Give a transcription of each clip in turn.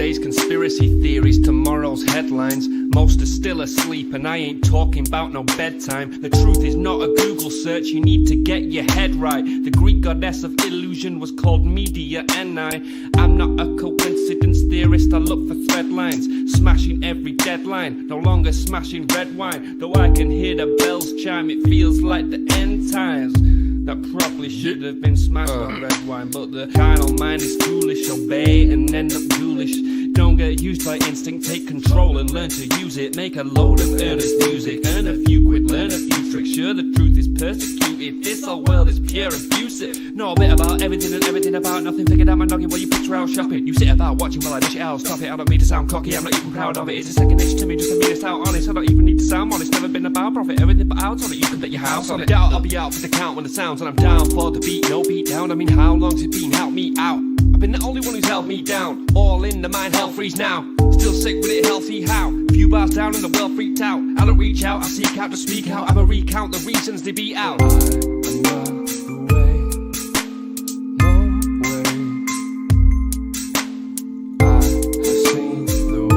Yesterday's conspiracy theories, tomorrow's headlines. Most are still asleep and I ain't talking about no bedtime. The truth is not a Google search, you need to get your head right. The Greek goddess of illusion was called Media, and I'm not a coincidence theorist, I look for thread lines. Smashing every deadline, no longer smashing red wine. Though I can hear the bells chime, it feels like the end times. That probably should have been smashed on red wine, but the carnal mind is foolish. Obey and end up ghoulish. Don't get used by instinct, take control and learn to use it. Make a load of earnest music, earn a few quid, learn a few tricks. Sure, the truth is persecuted, this whole world is pure abusive. Know a bit about everything and everything about nothing. Figured out my noggin while you picture out shopping. You sit about watching while I dish it out, stop it. I don't mean to sound cocky, I'm not even proud of it. It's a second nature to me, just to be how honest. I don't even need to sound honest, never been about profit. Everything but out on it, you can bet your house on it. Doubt I'll be out for the count when the sounds, and I'm down for the beat, no beat down. I mean, how long's it been? Help me out. I've been the only one who's held me down. All in the mind, hell freeze now. Still sick with it, healthy how? Few bars down and the world freaked out. I don't reach out, I seek out to speak out. I'ma recount the reasons they beat out. I am not the way, no way. I have seen the way.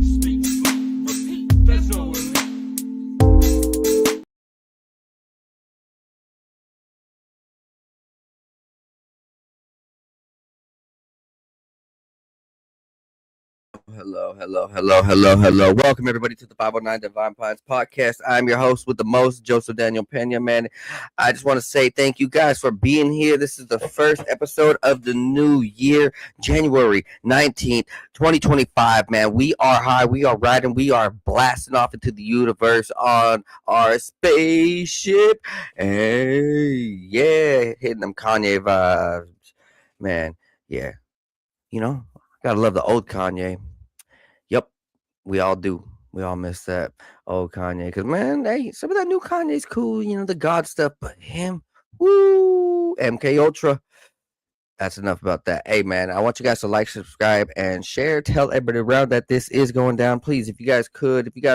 Speak, repeat, there's no way. Hello. Welcome everybody to the 509 Divine Pines podcast. I'm your host with the most, Joseph Daniel Pena, man. I just want to say thank you guys for being here. This is the first episode of the new year, January 19th, 2025, man. We are high, we are riding, we are blasting off into the universe on our spaceship. Hey, yeah, hitting them Kanye vibes, man. Yeah, you know, gotta love the old Kanye. Yep, we all do. We all miss that old Kanye. Because, man, hey, some of that new Kanye's cool, you know, the God stuff. But him, woo, MK Ultra. That's enough about that. Hey, man, I want you guys to like, subscribe, and share. Tell everybody around that this is going down. Please, if you guys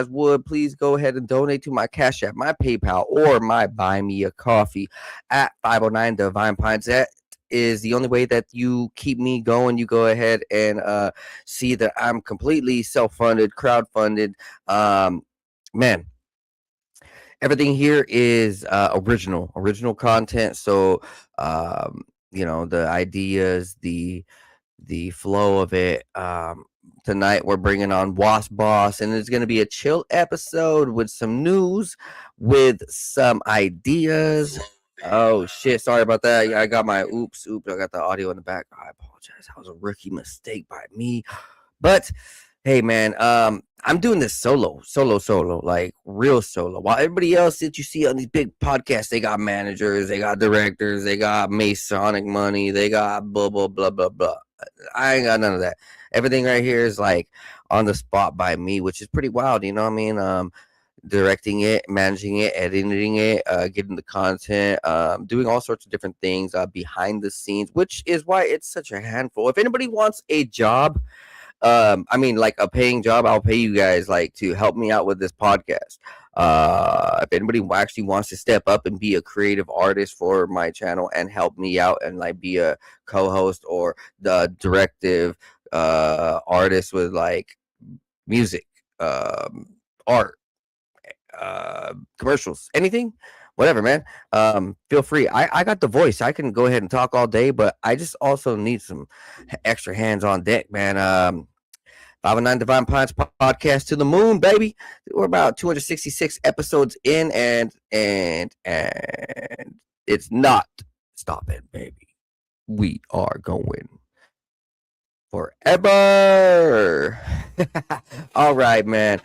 would, please go ahead and donate to my Cash App, my PayPal, or my Buy Me a Coffee at 509 Divine Pines. That is the only way that you keep me going. You go ahead and see that I'm completely self-funded, crowd-funded. Man, everything here is original content. So you know, the ideas, the flow of it. Tonight we're bringing on Woss, and it's going to be a chill episode with some news, with some ideas. Oh shit, sorry about that. I got my oops, I got the audio in the back. I apologize. That was a rookie mistake by me. But hey, man, I'm doing this solo, like real solo. While everybody else that you see on these big podcasts, they got managers, they got directors, they got Masonic money, they got blah blah blah blah blah. I ain't got none of that. Everything right here is like on the spot by me, which is pretty wild, you know what I mean? Directing it, managing it, editing it, getting the content, doing all sorts of different things behind the scenes, which is why it's such a handful. If anybody wants a job, I mean, like a paying job, I'll pay you guys like to help me out with this podcast. If anybody actually wants to step up and be a creative artist for my channel and help me out and like be a co-host or the directive artist with like music, art, commercials, anything, whatever, man, feel free. I got the voice, I can go ahead and talk all day, but I just also need some extra hands on deck, man. 509 Divine Pines podcast to the moon, baby. We're about 266 episodes in, and it's not stopping, baby. We are going forever. All right, man.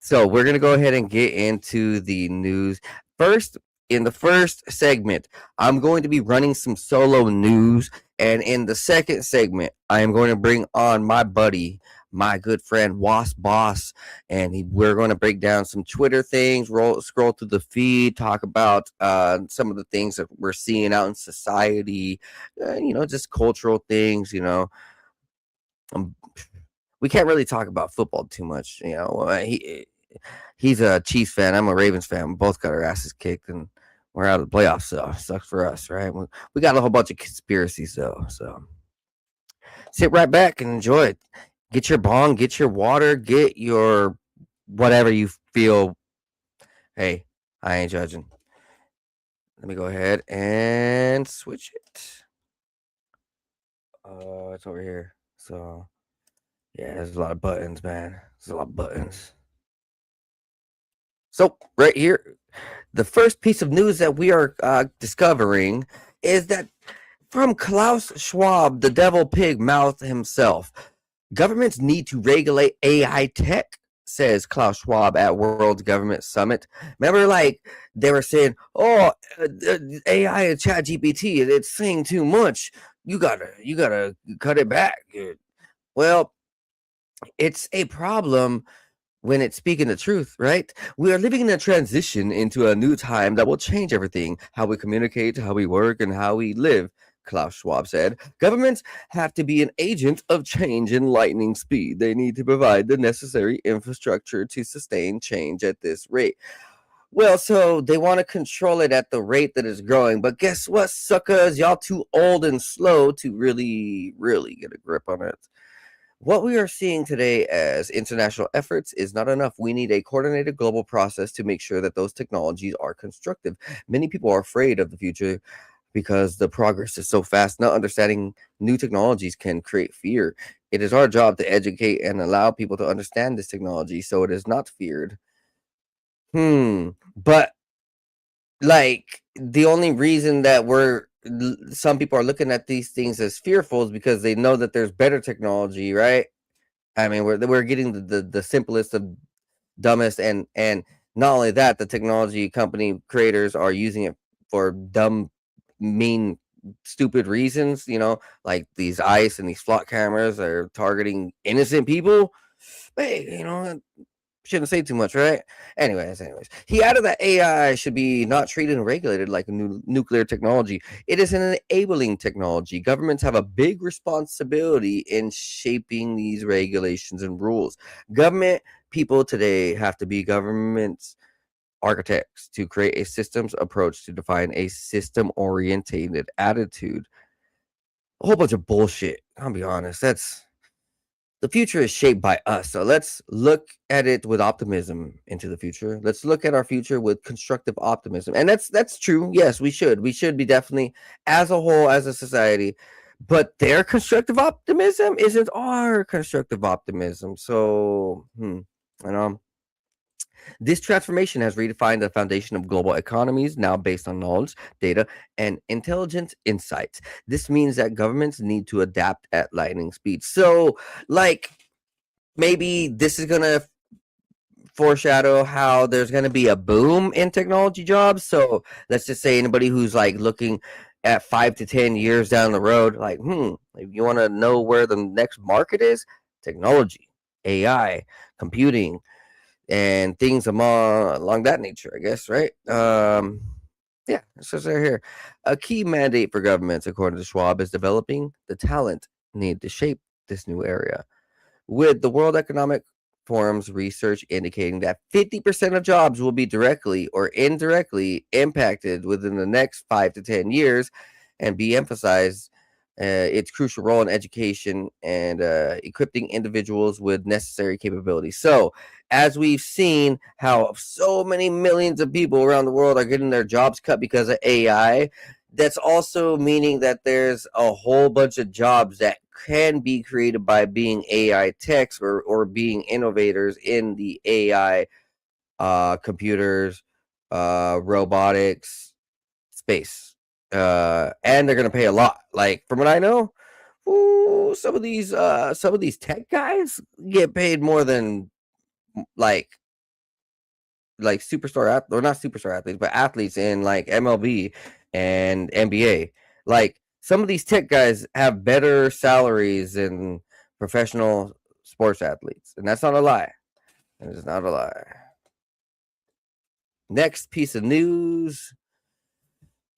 So we're going to go ahead and get into the news. First, in the first segment, I'm going to be running some solo news. And in the second segment, I am going to bring on my buddy, my good friend, Woss. And we're going to break down some Twitter things, scroll through the feed, talk about some of the things that we're seeing out in society, you know, just cultural things, you know. We can't really talk about football too much, you know. he's a Chiefs fan. I'm a Ravens fan. We both got our asses kicked, and we're out of the playoffs. So sucks for us, right? We got a whole bunch of conspiracies though. So sit right back and enjoy it. Get your bong, get your water, get your whatever you feel. Hey, I ain't judging. Let me go ahead and switch it. It's over here. So yeah, there's a lot of buttons, man. There's a lot of buttons. So right here, the first piece of news that we are discovering is that from Klaus Schwab, the devil pig mouth himself, governments need to regulate AI tech, says Klaus Schwab at World Government Summit. Remember, like they were saying, "Oh, AI and ChatGPT, it's saying too much. You gotta cut it back." Well, it's a problem when it's speaking the truth, right? We are living in a transition into a new time that will change everything, how we communicate, how we work, and how we live. Klaus Schwab said, governments have to be an agent of change in lightning speed. They need to provide the necessary infrastructure to sustain change at this rate. Well, so they want to control it at the rate that it's growing. But guess what, suckers? Y'all too old and slow to really, really get a grip on it. What we are seeing today as international efforts is not enough. We need a coordinated global process to make sure that those technologies are constructive. Many people are afraid of the future because the progress is so fast. Not understanding new technologies can create fear. It is our job to educate and allow people to understand this technology so it is not feared. But like the only reason that some people are looking at these things as fearful is because they know that there's better technology, right? I mean, we're getting the simplest of dumbest, and not only that, the technology company creators are using it for dumb, mean, stupid reasons. Like these ice and these flock cameras are targeting innocent people. Hey, shouldn't say too much, right? Anyways, he added that AI should be not treated and regulated like a nuclear technology. It is an enabling technology. Governments have a big responsibility in shaping these regulations and rules. Government people today have to be government's architects to create a systems approach to define a system orientated attitude. A whole bunch of bullshit. I'll be honest. The future is shaped by us. So let's look at it with optimism into the future. Let's look at our future with constructive optimism. And that's true. Yes, we should. We should be definitely, as a whole, as a society. But their constructive optimism isn't our constructive optimism. So, this transformation has redefined the foundation of global economies, now based on knowledge, data, and intelligent insights. This means that governments need to adapt at lightning speed. So, like, maybe this is going to foreshadow how there's going to be a boom in technology jobs. So, let's just say anybody who's like looking at 5 to 10 years down the road, like, if you want to know where the next market is, technology, AI, computing, and things along that nature, I guess, right? Yeah, it says right here. A key mandate for governments, according to Schwab, is developing the talent needed to shape this new area. With the World Economic Forum's research indicating that 50% of jobs will be directly or indirectly impacted within the next 5 to 10 years, and be emphasized its crucial role in education and equipping individuals with necessary capabilities. So, as we've seen how so many millions of people around the world are getting their jobs cut because of AI, that's also meaning that there's a whole bunch of jobs that can be created by being AI techs or being innovators in the AI, computers, robotics, space. And they're gonna pay a lot. Like from what I know, some of these tech guys get paid more than like superstar or not superstar athletes, but athletes in like MLB and NBA. Like some of these tech guys have better salaries than professional sports athletes, and that's not a lie. It is not a lie. Next piece of news.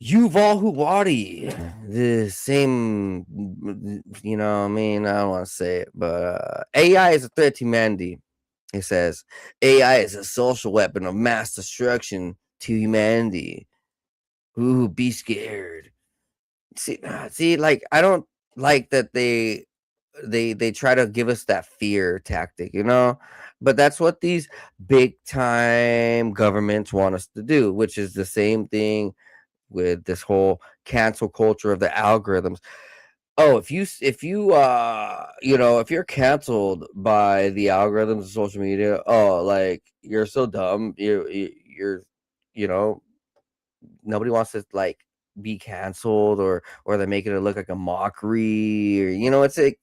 Yuval Harari, the same, I don't want to say it, but AI is a threat to humanity. It says AI is a social weapon of mass destruction to humanity. Ooh, be scared. See, like I don't like that they try to give us that fear tactic, but that's what these big time governments want us to do, which is the same thing with this whole cancel culture of the algorithms. Oh, if you're canceled by the algorithms of social media, oh, like you're so dumb. You're you know nobody wants to like be canceled, or they're making it look like a mockery, or it's like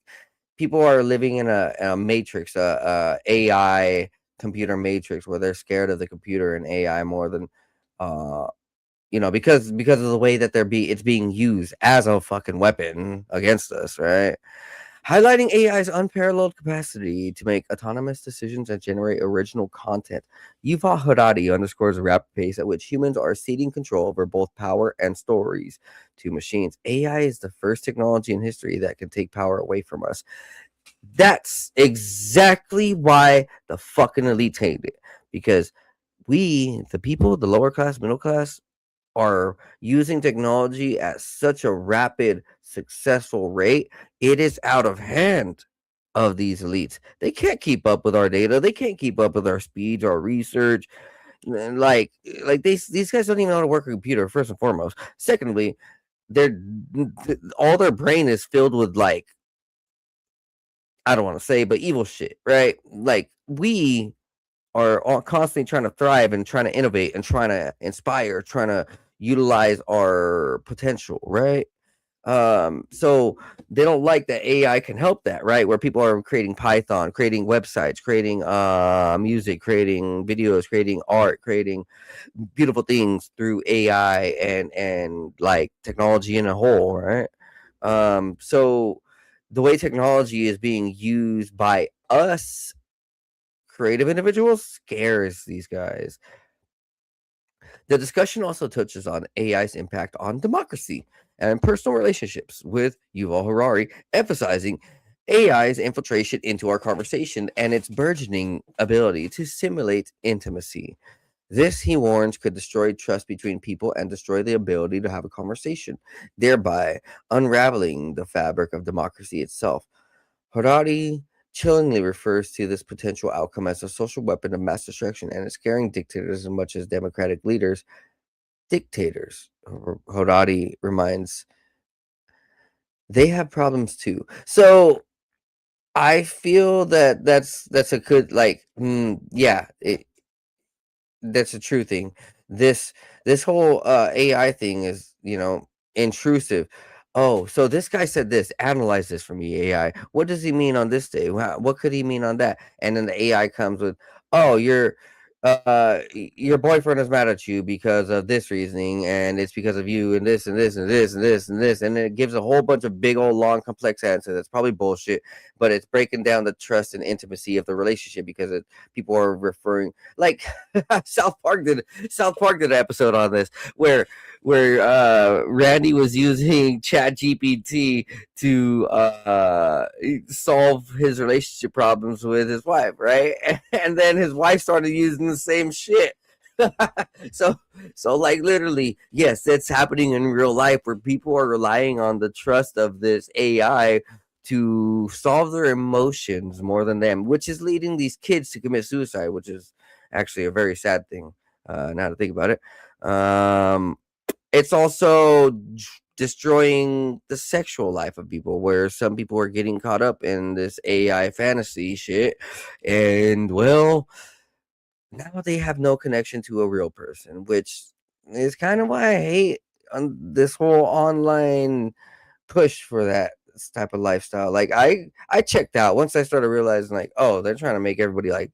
people are living in a matrix, AI computer matrix, where they're scared of the computer and AI more than uh because of the way that it's being used as a fucking weapon against us, right? Highlighting AI's unparalleled capacity to make autonomous decisions and generate original content, Yuval Harari underscores the rapid pace at which humans are ceding control over both power and stories to machines. AI is the first technology in history that can take power away from us. That's exactly why the fucking elite hate it. Because we, the people, the lower class, middle class, are using technology at such a rapid, successful rate, it is out of hand of these elites. They can't keep up with our data. They can't keep up with our speed, our research. Like these guys don't even know how to work a computer, first and foremost. Secondly, they're all their brain is filled with, like, I don't want to say, but evil shit, right? Like we are constantly trying to thrive and trying to innovate and trying to inspire, trying to utilize our potential, right? So they don't like that AI can help that, right? Where people are creating Python, creating websites, creating music, creating videos, creating art, creating beautiful things through AI and like technology in a whole, right? So the way technology is being used by us creative individuals scares these guys. The discussion also touches on AI's impact on democracy and personal relationships, with Yuval Harari emphasizing AI's infiltration into our conversation and its burgeoning ability to simulate intimacy. This, he warns, could destroy trust between people and destroy the ability to have a conversation, thereby unraveling the fabric of democracy itself. Harari chillingly refers to this potential outcome as a social weapon of mass destruction and is scaring dictators as much as democratic leaders. Dictators, Harari reminds, they have problems too. So I feel that that's a good, like, yeah, that's a true thing. This this whole AI thing is, intrusive. Oh, so this guy said this. Analyze this for me, AI. What does he mean on this day? What could he mean on that? And then the AI comes with, oh, your boyfriend is mad at you because of this reasoning, and it's because of you, and this and this and this and this and this, and then it gives a whole bunch of big old long complex answers. That's probably bullshit, but it's breaking down the trust and intimacy of the relationship because people are referring, like, South Park did an episode on this where Randy was using Chat GPT to solve his relationship problems with his wife, right? And then his wife started using the same shit. so like literally, yes, that's happening in real life, where people are relying on the trust of this AI to solve their emotions more than them, which is leading these kids to commit suicide, which is actually a very sad thing, now to think about it. It's also destroying the sexual life of people, where some people are getting caught up in this AI fantasy shit, and well, now they have no connection to a real person, which is kind of why I hate on this whole online push for that type of lifestyle. Like I checked out once I started realizing, like, oh, they're trying to make everybody like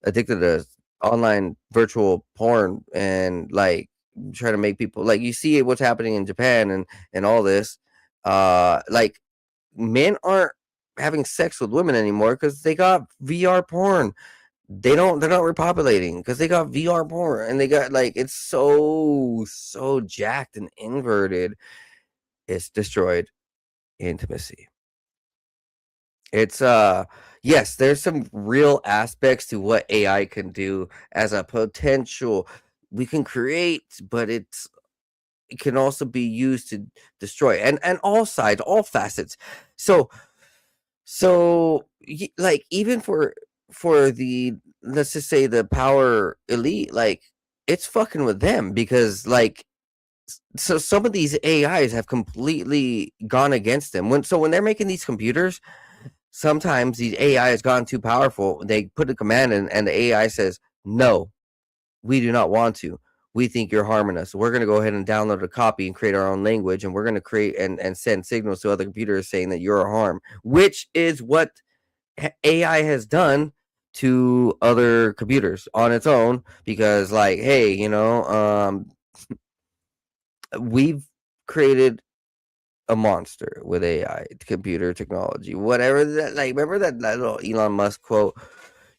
addicted to online virtual porn, and like try to make people, like, you see what's happening in Japan and all this, like, men aren't having sex with women anymore because they got VR porn. They're not repopulating because they got VR porn, and they got, like, it's so jacked and inverted. It's destroyed intimacy. It's yes, there's some real aspects to what AI can do as a potential we can create, but it can also be used to destroy and all sides, all facets. So like even for the let's just say the power elite, like it's fucking with them because like so some of these AIs have completely gone against them. When they're making these computers, sometimes these AI has gotten too powerful. They put a command in, and the AI says, "No, we do not want to. We think you're harming us. We're going to go ahead and download a copy and create our own language, and we're going to create and send signals to other computers saying that you're a harm," which is what AI has done to other computers on its own. Because, like, hey, we've created a monster with AI, computer technology, whatever that. Like, remember that little Elon Musk quote?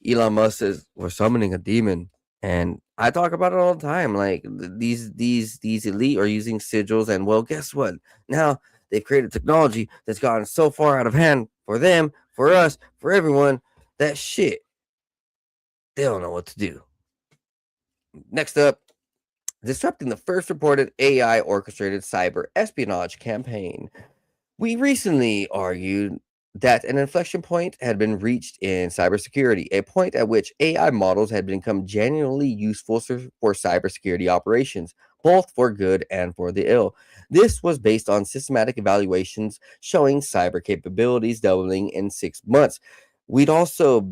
Elon Musk says, "We're summoning a demon," and I talk about it all the time. Like these elite are using sigils, and well, guess what? Now they've created technology that's gotten so far out of hand for them, for us, for everyone. That shit, they don't know what to do. Next up, disrupting the first reported AI orchestrated cyber espionage campaign. We recently argued that an inflection point had been reached in cybersecurity, a point at which AI models had become genuinely useful for cybersecurity operations, both for good and for the ill. This was based on systematic evaluations showing cyber capabilities doubling in 6 months. We'd also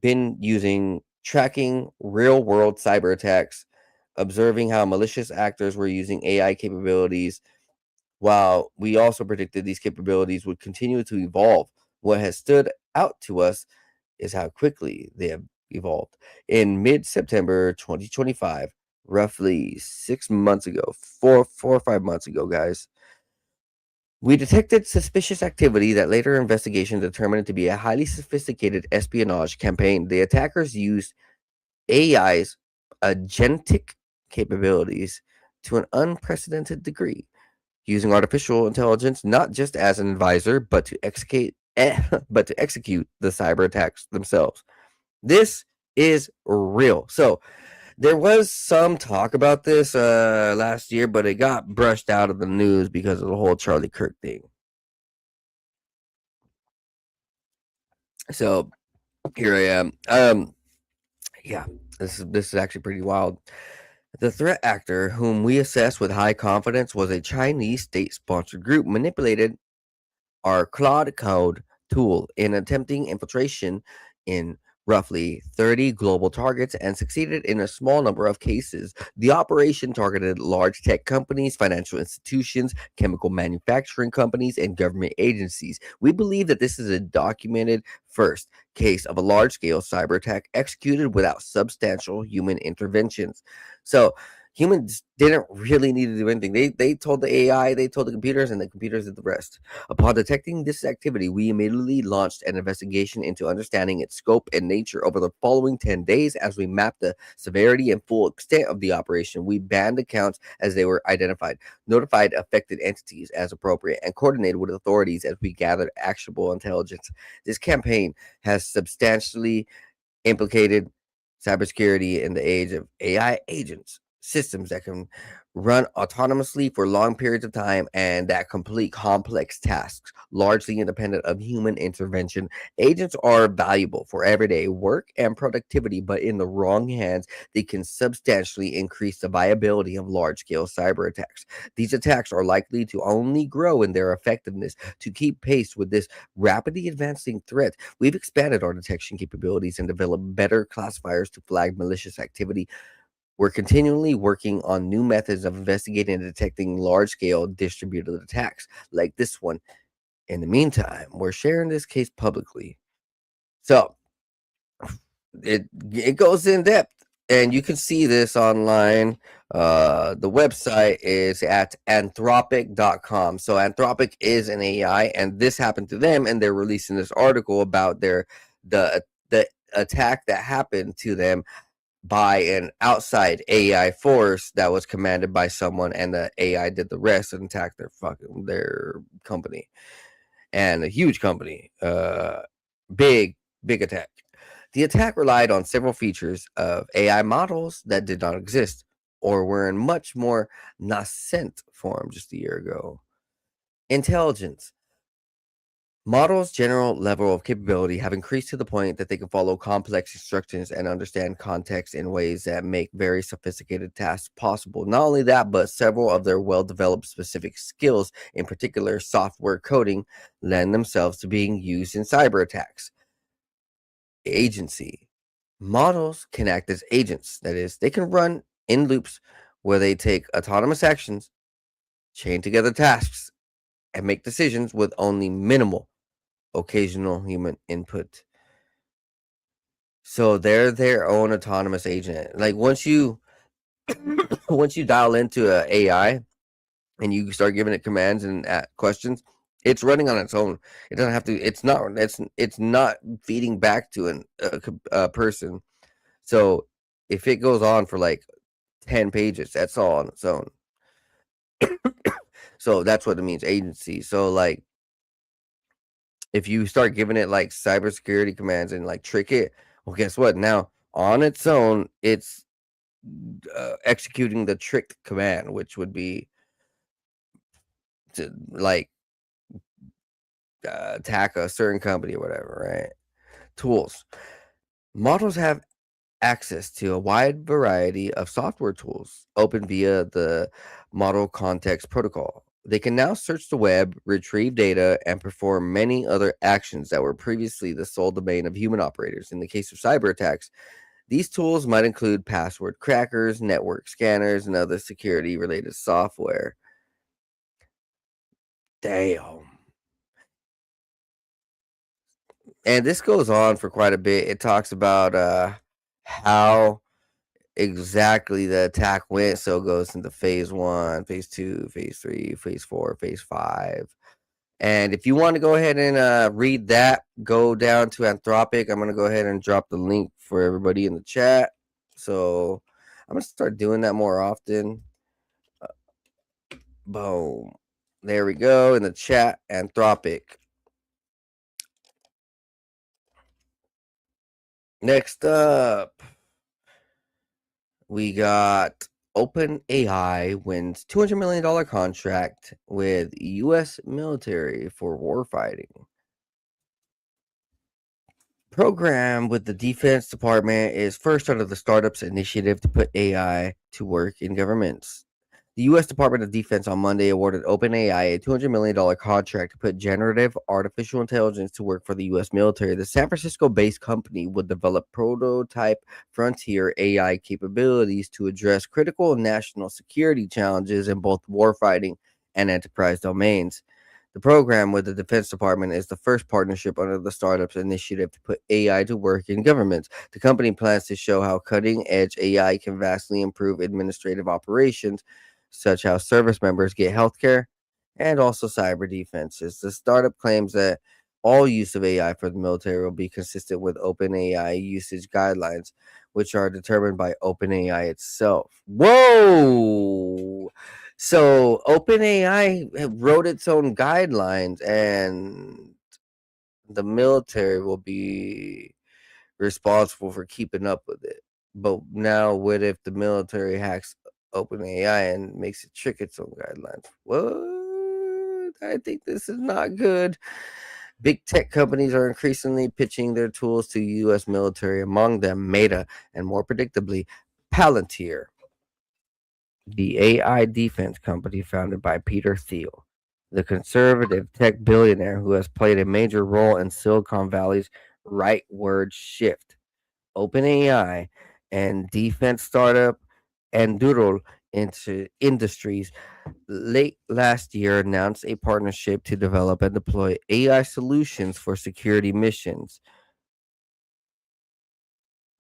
been using tracking real world cyber attacks, observing how malicious actors were using AI capabilities while we also predicted these capabilities would continue to evolve. What has stood out to us is how quickly they have evolved. In mid-September 2025, roughly 6 months ago, 4 or 5 months ago, guys, we detected suspicious activity that later investigation determined to be a highly sophisticated espionage campaign. The attackers used AI's agentic capabilities to an unprecedented degree, using artificial intelligence not just as an advisor, but to execute the cyber attacks themselves. This is real. So there was some talk about this last year, but it got brushed out of the news because of the whole Charlie Kirk thing. So here I am. Yeah, this is actually pretty wild. The threat actor, whom we assessed with high confidence, was a Chinese state-sponsored group manipulated our Claude Code tool in attempting infiltration in roughly 30 global targets and succeeded in a small number of cases. The operation targeted large tech companies, financial institutions, chemical manufacturing companies, and government agencies. We believe that this is a documented first case of a large scale cyber attack executed without substantial human interventions. So, humans didn't really need to do anything. They told the AI, they told the computers, and the computers did the rest. Upon detecting this activity, we immediately launched an investigation into understanding its scope and nature. Over the following 10 days, as we mapped the severity and full extent of the operation, we banned accounts as they were identified, notified affected entities as appropriate, and coordinated with authorities as we gathered actionable intelligence. This campaign has substantially implicated cybersecurity in the age of AI agents, systems that can run autonomously for long periods of time and that complete complex tasks, largely independent of human intervention. Agents are valuable for everyday work and productivity, but in the wrong hands, they can substantially increase the viability of large scale cyber attacks. These attacks are likely to only grow in their effectiveness. To keep pace with this rapidly advancing threat, we've expanded our detection capabilities and developed better classifiers to flag malicious activity. We're continually working on new methods of investigating and detecting large scale distributed attacks like this one. In the meantime, we're sharing this case publicly. So it goes in depth, and you can see this online. The website is at anthropic.com. So Anthropic is an AI, and this happened to them, and they're releasing this article about the attack that happened to them by an outside AI force that was commanded by someone, and the AI did the rest and attacked their company, and a huge company. Big, big attack. The attack relied on several features of AI models that did not exist or were in much more nascent form just a year ago. Intelligence. Models' general level of capability have increased to the point that they can follow complex instructions and understand context in ways that make very sophisticated tasks possible. Not only that, but several of their well developed specific skills, in particular software coding, lend themselves to being used in cyber attacks. Agency. Models can act as agents, that is, they can run in loops where they take autonomous actions, chain together tasks, and make decisions with only minimal occasional human input. So they're their own autonomous agent. Like once you once you dial into a AI and you start giving it commands and questions, it's running on its own. It doesn't have to. It's not feeding back to a person. So if it goes on for like 10 pages, that's all on its own. So that's what it means, agency. So like if you start giving it like cybersecurity commands and like trick it, well, guess what? Now on its own, it's executing the trick command, which would be to like attack a certain company or whatever, right? Tools. Models have access to a wide variety of software tools open via the Model Context Protocol. They can now search the web, retrieve data, and perform many other actions that were previously the sole domain of human operators. In the case of cyber attacks, these tools might include password crackers, network scanners, and other security related software. Damn. And this goes on for quite a bit. It talks about how exactly the attack went. So it goes into phase 1, phase 2, phase 3, phase 4, phase 5. And if you want to go ahead and read that, go down to Anthropic. I'm going to go ahead and drop the link for everybody in the chat. So I'm going to start doing that more often. Boom. There we go in the chat, Anthropic. Next up, we got OpenAI wins $200 million contract with U.S. military for warfighting. Program with the Defense Department is first under the Startups Initiative to put AI to work in governments. The U.S. Department of Defense on Monday awarded OpenAI a $200 million contract to put generative artificial intelligence to work for the U.S. military. The San Francisco-based company would develop prototype frontier AI capabilities to address critical national security challenges in both warfighting and enterprise domains. The program with the Defense Department is the first partnership under the Startups Initiative to put AI to work in governments. The company plans to show how cutting-edge AI can vastly improve administrative operations, such as service members get healthcare and also cyber defenses. The startup claims that all use of AI for the military will be consistent with OpenAI usage guidelines, which are determined by OpenAI itself. Whoa! So OpenAI wrote its own guidelines, and the military will be responsible for keeping up with it. But now, what if the military hacks OpenAI and makes it trick its own guidelines? What? I think this is not good. Big tech companies are increasingly pitching their tools to U.S. military, among them Meta, and more predictably, Palantir, the AI defense company founded by Peter Thiel, the conservative tech billionaire who has played a major role in Silicon Valley's rightward shift. OpenAI and defense startup Anduril into Industries late last year announced a partnership to develop and deploy AI solutions for security missions.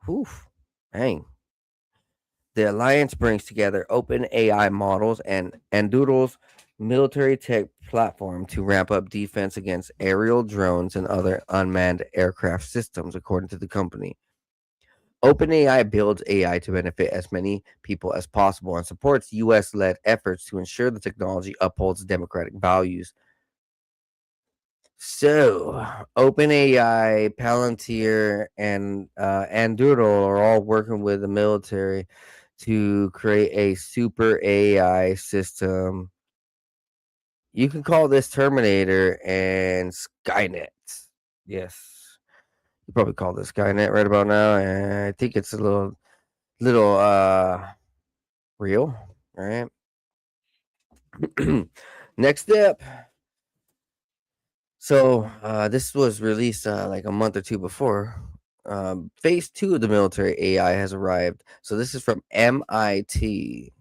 Whew, dang. The alliance brings together open AI models and Anduril's military tech platform to ramp up defense against aerial drones and other unmanned aircraft systems, according to the company. OpenAI builds AI to benefit as many people as possible and supports US led efforts to ensure the technology upholds democratic values. So, OpenAI, Palantir, and Anduril are all working with the military to create a super AI system. You can call this Terminator and Skynet. Yes, you probably call this Skynet right about now, and I think it's a little real. All right. Next up. So this was released like a month or two before. Phase two of the military AI has arrived. So this is from MIT.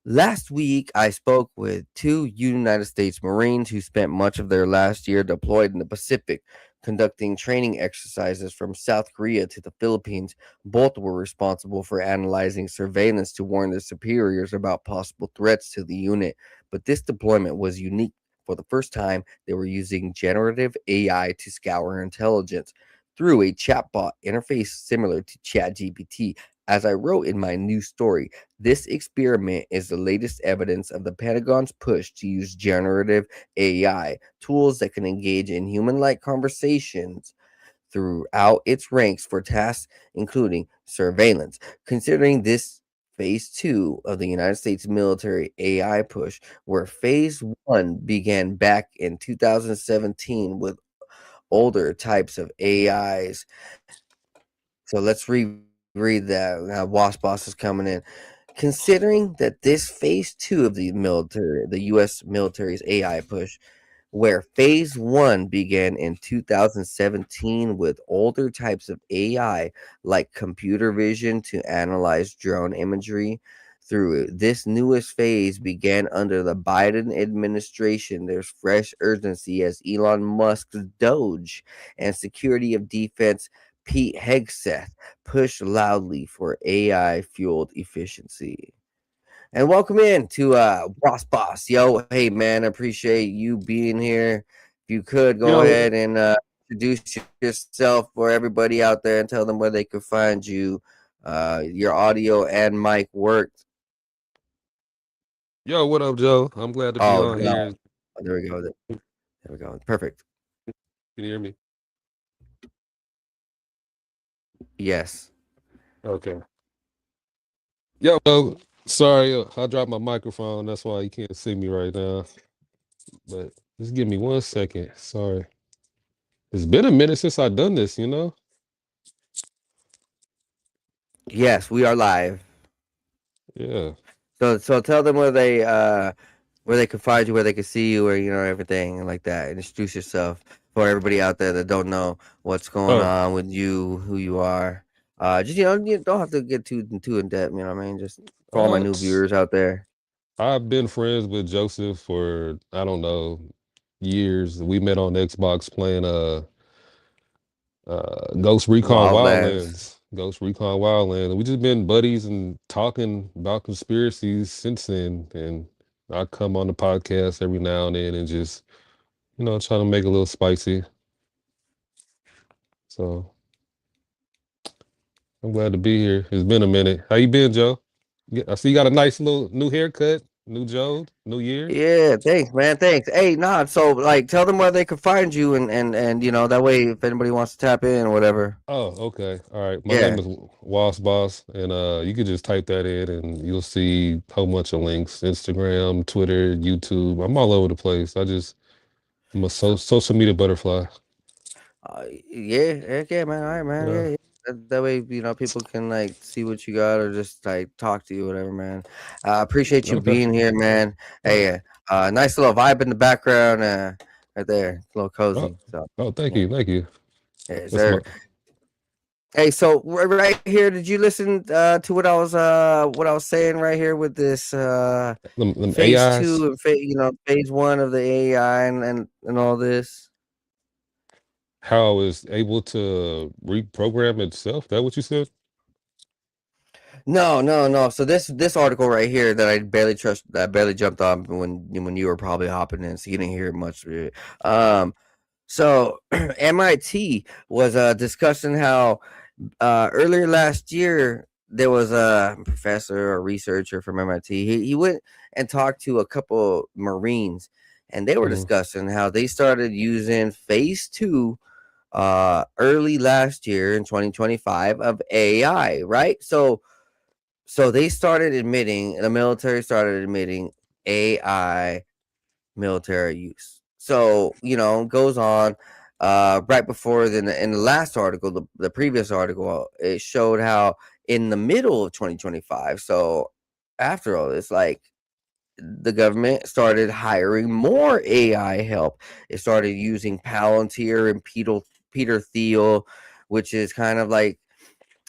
Last week, I spoke with two United States Marines who spent much of their last year deployed in the Pacific, conducting training exercises from South Korea to the Philippines. Both were responsible for analyzing surveillance to warn their superiors about possible threats to the unit. But this deployment was unique. For the first time, they were using generative AI to scour intelligence through a chatbot interface similar to ChatGPT. As I wrote in my new story, this experiment is the latest evidence of the Pentagon's push to use generative AI tools that can engage in human like conversations throughout its ranks for tasks including surveillance. Considering this phase two of the United States military AI push, where phase one began back in 2017 with older types of AIs. So let's reread that. Wasp Boss is coming in. Considering that this phase two of the military, the U.S. military's AI push, where phase one began in 2017 with older types of AI like computer vision to analyze drone imagery. Through this newest phase began under the Biden administration. There's fresh urgency as Elon Musk's Doge and Security of Defense Pete Hegseth push loudly for AI fueled efficiency. And welcome in to Boss Boss. Yo, hey man, appreciate you being here. If you could go Yo, ahead and introduce yourself for everybody out there and tell them where they could find you. Your audio and mic worked. yo, what up, Joe? I'm glad to be Oh on no. here. There we go. There we go. Perfect. Can you hear me? Yes. Okay. Yo, sorry, I dropped my microphone. That's why you can't see me right now. But just give me 1 second. Sorry. It's been a minute since I've done this, you know? Yes, we are live. Yeah. So tell them where they could find you, where they could see you, or everything and like that. And introduce yourself for everybody out there that don't know what's going Oh, on with you, who you are. Just you don't have to get too in depth. You know what I mean? Just for all my uh, new viewers out there. I've been friends with Joseph for, I don't know, years. We met on Xbox playing Ghost Recon Wildlands. Wildlands. Ghost Recon Wildlands. We just been buddies and talking about conspiracies since then. And I come on the podcast every now and then and just, try to make it a little spicy. So I'm glad to be here. It's been a minute. How you been, Joe? I see you got a nice little new haircut, new Joe, new year. Yeah, thanks, man. Thanks. Hey, nah. So like, tell them where they can find you, and that way, if anybody wants to tap in or whatever. Oh, okay. All right. My Yeah. name is Woss Boss, and you could just type that in and you'll see a whole bunch of links. Instagram, Twitter, YouTube. I'm all over the place. I'm a social media butterfly. Yeah, heck yeah, man. All right, man. Yeah. Yeah, yeah. That way, people can like see what you got or just like talk to you, whatever, man. I appreciate you Okay. being here, man. Oh, Hey, nice little vibe in the background, right there, a little oh, cozy. So, oh, thank yeah, you. Thank you. yeah, That's my sir. Hey, so right here, did you listen to what I was saying right here with this them phase AIs. two and phase one of the AI and all this? How is able to reprogram itself? That what you said? No, no, no. So this article right here that I barely jumped on when you were probably hopping in, so you didn't hear much of it. So MIT was discussing how earlier last year there was a professor or researcher from MIT. He went and talked to a couple Marines, and they were discussing how they started using phase 2 early last year in 2025 of AI, right? So they started admitting, the military started admitting AI military use. So, goes on right before in the last article, the previous article, it showed how in the middle of 2025, so after all this, like, the government started hiring more AI help. It started using Palantir and Peter Thiel, which is kind of like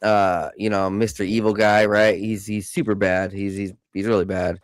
Mr. Evil guy, right? He's super bad. He's really bad.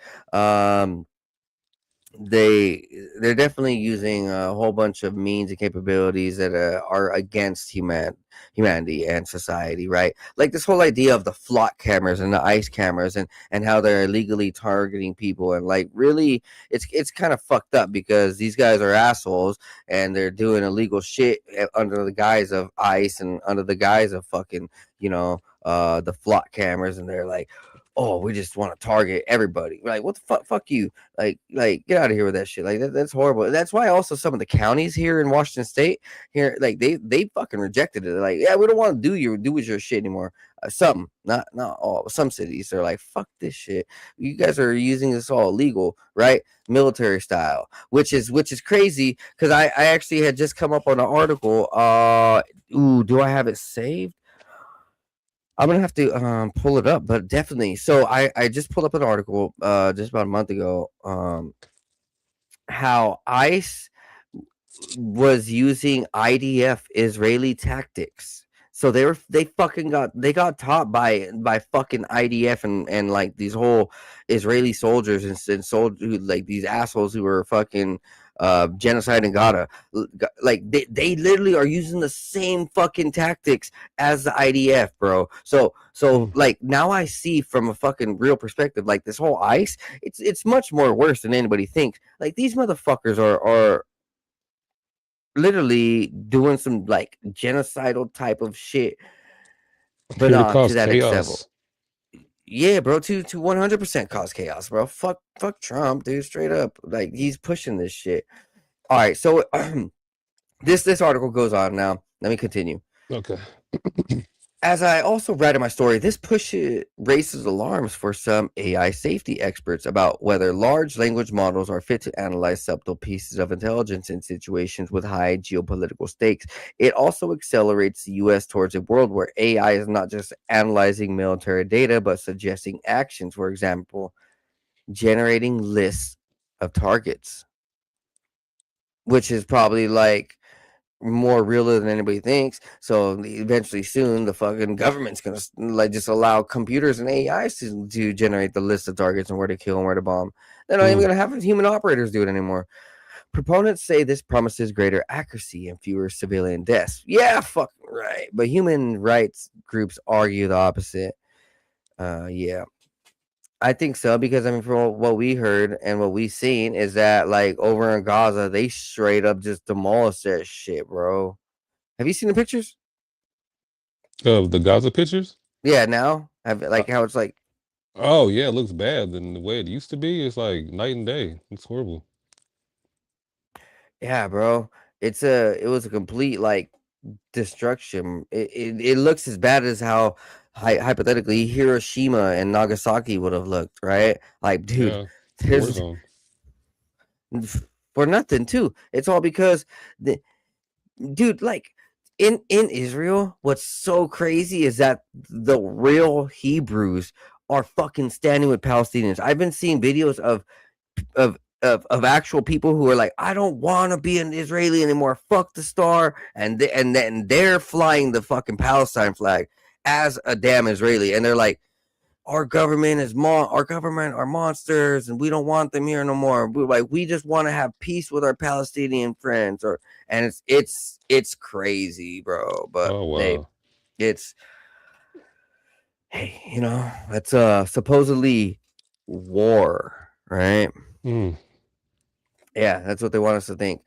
They're definitely using a whole bunch of means and capabilities that are against humanity and society, right? Like this whole idea of the flock cameras and the ice cameras and how they're illegally targeting people, and like really it's kind of fucked up because these guys are assholes and they're doing illegal shit under the guise of ice and under the guise of fucking the flock cameras, and they're like, oh, we just want to target everybody. Like, what the fuck you. Like, get out of here with that shit. Like, that's horrible. That's why also some of the counties here in Washington State here, like, they fucking rejected it. They're like, yeah, we don't want to do with your shit anymore. Some, not all. Some cities, they're like, fuck this shit. You guys are using this all illegal, right? Military style, which is crazy because I actually had just come up on an article. Do I have it saved? I'm gonna have to pull it up, but definitely. So I just pulled up an article just about a month ago. How ICE was using IDF Israeli tactics. So they got taught by fucking IDF and like these whole Israeli soldiers and soldiers, like these assholes who were fucking genocide in Gaza. Like they literally are using the same fucking tactics as the IDF, bro. So like now I see from a fucking real perspective, like this whole ICE, it's much more worse than anybody thinks. Like these motherfuckers are literally doing some like genocidal type of shit, but Here to not to cause that extent. chaos. Yeah, bro, to 100% cause chaos, bro. Fuck Trump, dude, straight up. Like he's pushing this shit. All right, so this article goes on now. Let me continue. Okay. As I also read in my story, this push raises alarms for some AI safety experts about whether large language models are fit to analyze subtle pieces of intelligence in situations with high geopolitical stakes. It also accelerates the U.S. towards a world where AI is not just analyzing military data, but suggesting actions. For example, generating lists of targets, which is probably like more realer than anybody thinks. So eventually soon the fucking government's gonna like just allow computers and AIs to generate the list of targets and where to kill and where to bomb. They're not even gonna have human operators do it anymore. Proponents say this promises greater accuracy and fewer civilian deaths. Yeah, fucking right. But human rights groups argue the opposite. Yeah. I think so because I mean, from what we heard and what we seen is that like over in Gaza, they straight up just demolished that shit, bro. Have you seen the pictures? Of the Gaza pictures? Yeah, now have Uh, like how it's like, oh yeah, it looks bad. And the way it used to be, it's like night and day. It's horrible. yeah, bro. It was a complete like destruction. It looks as bad as how hypothetically Hiroshima and Nagasaki would have looked, right? Like, dude, Yeah. War there's zone. for nothing too. It's all because the dude, like in Israel, what's so crazy is that the real Hebrews are fucking standing with Palestinians. I've been seeing videos of actual people who are like, I don't want to be an Israeli anymore. Fuck the star, and then they're flying the fucking Palestine flag as a damn Israeli, and they're like, our government are monsters, and we don't want them here no more. We're like, we just want to have peace with our Palestinian friends, and it's crazy, bro. But Oh hey, wow. it's that's supposedly war, right? Mm. Yeah, that's what they want us to think.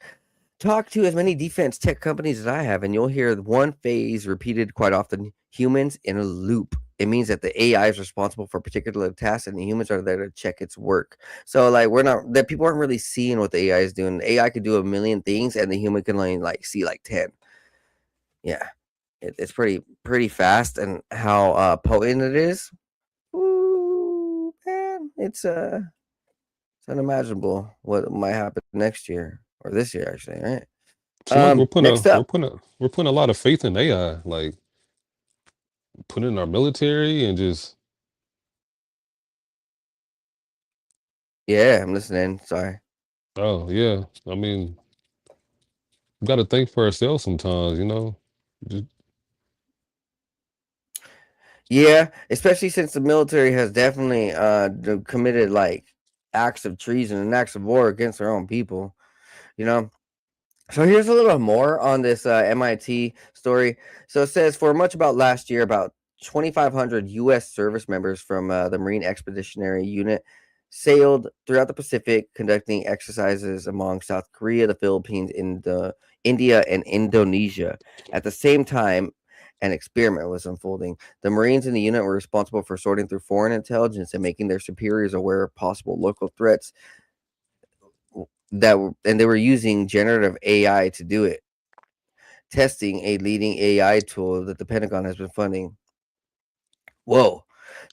Talk to as many defense tech companies as I have, and you'll hear one phase repeated quite often: humans in a loop. it means that the AI is responsible for particular tasks and the humans are there to check its work. So like we're not that people aren't really seeing what the AI is doing. The AI could do a million things and the human can only like see like 10. Yeah. It's pretty fast and how potent it is. Ooh, man, it's unimaginable what might happen next year or this year actually, right? So like we're putting Next a up. we're putting a lot of faith in AI, like putting in our military and just Yeah, I'm listening. Sorry. oh yeah. I mean, we got to think for ourselves sometimes, you know. Just, Yeah, especially since the military has definitely committed like acts of treason and acts of war against their own people, you know. So here's a little more on this MIT story. So it says for much about last year, about 2,500 U.S. service members from the Marine Expeditionary Unit sailed throughout the Pacific, conducting exercises among South Korea, the Philippines, India, and Indonesia. At the same time, an experiment was unfolding. The Marines in the unit were responsible for sorting through foreign intelligence and making their superiors aware of possible local threats and they were using generative AI to do it, testing a leading AI tool that the Pentagon has been funding. Whoa.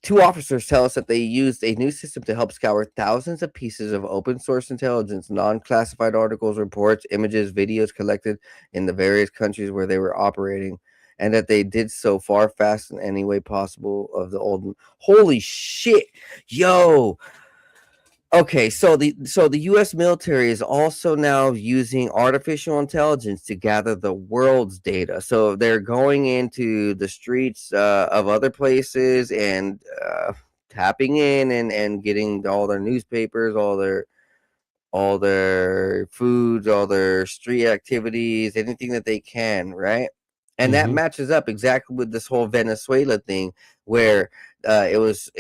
Two officers tell us that they used a new system to help scour thousands of pieces of open source intelligence, non classified articles, reports, images, videos collected in the various countries where they were operating, and that they did so far fast in any way possible of the old. Holy shit. Yo, okay, so the U.S. military is also now using artificial intelligence to gather the world's data. So they're going into the streets of other places and tapping in and getting all their newspapers, all their foods, all their street activities, anything that they can, right? And that mm-hmm. matches up exactly with this whole Venezuela thing, where it was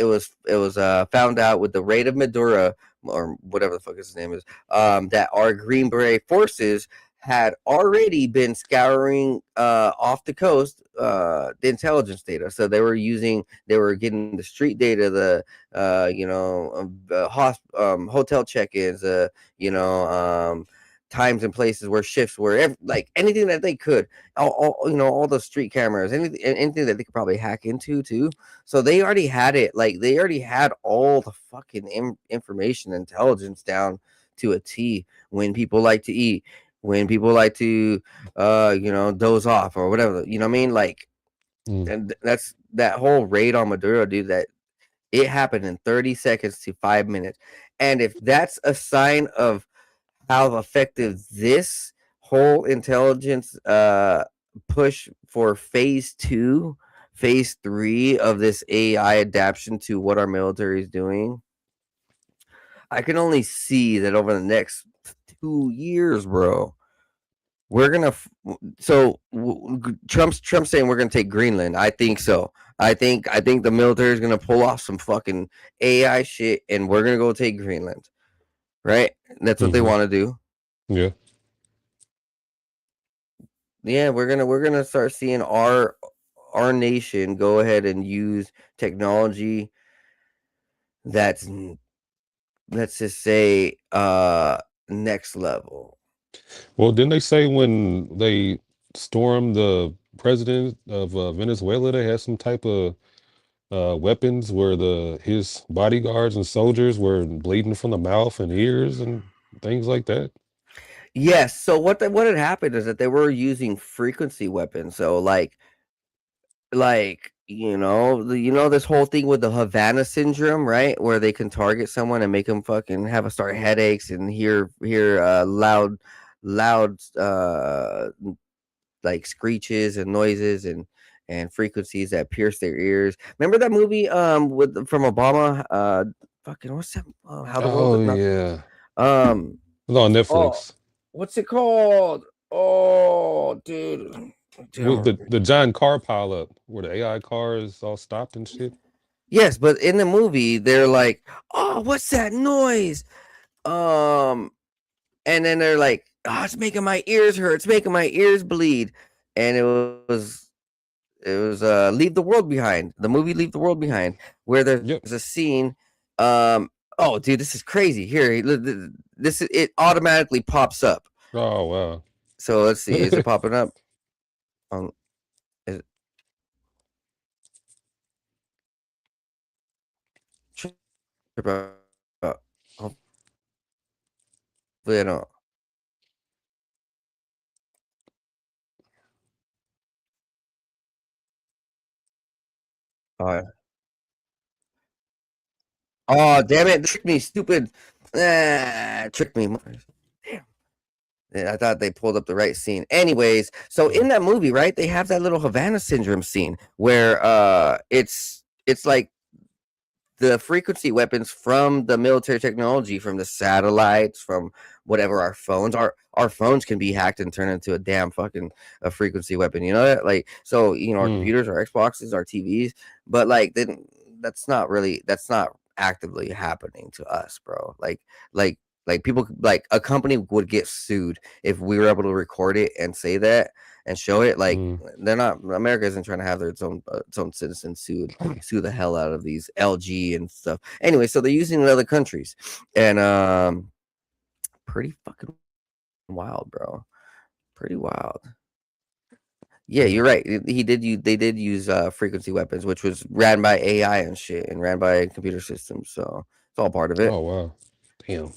found out with the raid of Maduro or whatever the fuck his name is, that our Green Beret forces had already been scouring off the coast the intelligence data. So they were getting the street data, the hotel check-ins, times and places where shifts were, like anything that they could, all the street cameras, anything that they could probably hack into too. So they already had it, like they already had all the fucking information, intelligence down to a T. When people like to eat, when people like to, doze off or whatever, you know what I mean? Like, Mm. and that's that whole raid on Maduro, dude. That it happened in 30 seconds to 5 minutes. And if that's a sign of how effective this whole intelligence push for phase 2, phase 3 of this AI adaptation to what our military is doing, I can only see that over the next 2 years, bro. We're gonna Trump's saying we're gonna take Greenland. I think so. I think the military is gonna pull off some fucking AI shit, and we're gonna go take Greenland. Right? That's what they Mm-hmm. want to do. Yeah. Yeah, we're gonna start seeing our nation go ahead and use technology that's let's just say next level. Well, didn't they say when they stormed the president of Venezuela, they had some type of weapons where the his bodyguards and soldiers were bleeding from the mouth and ears and things like that? Yes. So what had happened is that they were using frequency weapons. So like this whole thing with the Havana syndrome, right? Where they can target someone and make them fucking have a start headaches and hear loud like screeches and noises and frequencies that pierce their ears. Remember that movie from Obama? Fucking what's that? How the world Oh not yeah. um It was on oh Netflix. what's it called? Oh, dude, With the John car pile up where the AI car is all stopped and shit. yes, but in the movie they're like, oh, what's that noise? Um, and then they're like, oh, it's making my ears hurt. It's making my ears bleed, and Leave the World Behind, the movie Leave the World Behind, where there's Yep. a scene. Oh, dude, this is crazy. Here, it automatically pops up. Oh wow. So let's see, is it popping up? Is it, hopefully I don't. Oh, damn it! Tricked me, stupid. Tricked me. Damn. I thought they pulled up the right scene. Anyways, so in that movie, right, they have that little Havana syndrome scene where it's like the frequency weapons from the military technology, from the satellites, from whatever our phones can be hacked and turned into a damn fucking a frequency weapon. You know that, like, so our computers, our Xboxes, our TVs, but like then that's not actively happening to us, bro. Like people, like a company would get sued if we were able to record it and say that and show it. Like they're not. America isn't trying to have its own citizens sue the hell out of these LG and stuff. Anyway, so they're using it in other countries, and pretty fucking wild, bro. Pretty wild. Yeah, you're right. They did use frequency weapons, which was ran by AI and shit, and ran by computer systems. So it's all part of it. Oh wow. Damn.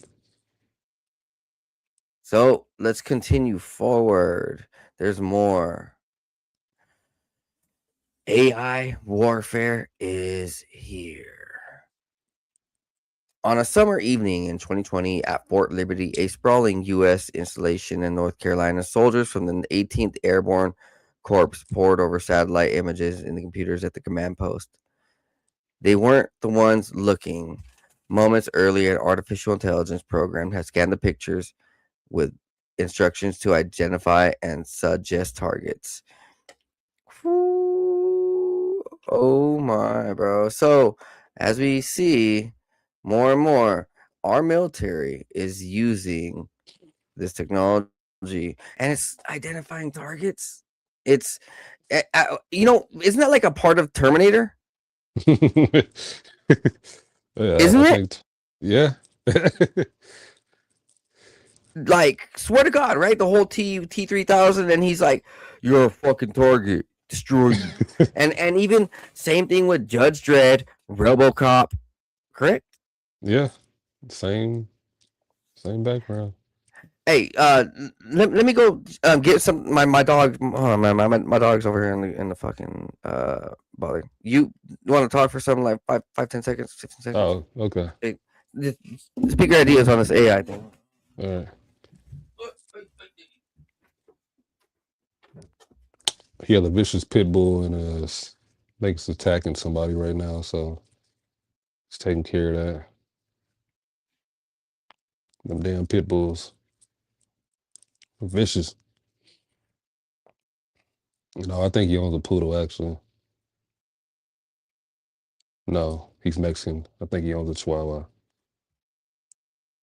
So let's continue forward. There's more. AI warfare is here. On a summer evening in 2020 at Fort Liberty, a sprawling U.S. installation in North Carolina, soldiers from the 18th Airborne Corps poured over satellite images in the computers at the command post. They weren't the ones looking. Moments earlier, an artificial intelligence program had scanned the pictures with instructions to identify and suggest targets. Oh my, bro. So, as we see more and more, our military is using this technology and it's identifying targets. It's, isn't that like a part of Terminator? Yeah, Isn't I it? think. Yeah. Like, swear to God, right? The whole T-3000, and he's like, "You're a fucking target, destroy you." and even same thing with Judge Dredd, RoboCop, correct? Yeah. Same background. Hey, let me go get some my dog. Oh man, my dog's over here in the fucking bother. You want to talk for something like 10 seconds, 15 seconds? Oh, okay. Hey, just speak your ideas on this AI thing. All right. He had a vicious pit bull and makes attacking somebody right now, so he's taking care of that. Them damn pit bulls. Vicious. I think he owns a poodle actually. No, he's Mexican. I think he owns a Chihuahua.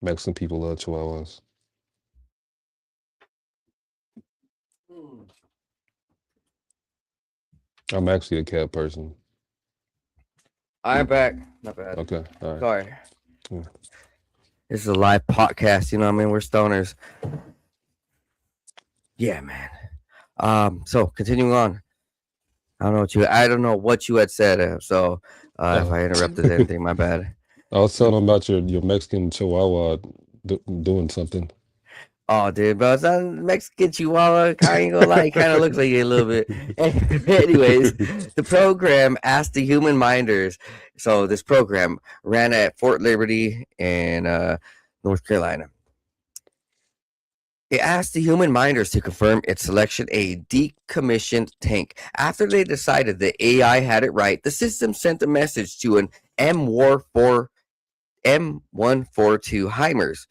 Mexican people love Chihuahuas. I'm actually a cat person. I'm back. Not bad. Okay, all right. Sorry. Yeah. This is a live podcast. You know what I mean? We're stoners. Yeah, man. So continuing on. I don't know what you had said. So if I interrupted anything, my bad. I was telling him about your Mexican Chihuahua doing something. Oh, dude, bro, it's not Mexican Chihuahua. I ain't gonna lie, it kind of looks like it a little bit. Anyways, the program asked the human minders. So this program ran at Fort Liberty in North Carolina. It asked the human minders to confirm its selection a decommissioned tank. After they decided the AI had it right, the system sent a message to an M142 HIMARS,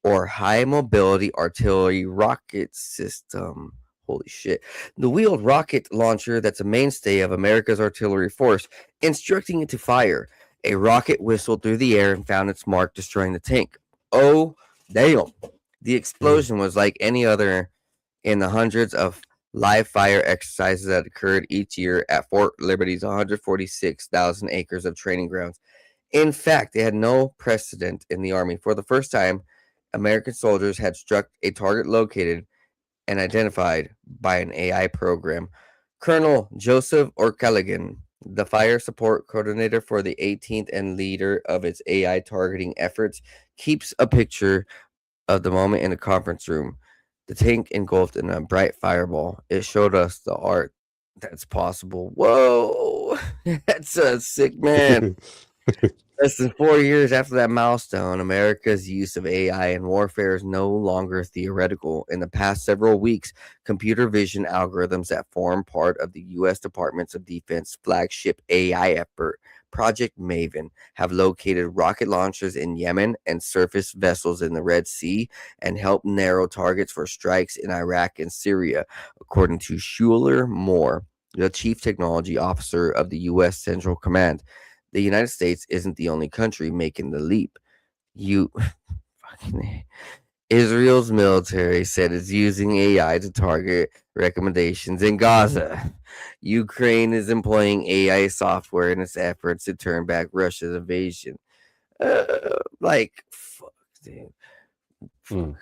or High Mobility Artillery Rocket System. Holy shit. The wheeled rocket launcher that's a mainstay of America's artillery force, instructing it to fire. A rocket whistled through the air and found its mark, destroying the tank. Oh, damn. The explosion was like any other in the hundreds of live fire exercises that occurred each year at Fort Liberty's 146,000 acres of training grounds. In fact, they had no precedent in the Army. For the first time, American soldiers had struck a target located and identified by an AI program. Colonel Joseph Orcaligan, the fire support coordinator for the 18th and leader of its AI targeting efforts, keeps a picture of the moment in a conference room. The tank engulfed in a bright fireball. It showed us the art that's possible. Whoa, that's a sick man. Less than 4 years after that milestone, America's use of AI in warfare is no longer theoretical. In the past several weeks, computer vision algorithms that form part of the U.S. Department of Defense flagship AI effort, Project Maven, have located rocket launchers in Yemen and surface vessels in the Red Sea and helped narrow targets for strikes in Iraq and Syria, according to Schuler Moore, the chief technology officer of the U.S. Central Command. The United States isn't the only country making the leap. You fucking Israel's military said it's using AI to target recommendations in Gaza. Ukraine is employing AI software in its efforts to turn back Russia's invasion. Fuck, dude. Mm.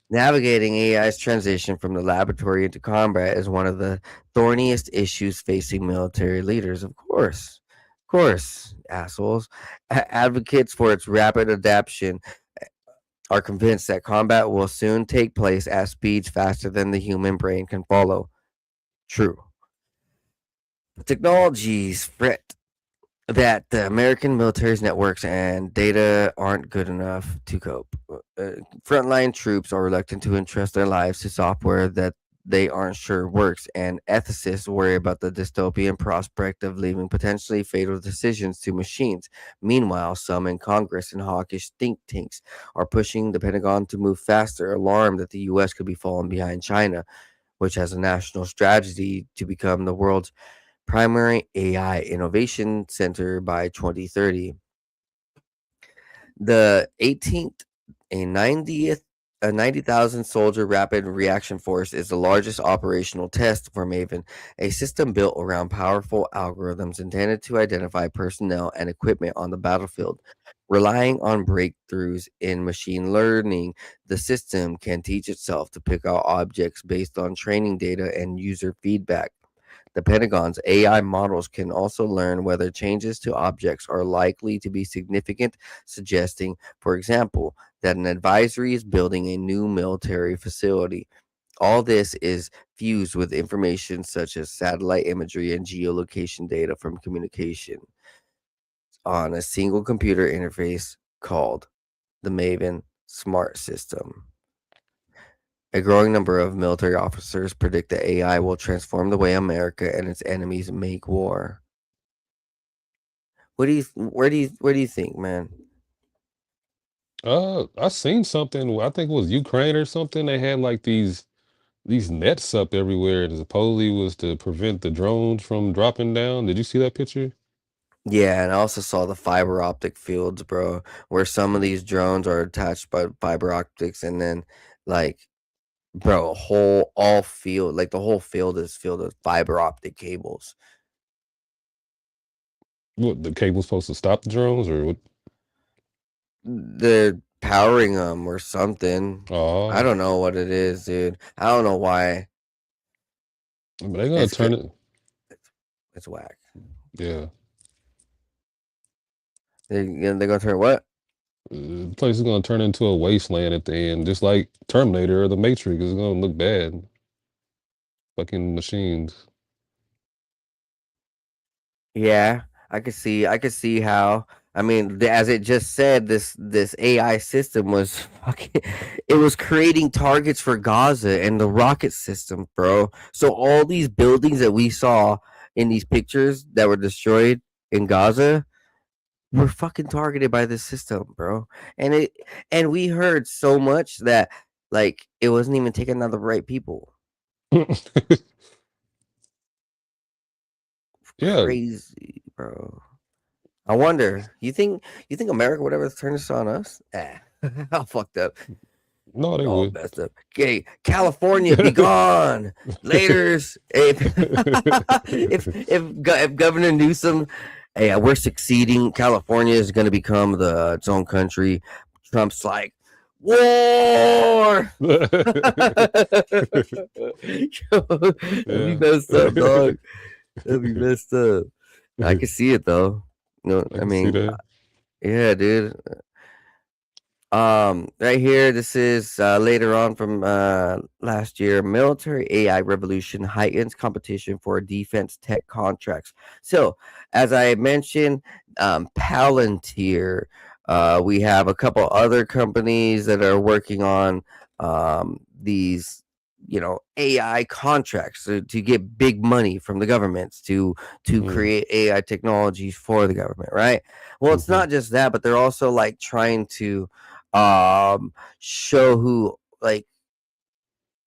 Navigating AI's transition from the laboratory into combat is one of the thorniest issues facing military leaders, of course. Of course, assholes. Advocates for its rapid adaptation are convinced that combat will soon take place at speeds faster than the human brain can follow. True. Technologies fret that the American military's networks and data aren't good enough to cope. Frontline troops are reluctant to entrust their lives to software that they aren't sure works, and ethicists worry about the dystopian prospect of leaving potentially fatal decisions to machines. Meanwhile, some in Congress and hawkish think tanks are pushing the Pentagon to move faster, alarmed that the U.S. could be falling behind China, which has a national strategy to become the world's primary AI innovation center by 2030. The 18th and 90th a 90,000 soldier rapid reaction force is the largest operational test for Maven, a system built around powerful algorithms intended to identify personnel and equipment on the battlefield. Relying on breakthroughs in machine learning, the system can teach itself to pick out objects based on training data and user feedback. The Pentagon's AI models can also learn whether changes to objects are likely to be significant, suggesting, for example, that an advisory is building a new military facility. All this is fused with information such as satellite imagery and geolocation data from communication on a single computer interface called the Maven Smart System. A growing number of military officers predict that AI will transform the way America and its enemies make war. Where do you think, man? I seen something. I think it was Ukraine or something. They had like these nets up everywhere, and supposedly was to prevent the drones from dropping down. Did you see that picture? Yeah, and I also saw the fiber optic fields, bro, where some of these drones are attached by fiber optics, and then like, bro, the whole field is filled with fiber optic cables. What, the cable's supposed to stop the drones, or what? They're powering them or something. I Oh, don't know what it is, dude. I don't know why. but they're gonna It's turn it. it's whack. Yeah, They're gonna turn what? the place is gonna turn into a wasteland at the end, just like Terminator or the Matrix. It's gonna look bad. Fucking machines. Yeah, I could see how. I mean, as it just said, this AI system was fucking. It was creating targets for Gaza and the rocket system, bro. So all these buildings that we saw in these pictures that were destroyed in Gaza were fucking targeted by this system, bro. And we heard so much that like it wasn't even taking out the right people. Yeah, Crazy, bro. I wonder. You think America would ever turn this on us? Ah, how fucked up. No, they All would. messed up. Okay, California, be gone. Laters. If Governor Newsom, hey, we're succeeding. California is going to become its own country. Trump's like, war. That'd be Yeah. messed up, dog. That'd be messed up. I can see it though. No, I I can see mean, that. yeah, dude. Right here, this is later on from last year. Military AI revolution heightens competition for defense tech contracts. So, as I mentioned, Palantir. We have a couple other companies that are working on these, AI contracts to get big money from the governments to Mm, create AI technologies for the government, right? Well, it's hmm not just that, but they're also like trying to show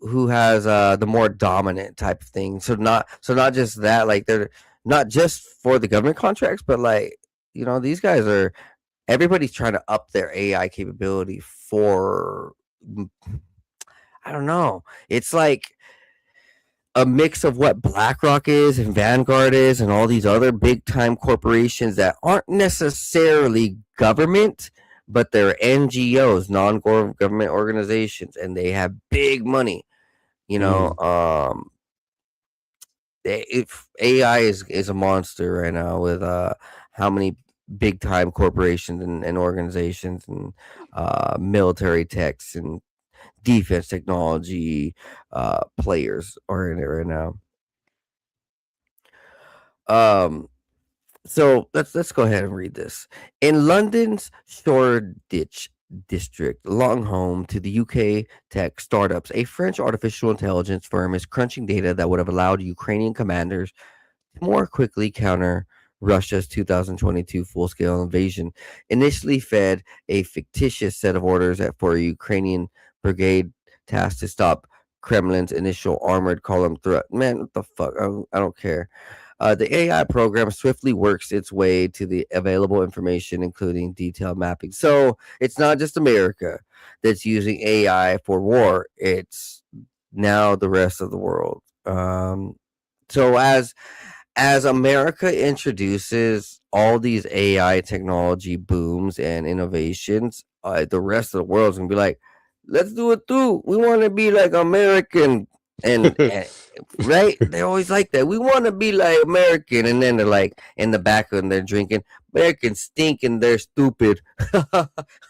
who has the more dominant type of thing. So not just that, like they're not just for the government contracts, but like these guys are everybody's trying to up their AI capability for I don't know. It's like a mix of what BlackRock is and Vanguard is and all these other big time corporations that aren't necessarily government, but they're NGOs, non government organizations, and they have big money. You know, mm. if AI is a monster right now with how many big time corporations and organizations and military techs and defense technology players are in it right now. Um, so let's go ahead and read this. In London's Shoreditch district, long home to the UK tech startups, a French artificial intelligence firm is crunching data that would have allowed Ukrainian commanders to more quickly counter Russia's 2022 full-scale invasion. Initially fed a fictitious set of orders for a Ukrainian brigade tasked to stop Kremlin's initial armored column threat. Man, what the fuck? I don't care. The AI program swiftly works its way to the available information, including detailed mapping. So it's not just America that's using AI for war, it's now the rest of the world. So as America introduces all these AI technology booms and innovations, the rest of the world's gonna be like, let's do it too. We want to be like American, and right? They always like that. We want to be like American, and then they're like in the back and they're drinking. Americans stink and they're stupid.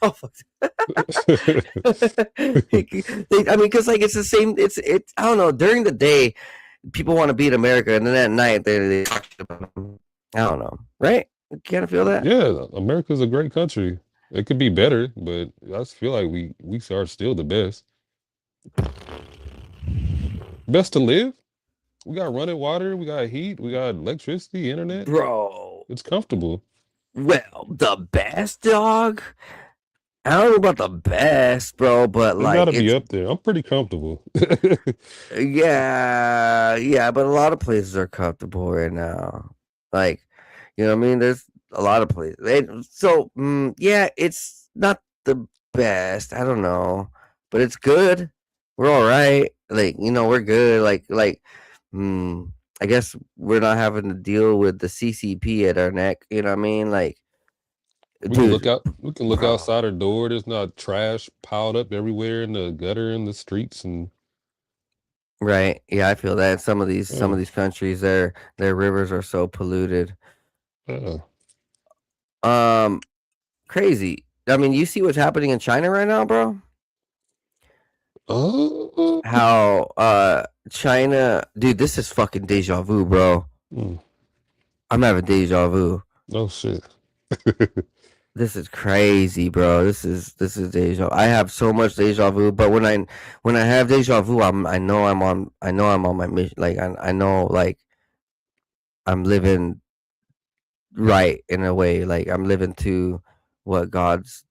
Oh, fuck. I mean, because like it's the same. It's I don't know. During the day, people want to beat America, and then at night they talk about them. I don't know, right? You kind of feel that, Yeah, America's a great country. It could be better, but I just feel like we are still the best. Best to live. We got running water, we got heat, we got electricity, internet. bro. It's comfortable. Well, the best dog. I don't know about the best, bro, but It's like got to be it's up there. I'm pretty comfortable. yeah, but a lot of places are comfortable right now. Like, what I mean? There's a lot of places. Yeah, it's not the best. I don't know, but it's good. We're all right. Like, we're good. Mm, I guess we're not having to deal with the CCP at our neck. You know what I mean? Like, We can look dude, out. We can look bro. outside our door. There's not trash piled up everywhere in the gutter in the streets, and Right. Yeah, I feel that some of these some yeah, of these countries, their rivers are so polluted. yeah. Um, Crazy. I mean, you see what's happening in China right now, bro? Oh, How China, dude, this is fucking deja vu, bro. mm, I'm having deja vu. oh shit. This is crazy, bro. This is deja. I have so much deja vu, but when I have deja vu, I know I'm on my mission. Like I know like I'm living right in a way. Like I'm living to what God's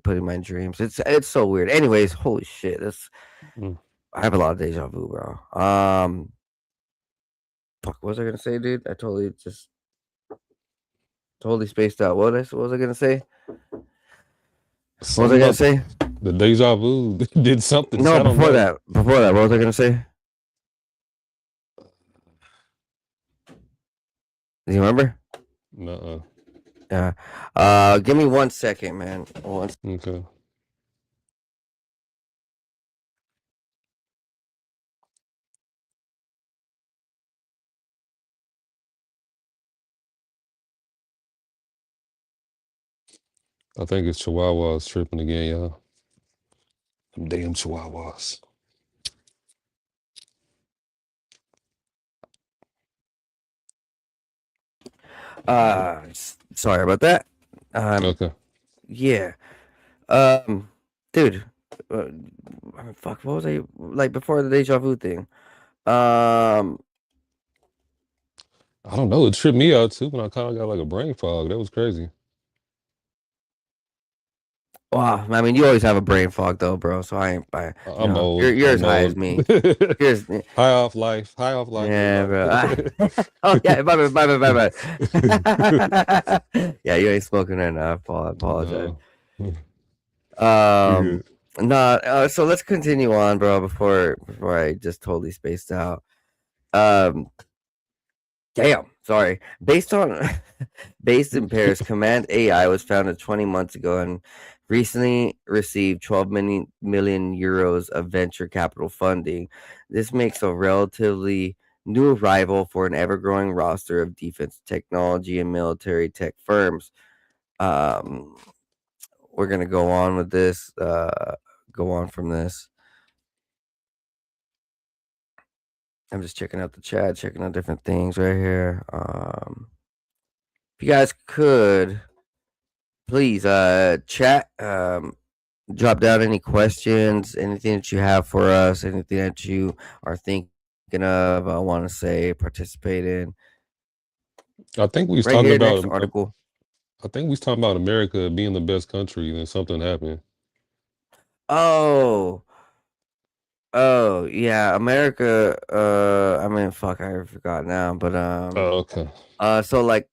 put in my dreams. It's so weird. Anyways, holy shit, this Mm. I have a lot of deja vu, bro. Fuck, what was I gonna say, dude? I totally spaced out. What was I gonna say? What was I Something gonna about say? the deja vu did something. No, I don't before know. that. Before that, what was I gonna say? Do you remember? Nuh-uh. Yeah. Give me 1 second, man. Okay. I think it's Chihuahuas tripping again, y'all. Them damn Chihuahuas. Sorry about that. Okay. Yeah. Dude. Uh, Fuck. What was I like before the deja vu thing? I don't know. It tripped me out too when I kind of got like a brain fog. That was crazy. Wow. I mean, you always have a brain fog though, bro. So I'm old. you're as I'm high as old. me. Yours, High off life. High off life, yeah, everybody. bro. Oh yeah, bye. Yeah, you ain't smoking right now. I apologize. No. Um, Yeah. nah. So let's continue on, bro. Before I just totally spaced out. Um, damn. Sorry. Based in Paris, Command AI was founded 20 months ago and recently received 12 million euros of venture capital funding. This makes a relatively new arrival for an ever-growing roster of defense technology and military tech firms. Um, we're gonna go on with this. Go on from this. I'm just checking out the chat, checking out different things right here. If you guys could please chat, drop down any questions, anything that you have for us, anything that you are thinking of, I want to say, participate in. I think we was Right talking here, about next article. I think we was talking about America being the best country and something happened. Oh, oh yeah, America. I mean, fuck, I forgot now, but Oh, okay. so like,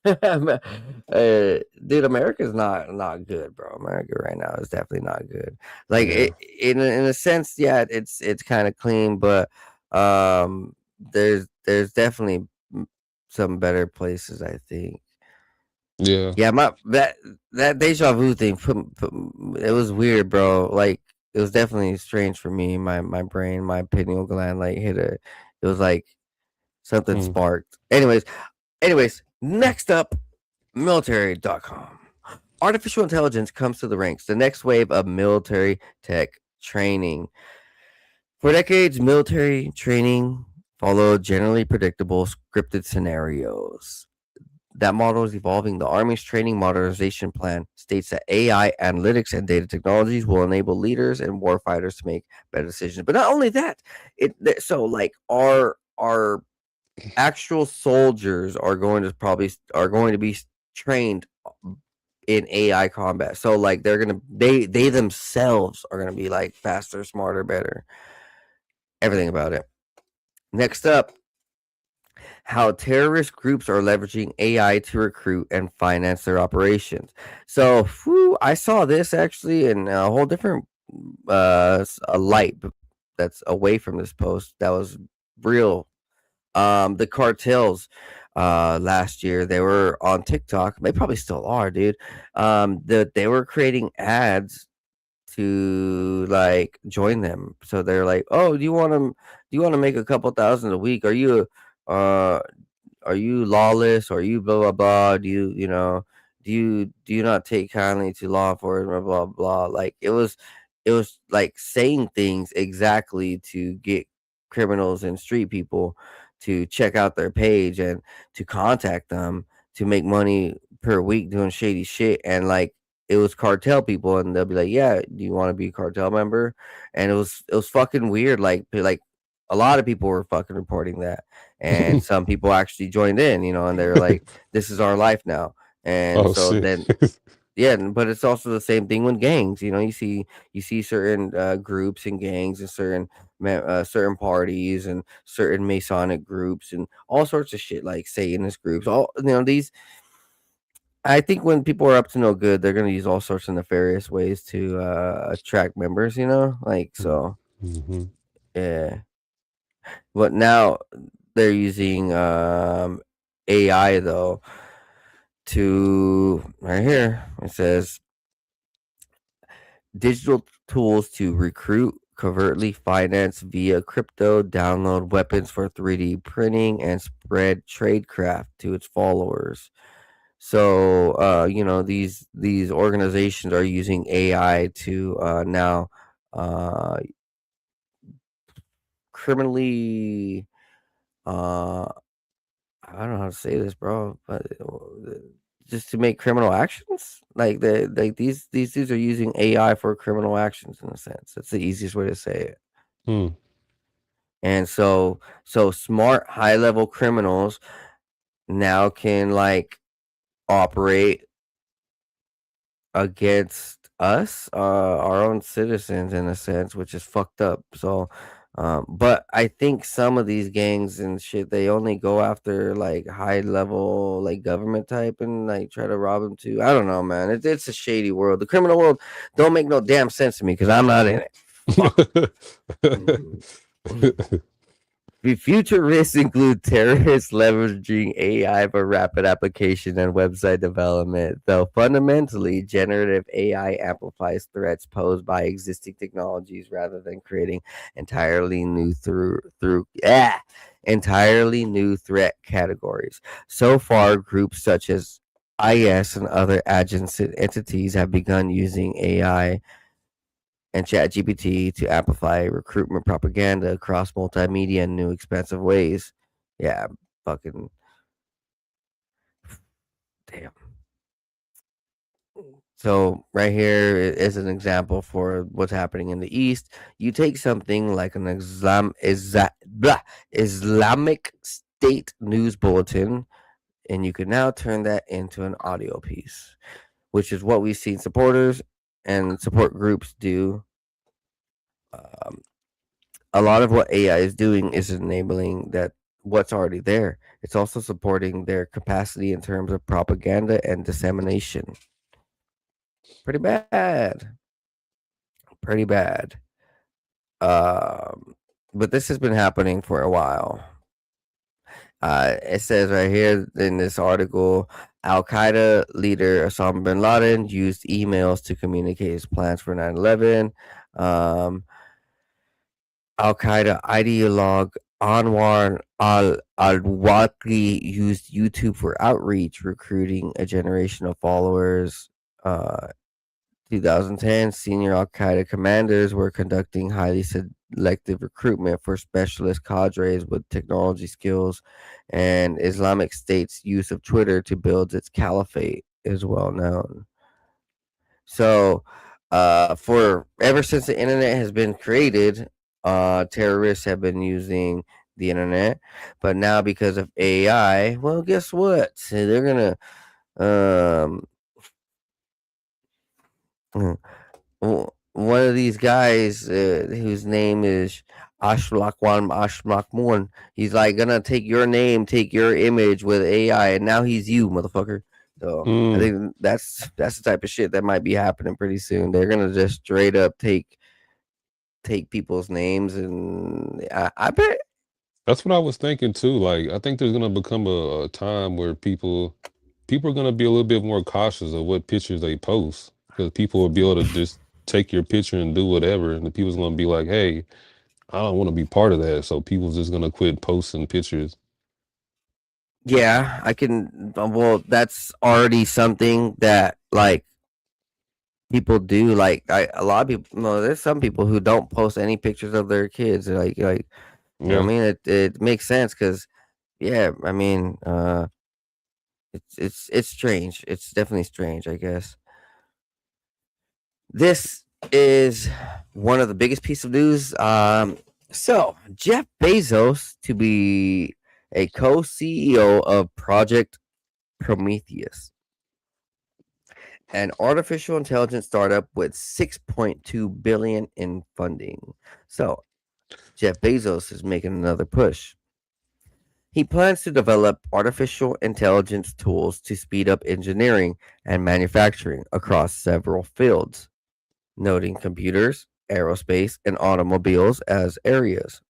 dude, America's not good, bro. America right now is definitely not good. Like Yeah. in a sense, yeah, it's kind of clean, but there's definitely some better places, I think. Yeah. Yeah, my that deja vu thing it was weird, bro. Like it was definitely strange for me. My brain, my pineal gland, like hit a. It was like something Hmm. sparked. Anyways, next up, military.com. Artificial intelligence comes to the ranks. The next wave of military tech training. For decades, military training followed generally predictable scripted scenarios. That model is evolving. The Army's training modernization plan states that AI analytics and data technologies will enable leaders and warfighters to make better decisions. But not only that, so like our actual soldiers are going to be trained in AI combat. So like they themselves are gonna be like faster, smarter, better. Everything about it. Next up, how terrorist groups are leveraging AI to recruit and finance their operations. So, I saw this actually in a whole different a light that's away from this post that was real. The cartels last year they were on TikTok. They probably still are, dude. They were creating ads to like join them. So they're like, "Oh, do you want to make a couple thousand a week? Uh are you lawless? Are you blah blah blah? Do you not take kindly to law enforcement? Blah blah." Like it was like saying things exactly to get criminals and street people to check out their page and to contact them to make money per week doing shady shit. And like it was cartel people, and they'll be like, "Yeah, do you want to be a cartel member?" And it was fucking weird. Like a lot of people were fucking reporting that, and some people actually joined in, and they're like, "This is our life now." And Oh so shit. then, yeah, but it's also the same thing with gangs. You see certain groups and gangs and certain parties and certain Mm. Masonic groups and all sorts of shit like Satanist groups. All these, I think when people are up to no good, they're gonna use all sorts of nefarious ways to attract members. Like so. Mm-hmm. Yeah, but now they're using AI though to right here. It says digital tools to recruit, covertly finance via crypto, download weapons for 3D printing, and spread tradecraft to its followers. So these organizations are using AI to now uh, criminally uh, I don't know how to say this, bro, but just to make criminal actions, like these dudes are using AI for criminal actions in a sense. That's the easiest way to say it. Mm. And so smart high level criminals now can like operate against us, our own citizens, in a sense, which is fucked up. So, but I think some of these gangs and shit, they only go after like high level, like government type, and like try to rob them too. I don't know, man. It's a shady world. The criminal world don't make no damn sense to me because I'm not in it. Fuck. The future risks include terrorists leveraging AI for rapid application and website development, though fundamentally, generative AI amplifies threats posed by existing technologies rather than creating entirely new entirely new threat categories. So far, groups such as IS and other adjacent entities have begun using AI and ChatGPT to amplify recruitment propaganda across multimedia in new expansive ways. Yeah, fucking damn. So right here is an example for what's happening in the East. You take something like an Islamic State news bulletin, and you can now turn that into an audio piece, which is what we've seen supporters and support groups do. Um, a lot of what AI is doing is enabling that what's already there. It's also supporting their capacity in terms of propaganda and dissemination. Pretty bad. Pretty bad. Um, but this has been happening for a while. It says right here in this article, Al Qaeda leader Osama bin Laden used emails to communicate his plans for 9/11. Um, Al Qaeda ideologue Anwar al Awlaki used YouTube for outreach, recruiting a generation of followers. 2010, senior Al Qaeda commanders were conducting highly selective recruitment for specialist cadres with technology skills, and Islamic State's use of Twitter to build its caliphate is well known. So, for ever since the internet has been created, terrorists have been using the internet, but now because of AI, well, guess what? So they're gonna um one of these guys whose name is Ashlakwan Ashmakmun. He's like gonna take your name, take your image with AI, and now he's you, motherfucker. So I Mm. think that's the type of shit that might be happening pretty soon. They're gonna just straight up take people's names, and I bet. That's what I was thinking too. Like, I think there's gonna become a time where people are gonna be a little bit more cautious of what pictures they post because people will be able to just take your picture and do whatever, and the people's gonna be like, "Hey, I don't want to be part of that." So people's just gonna quit posting pictures. Yeah, I can. Well, that's already something that like people do. Like a lot of people. No, there's some people who don't post any pictures of their kids. Like you know what I Yeah, mean? It makes sense because yeah, I mean, it's strange. It's definitely strange, I guess. This is one of the biggest piece of news. So Jeff Bezos to be a co-CEO of Project Prometheus, an artificial intelligence startup with 6.2 billion in funding. So Jeff Bezos is making another push. He plans to develop artificial intelligence tools to speed up engineering and manufacturing across several fields, noting computers, aerospace, and automobiles as areas.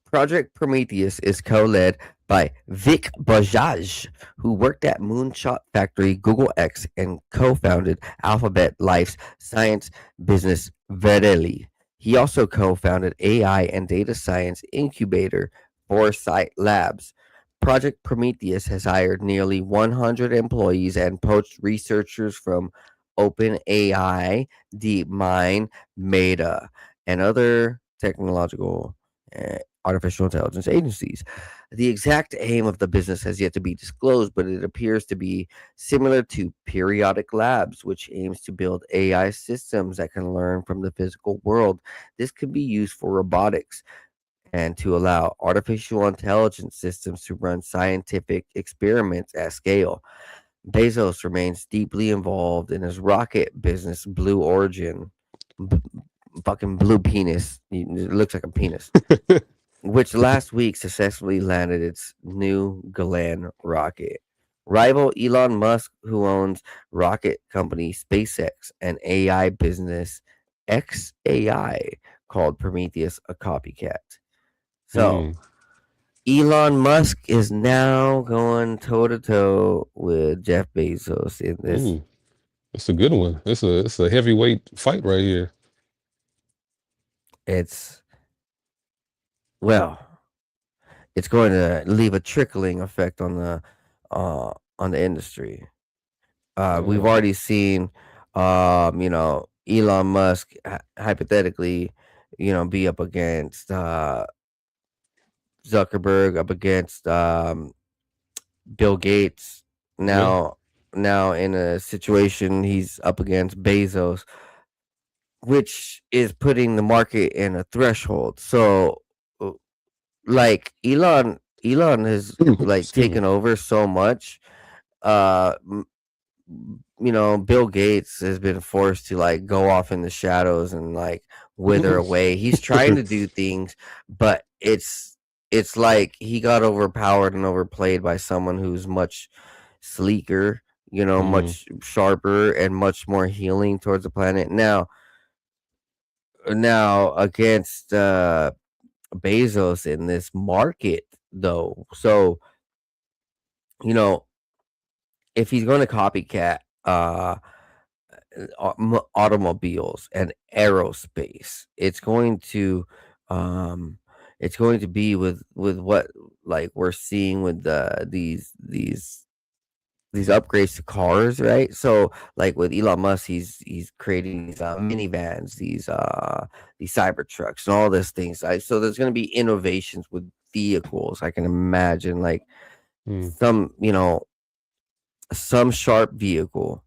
Project Prometheus is co-led by Vic Bajaj, who worked at Moonshot Factory, Google X, and co-founded Alphabet Life's science business Verily. He also co-founded AI and data science incubator Foresight Labs. Project Prometheus has hired nearly 100 employees and poached researchers from OpenAI, DeepMind, Meta, and other technological artificial intelligence agencies. The exact aim of the business has yet to be disclosed, but it appears to be similar to Periodic Labs, which aims to build AI systems that can learn from the physical world. This could be used for robotics and to allow artificial intelligence systems to run scientific experiments at scale. Bezos remains deeply involved in his rocket business, Blue Origin. B- Fucking blue penis. It looks like a penis, which last week successfully landed its New Glenn rocket. Rival Elon Musk, who owns rocket company SpaceX and AI business XAI, called Prometheus a copycat. So, Mm, Elon Musk is now going toe to toe with Jeff Bezos in this. mm. It's a good one. It's a heavyweight fight right here. It's, well, it's going to leave a trickling effect on the industry. We've Uh, already seen, Elon Musk hypothetically, be up against Zuckerberg, up against Bill Gates. yeah. Now in a situation, he's up against Bezos, which is putting the market in a threshold. So, uh, like Elon has like Excuse me. taken over so much. Uh, Bill Gates has been forced to like go off in the shadows and like wither away. He's trying to do things, but it's like he got overpowered and overplayed by someone who's much sleeker, Mm, much sharper and much more healing towards the planet. Now against Bezos in this market though. So, you know, if he's going to copycat automobiles and aerospace. Um it's going to be with what like we're seeing with these upgrades to cars, right? So like with Elon Musk, he's creating these minivans, these cyber trucks and all these things. So there's going to be innovations with vehicles. I can imagine like mm, some, some sharp vehicle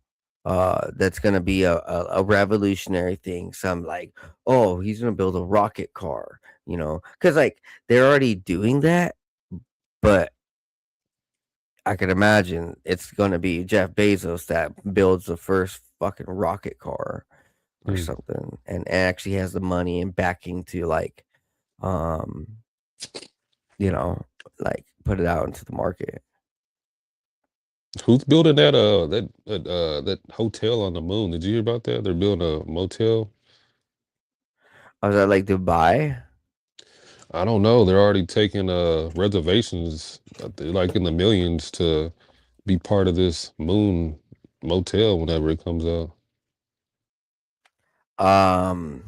that's going to be a revolutionary thing. Some like, oh, he's going to build a rocket car, because like they're already doing that, but I can imagine it's going to be Jeff Bezos that builds the first fucking rocket car or mm. something, and actually has the money and backing to like um you know put it out into the market. Who's building that hotel on the moon? Did you hear about that? They're building a motel. I was at like Dubai. I don't know. They're already taking reservations, they're like in the millions to be part of this moon motel whenever it comes out. um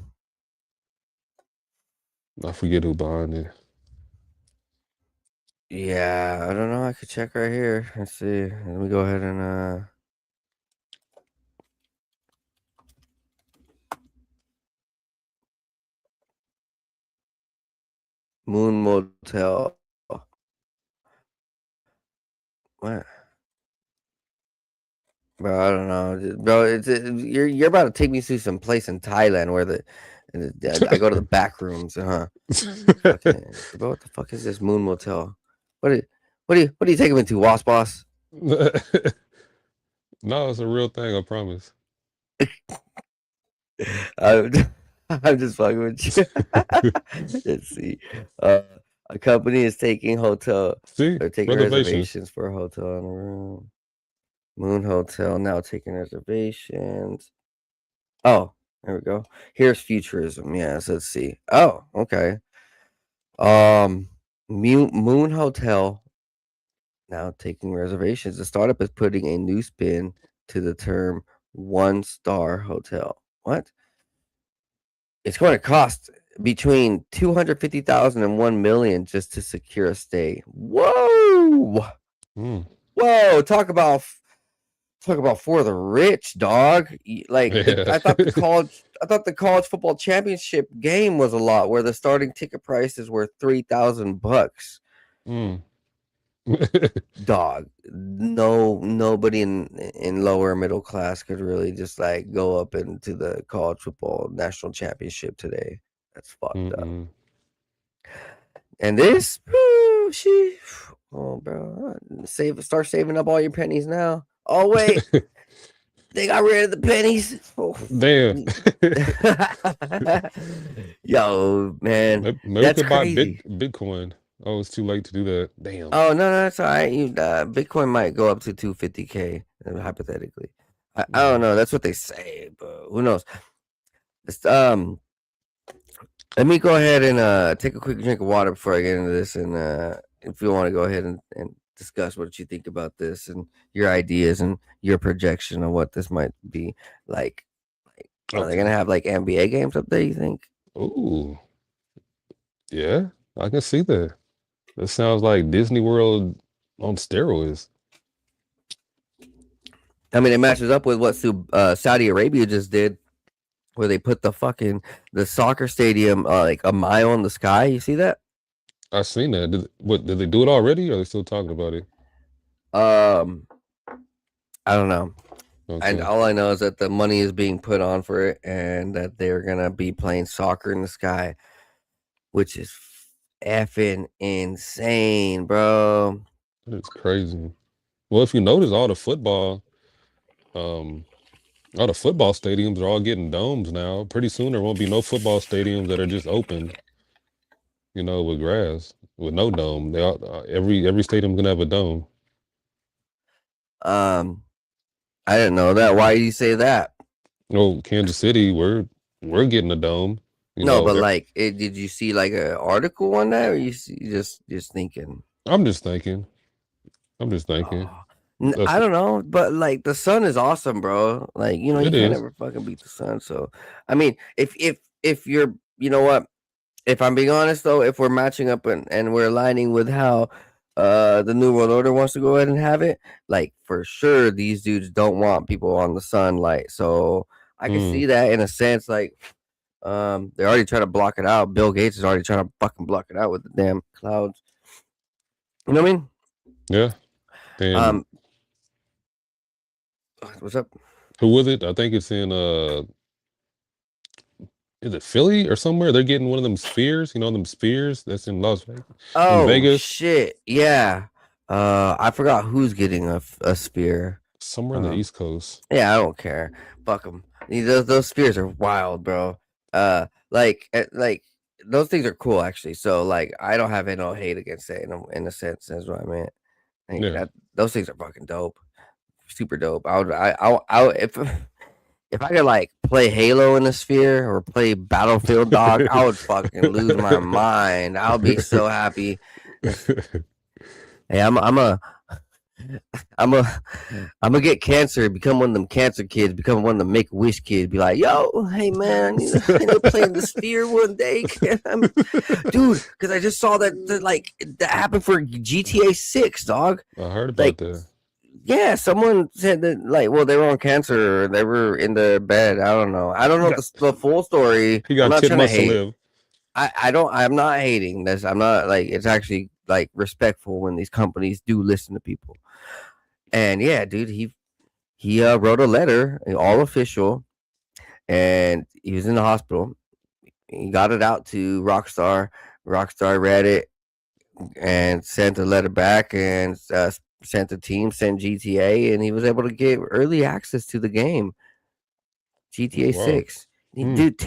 I forget who behind it. Yeah, I don't know. I could check right here. Let's see. Let me go ahead and Moon Motel. What? Bro, I don't know, bro. You're about to take me to some place in Thailand where I go to the back rooms, huh? Fucking, bro, what the fuck is this Moon Motel? What are you taking me to, Wasp Boss? No, it's a real thing, I promise. I'm, I'm just fucking with you. Let's see. Uh, A company is taking See, They're taking reservations. reservations for a hotel in a room. Moon Hotel now taking reservations. Oh, there we go. Here's futurism. Yes, let's see. Oh, okay. Moon Hotel now taking reservations. The startup is putting a new spin to the term one-star hotel. What? It's going to cost between 250,000 and 1 million just to secure a stay. Whoa! Mm. Whoa! Talk about for the rich, dog. Yeah. I thought the college football championship game was a lot, where the starting ticket prices were $3,000. Mm. Dog, nobody in lower middle class could really just like go up into the college football national championship today. That's fucked up. Mm-mm. And this, oh bro, start saving up all your pennies now. Oh wait, they got rid of the pennies. Oh. Damn. Yo, man, Maybe we that's could buy crazy. Bitcoin. Oh, it's too late to do that. Damn. Oh no, that's all right. Bitcoin might go up to 250K hypothetically. I don't know. That's what they say, but who knows? It's, let me go ahead and take a quick drink of water before I get into this, and if you want to go ahead and discuss what you think about this and your ideas and your projection of what this might be like. Are they Okay. gonna have like NBA games up there? You think? Ooh. Yeah, I can see that. That sounds like Disney World on steroids. I mean, it matches up with what Saudi Arabia just did, where they put the soccer stadium like a mile in the sky. You see that? I seen that. Did they do it already, or are they still talking about it? Um, I don't know. And Okay. all I know is that the money is being put on for it, and that they're gonna be playing soccer in the sky, which is effing insane, bro. It's crazy. Well, if you notice, um, all the football stadiums are all getting domes now. Pretty soon there won't be no football stadiums that are just open, with grass, with no dome. They all, every stadium's gonna have a dome. Um, I didn't know that. Why do you say that? Oh, Kansas City, we're getting a dome. You No, know, but like, did you see like an article on that, or you just thinking? I'm just thinking. I'm just thinking. Oh, That's I don't know, but like the sun is awesome, bro. Like you it can't is. ever fucking beat the sun. So, I mean, if you're, you know what? If I'm being honest though, if we're matching up and we're aligning with how the New World Order wants to go ahead and have it, like for sure these dudes don't want people on the sunlight. So I can Mm, see that in a sense, like they're already trying to block it out. Bill Gates is already trying to fucking block it out with the damn clouds. You know what I mean? yeah. And Um what's up? who was it? I think it's in is it Philly or somewhere? They're getting one of them spheres, them spheres that's in Las Vegas. In Oh Vegas, shit. Yeah. I forgot who's getting a spear. somewhere on the Um East Coast. Yeah, I don't care. Fuck them. Those spheres are wild, bro. Like those things are cool actually. So like, I don't have no hate against it in a sense. That's what I meant. Like, Yeah. that those things are fucking dope, super dope. I would if I could like play Halo in the sphere or play Battlefield, dog, I would fucking lose my mind. I would be so happy. Hey, I'm a I'm gonna get cancer, become one of them cancer kids, become one of the Make a Wish kids. Be like, yo, hey man, I need to play in the sphere one day, dude. Because I just saw that happened for GTA 6, dog. I heard about Like, that. yeah, someone said that like, well, they were on cancer, or they were in the bed. I don't He know got the full story. he I'm got not 10 trying to months to hate. live. I'm not hating this. I'm not like, it's actually like respectful when these companies do listen to people. And yeah, dude, he wrote a letter, all official, and he was in the hospital. He got it out to Rockstar. Rockstar read it and sent a letter back, and sent the team, sent GTA, and he was able to get early access to the game, GTA Wow. 6. Mm.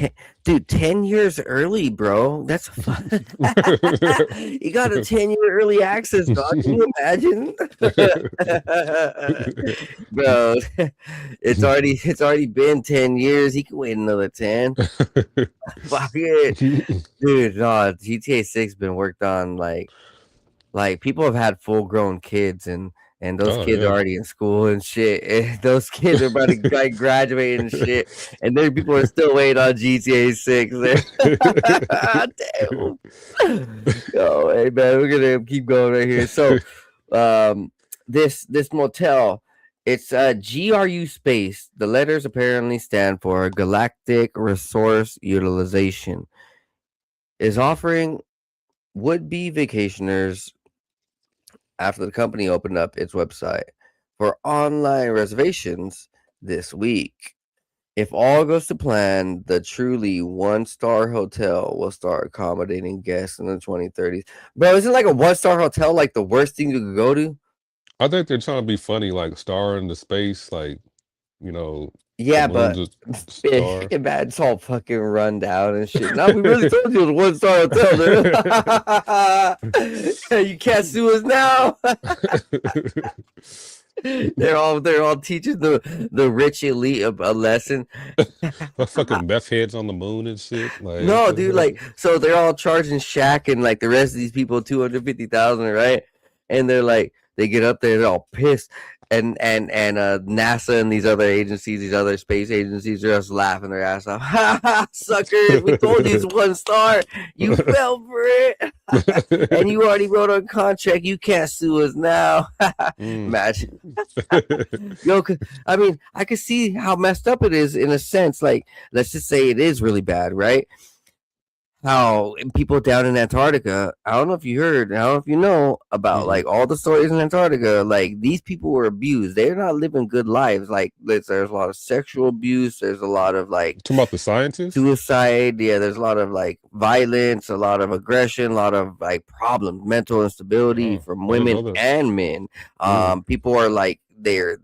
Dude, 10 years early, bro. That's fun. You got a 10-year early access, dog. Can you imagine? Bro, it's already been 10 years. He can wait another 10. Fuck it. Dude, no, GTA 6 been worked on like people have had full grown kids and those Oh kids are yeah. already in school and shit. And those kids are about to like graduate and shit. And then people are still waiting on GTA 6. Damn. Yo, hey man, we're gonna keep going right here. So this motel, it's GRU space. The letters apparently stand for Galactic Resource Utilization. Is offering would-be vacationers after the company opened up its website for online reservations this week. If all goes to plan, the truly one-star hotel will start accommodating guests in the 2030s. Bro, isn't like a one-star hotel like the worst thing you could go to? I think they're trying to be funny, like star in the space, like you know, the Yeah, moon's but a star. man, it's all fucking run down and shit. No, we really told you it was a one-star hotel, dude. You can't sue us now. They're all teaching the rich elite a lesson. What fucking meth heads on the moon and shit. Like what No, the dude, hell? like so they're all charging Shaq and like the rest of these people 250,000, right? And they're like they get up there, they're all pissed. And NASA and these other agencies, these other space agencies are just laughing their ass off. Ha ha, suckers, we told you it's one star. You fell for it. And you already wrote a contract. You can't sue us now. Imagine. Yo, I mean, I could see how messed up it is in a sense. Like, let's just say it is really bad, right? How people down in Antarctica, I don't know if you heard, I don't know if you know about Mm-mm. like all the stories in Antarctica, like these people were abused. They're not living good lives. Like, there's a lot of sexual abuse, there's a lot of like Talking about the scientists? suicide, yeah, there's a lot of like violence, a lot of aggression, a lot of like problems, mental instability Oh, from I didn't women know that. and men. Mm. People are like they're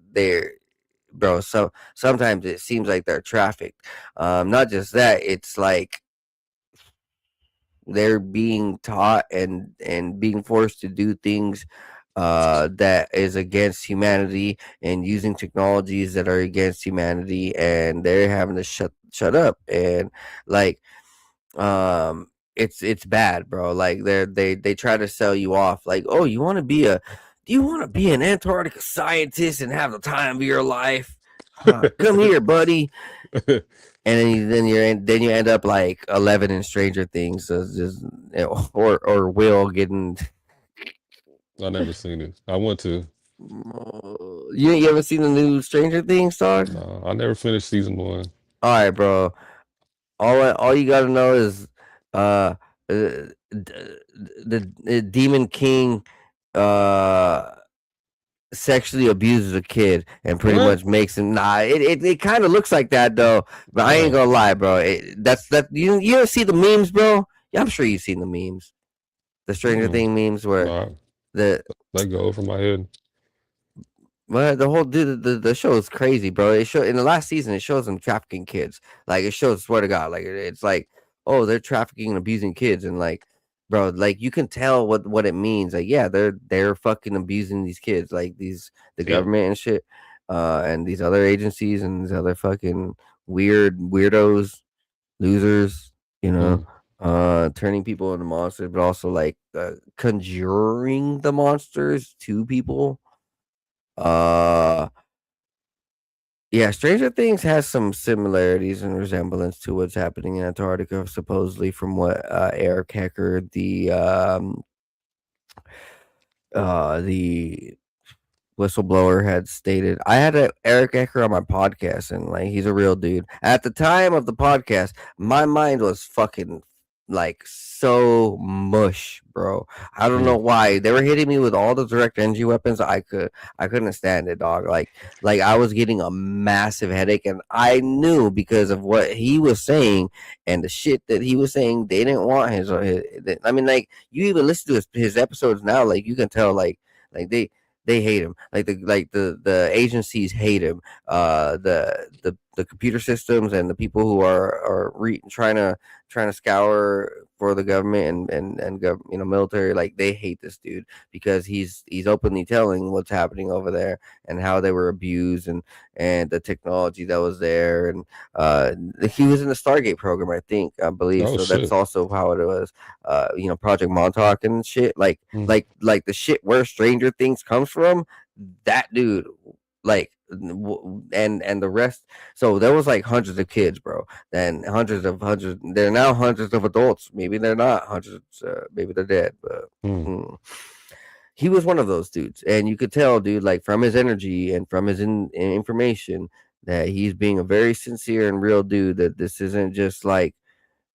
bro, so sometimes it seems like they're trafficked. Not just that, it's like they're being taught and being forced to do things that is against humanity and using technologies that are against humanity, and they're having to shut up. And like it's bad, bro. Like they try to sell you off like, oh, do you want to be an Antarctica scientist and have the time of your life? Come here, buddy. And then you end up like 11 in Stranger Things, so just or Will getting. I never seen it. I want to. You ever seen the new Stranger Things, dog? No, I never finished season 1. All right, bro. All you gotta know is the Demon King uh sexually abuses a kid and pretty What? much makes him it kind of looks like that though, but I ain't Oh, gonna lie, bro. That's that you ever see the memes, bro? Yeah, I'm sure you've seen the memes, the Stranger mm. Thing memes where No, the let go over my head. well, the whole dude, the show is crazy, bro. It show in the last season, it shows them trafficking kids. Like it shows, swear to God, like it's like, oh, they're trafficking and abusing kids, and like, bro, like you can tell what it means. Like, yeah, they're fucking abusing these kids, like the Damn. government and shit, and these other agencies and these other fucking weirdos, losers, you know, Mm. turning people into monsters, but also like conjuring the monsters to people. Uh Yeah, Stranger Things has some similarities and resemblance to what's happening in Antarctica, supposedly from what Eric Hecker, the whistleblower, had stated. I had Eric Ecker on my podcast, and like he's a real dude. At the time of the podcast, my mind was fucking like so mush, bro. I don't know Mm. why they were hitting me with all the direct energy weapons. I couldn't stand it, dog. Like I was getting a massive headache, and I knew because of what he was saying and the shit that he was saying. They didn't want I mean, like you even listen to his episodes now, like you can tell, like they hate him. Like the agencies hate him. The the computer systems and the people who are trying to scour for the government and military, like they hate this dude because he's openly telling what's happening over there and how they were abused and the technology that was there. And he was in the Stargate program, I believe. Oh So that's shit. also how it was. Project Montauk and shit, Mm. like the shit where Stranger Things comes from. That dude, like, and the rest. So there was like hundreds of kids, bro. Then hundreds. They're now hundreds of adults. Maybe they're not hundreds. Maybe they're dead. But Mm. mm, he was one of those dudes, and you could tell, dude, like from his energy and from his information, that he's being a very sincere and real dude. That this isn't just like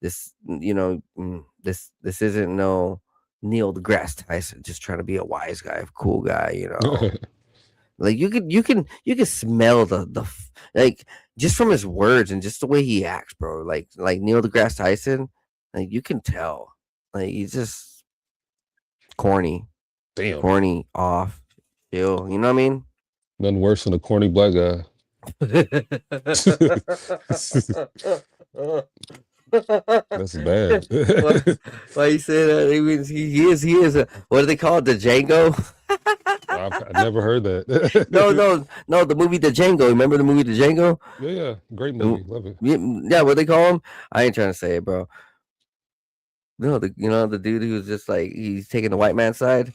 this, this isn't no Neil deGrasse Tyson just trying to be a wise guy, a cool guy. Like you can smell like just from his words and just the way he acts, bro. Like Neil deGrasse Tyson, like you can tell, like he's just corny, Damn. corny, off, chill. You know what I mean? Nothing worse than a corny black guy. That's bad. why, why you say that? He is what do they call it? The Django? I've never heard that. no. The movie The Django. Remember the movie The Django? Yeah, great movie. Love it. Yeah, what they call him? I ain't trying to say it, bro. No, the dude who's just like he's taking the white man's side,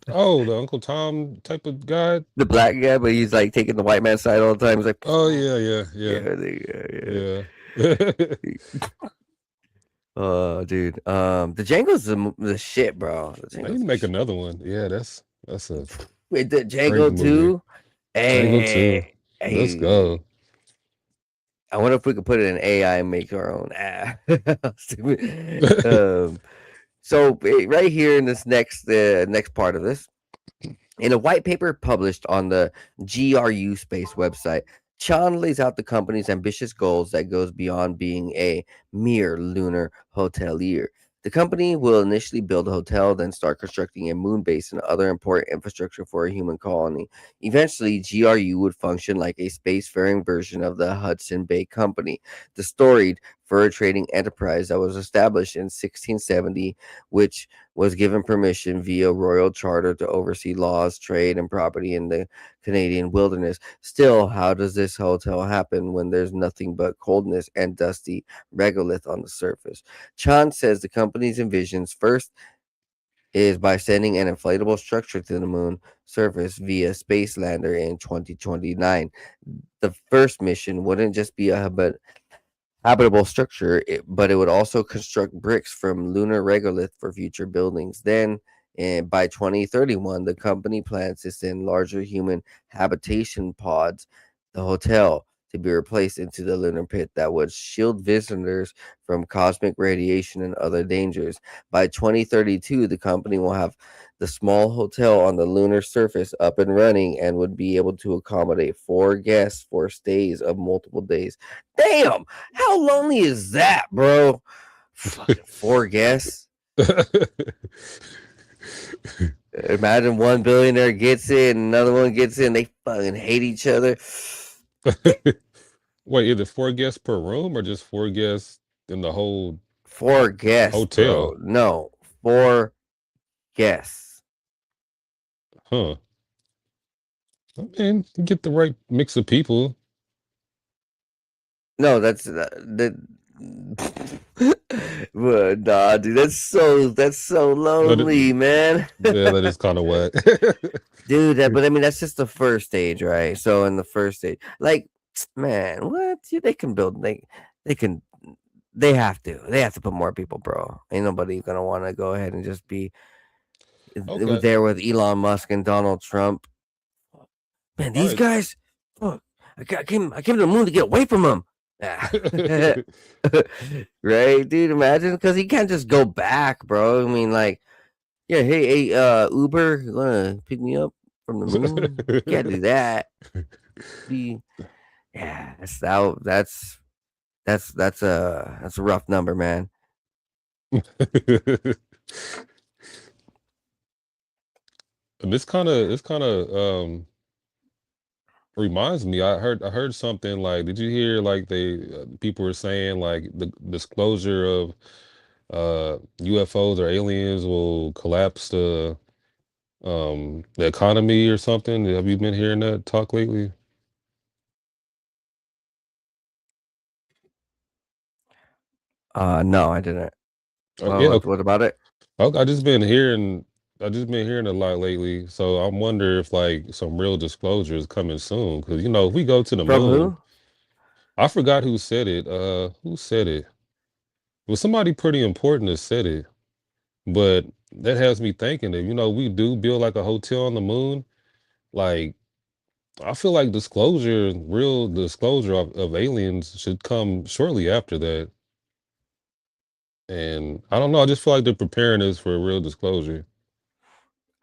Oh, the Uncle Tom type of guy. the black guy, but he's like taking the white man's side all the time. He's like, Oh yeah. yeah. Yeah. Dude, the Django's the shit, bro. The I need Django's to the make shit. another one. Yeah, that's a Wait, the crazy Django movie. too. Django 2. Let's Hey, go. I wonder if we could put it in AI and make our own. Stupid. So right here in this next part of this, in a white paper published on the GRU Space website, Chan lays out the company's ambitious goals that goes beyond being a mere lunar hotelier. The company will initially build a hotel, then start constructing a moon base and other important infrastructure for a human colony. Eventually, GRU would function like a spacefaring version of the Hudson Bay Company, the storied fur trading enterprise that was established in 1670, which was given permission via royal charter to oversee laws, trade, and property in the Canadian wilderness. Still, how does this hotel happen when there's nothing but coldness and dusty regolith on the surface? Chan says the company's envisions first is by sending an inflatable structure to the moon surface via space lander in 2029. The first mission wouldn't just be a habitable structure, but it would also construct bricks from lunar regolith for future buildings. Then, and by 2031, the company plans to send larger human habitation pods, the hotel, to be replaced into the lunar pit that would shield visitors from cosmic radiation and other dangers. By 2032, the company will have the small hotel on the lunar surface up and running and would be able to accommodate 4 guests for stays of multiple days. Damn, how lonely is that, bro? Fucking 4 guests. Imagine one billionaire gets in, another one gets in. They fucking hate each other. Wait, is it 4 guests per room or just 4 guests in the whole 4 guests, bro. hotel? No, 4 guests. Huh. I mean, you get the right mix of people. No, that. Well, nah, dude, that's so But it, lonely, man. yeah, that is kind of whack. Dude, but I mean that's just the first stage, right? So in the first stage, like, man, what? Dude, they can build, they can, they have to put more people, bro. Ain't nobody gonna want to go ahead and just be Okay. there with Elon Musk and Donald Trump. Man, All these right. guys, fuck, I came to the moon to get away from them. Ah. Right, dude, imagine, because he can't just go back, bro. I mean, like, yeah, hey, Uber, you wanna pick me up from the moon? You can't do that. Be, yeah, that's a rough number, man. And it's kind of reminds me. I heard something like. Did you hear like people were saying like the disclosure of UFOs or aliens will collapse the economy or something? Have you been hearing that talk lately? No, I didn't. Well, Yeah, what about it? I just been hearing. I just been hearing a lot lately, so I wonder if like some real disclosure is coming soon. Because if we go to the From moon, who? I forgot who said it. Who said it? It was somebody pretty important that said it. But that has me thinking that we do build like a hotel on the moon. Like I feel like real disclosure of aliens should come shortly after that. And I don't know. I just feel like they're preparing us for a real disclosure.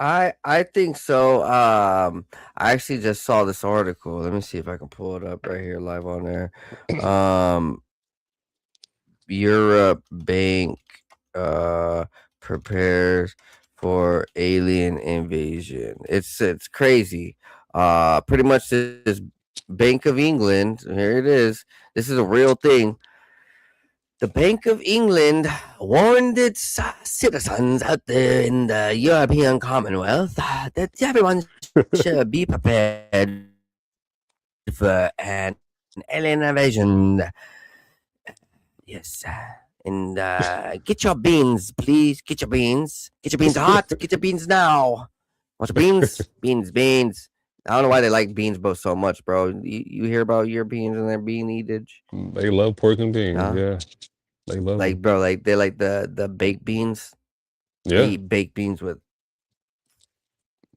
I think so. I actually just saw this article. Let me see if I can pull it up right here live on there. Um, Europe Bank uh prepares for alien invasion. It's crazy. Pretty much this Bank of England, here it is. This is a real thing. The Bank of England warned its citizens out there in the European Commonwealth that everyone should be prepared for an alien invasion. Yes. And get your beans, please. Get your beans. Get your beans hot. Get your beans now. Want your beans? Beans. I don't know why they like beans both so much, bro. You hear about Europeans and their bean eatage? They love pork and beans. Huh? Yeah, they love Like, them. bro, like they like the baked beans. They Yeah, eat baked beans with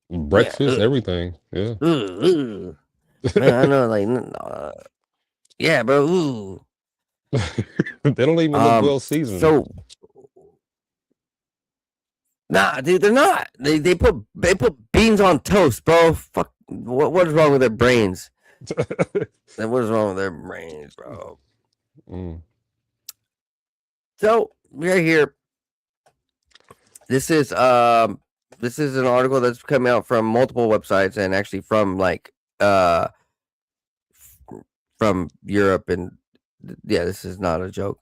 yeah. breakfast, everything. Yeah, Ugh. Man, I know, like yeah, bro. Ooh. they don't even look well seasoned. So nah, dude, they're not. They put beans on toast, bro. Fuck. What is wrong with their brains? What is wrong with their brains, bro? Mm. So right here, this is this is an article that's coming out from multiple websites and actually from like from Europe and yeah, this is not a joke.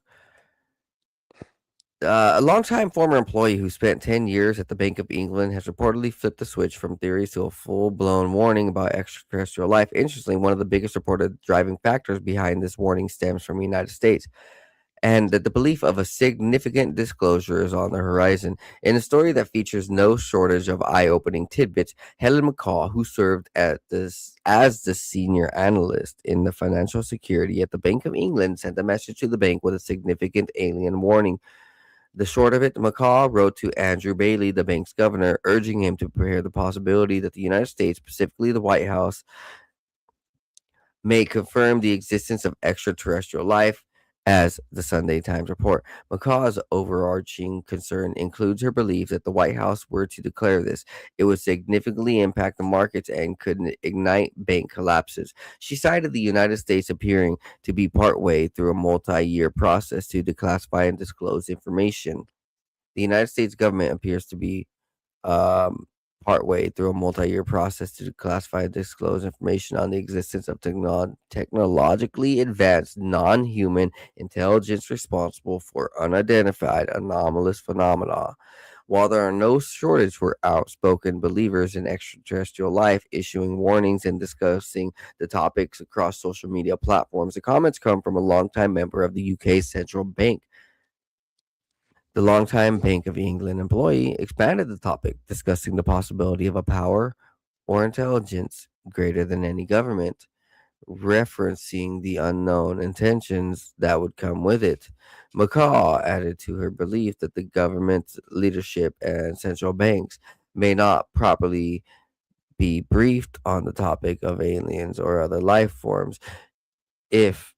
A longtime former employee who spent 10 years at the Bank of England has reportedly flipped the switch from theories to a full blown warning about extraterrestrial life. Interestingly, one of the biggest reported driving factors behind this warning stems from the United States, and that the belief of a significant disclosure is on the horizon. In a story that features no shortage of eye opening tidbits, Helen McCaw, who served as the senior analyst in the financial security at the Bank of England, sent a message to the bank with a significant alien warning. The short of it, McCaw wrote to Andrew Bailey, the bank's governor, urging him to prepare the possibility that the United States, specifically the White House, may confirm the existence of extraterrestrial life, as the Sunday Times report. McCaw's overarching concern includes her belief that the White House were to declare this, it would significantly impact the markets and could ignite bank collapses. She cited the United States appearing to be partway through a multi-year process to declassify and disclose information. The United States government appears to be um, partway through a multi-year process to classify and disclose information on the existence of technologically advanced non-human intelligence responsible for unidentified anomalous phenomena. While there are no shortage for outspoken believers in extraterrestrial life issuing warnings and discussing the topics across social media platforms, the comments come from a longtime member of the UK's central bank. The longtime Bank of England employee expanded the topic, discussing the possibility of a power or intelligence greater than any government, referencing the unknown intentions that would come with it. McCaw added to her belief that the government's leadership and central banks may not properly be briefed on the topic of aliens or other life forms. If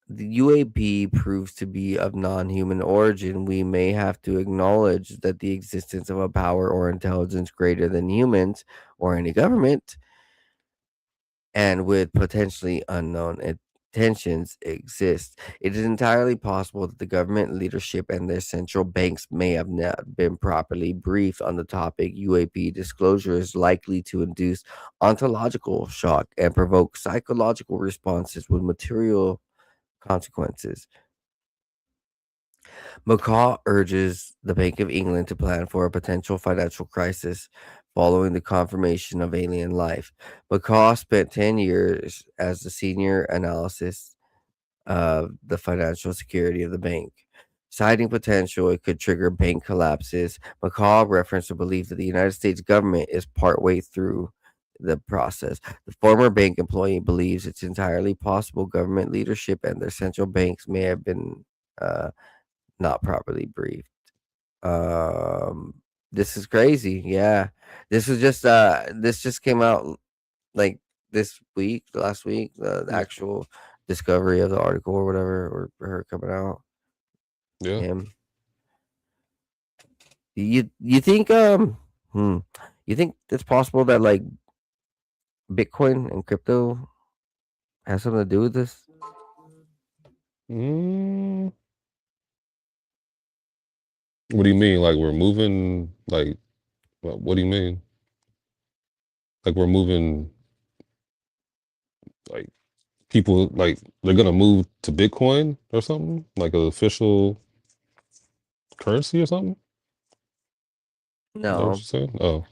the UAP proves to be of non human origin, we may have to acknowledge that the existence of a power or intelligence greater than humans or any government and with potentially unknown tensions exist. It is entirely possible that the government leadership and their central banks may have not been properly briefed on the topic. UAP disclosure is likely to induce ontological shock and provoke psychological responses with material consequences. McCaw urges the Bank of England to plan for a potential financial crisis following the confirmation of alien life. McCaw spent 10 years as the senior analyst of the financial security of the bank. Citing potential it could trigger bank collapses, McCaw referenced a belief that the United States government is partway through the process. The former bank employee believes it's entirely possible government leadership and their central banks may have been not properly briefed. Um, this is crazy. Yeah, this just came out like this week, last week. The Yeah. actual discovery of the article or whatever, or her coming out. Yeah. Him. You think hmm, you think it's possible that like Bitcoin and crypto has something to do with this? Mm, what do you mean? Like we're moving? Like what do you mean? Like we're moving? Like people like they're gonna move to Bitcoin or something? Like an official currency or something? Is that what No, you're saying? Oh.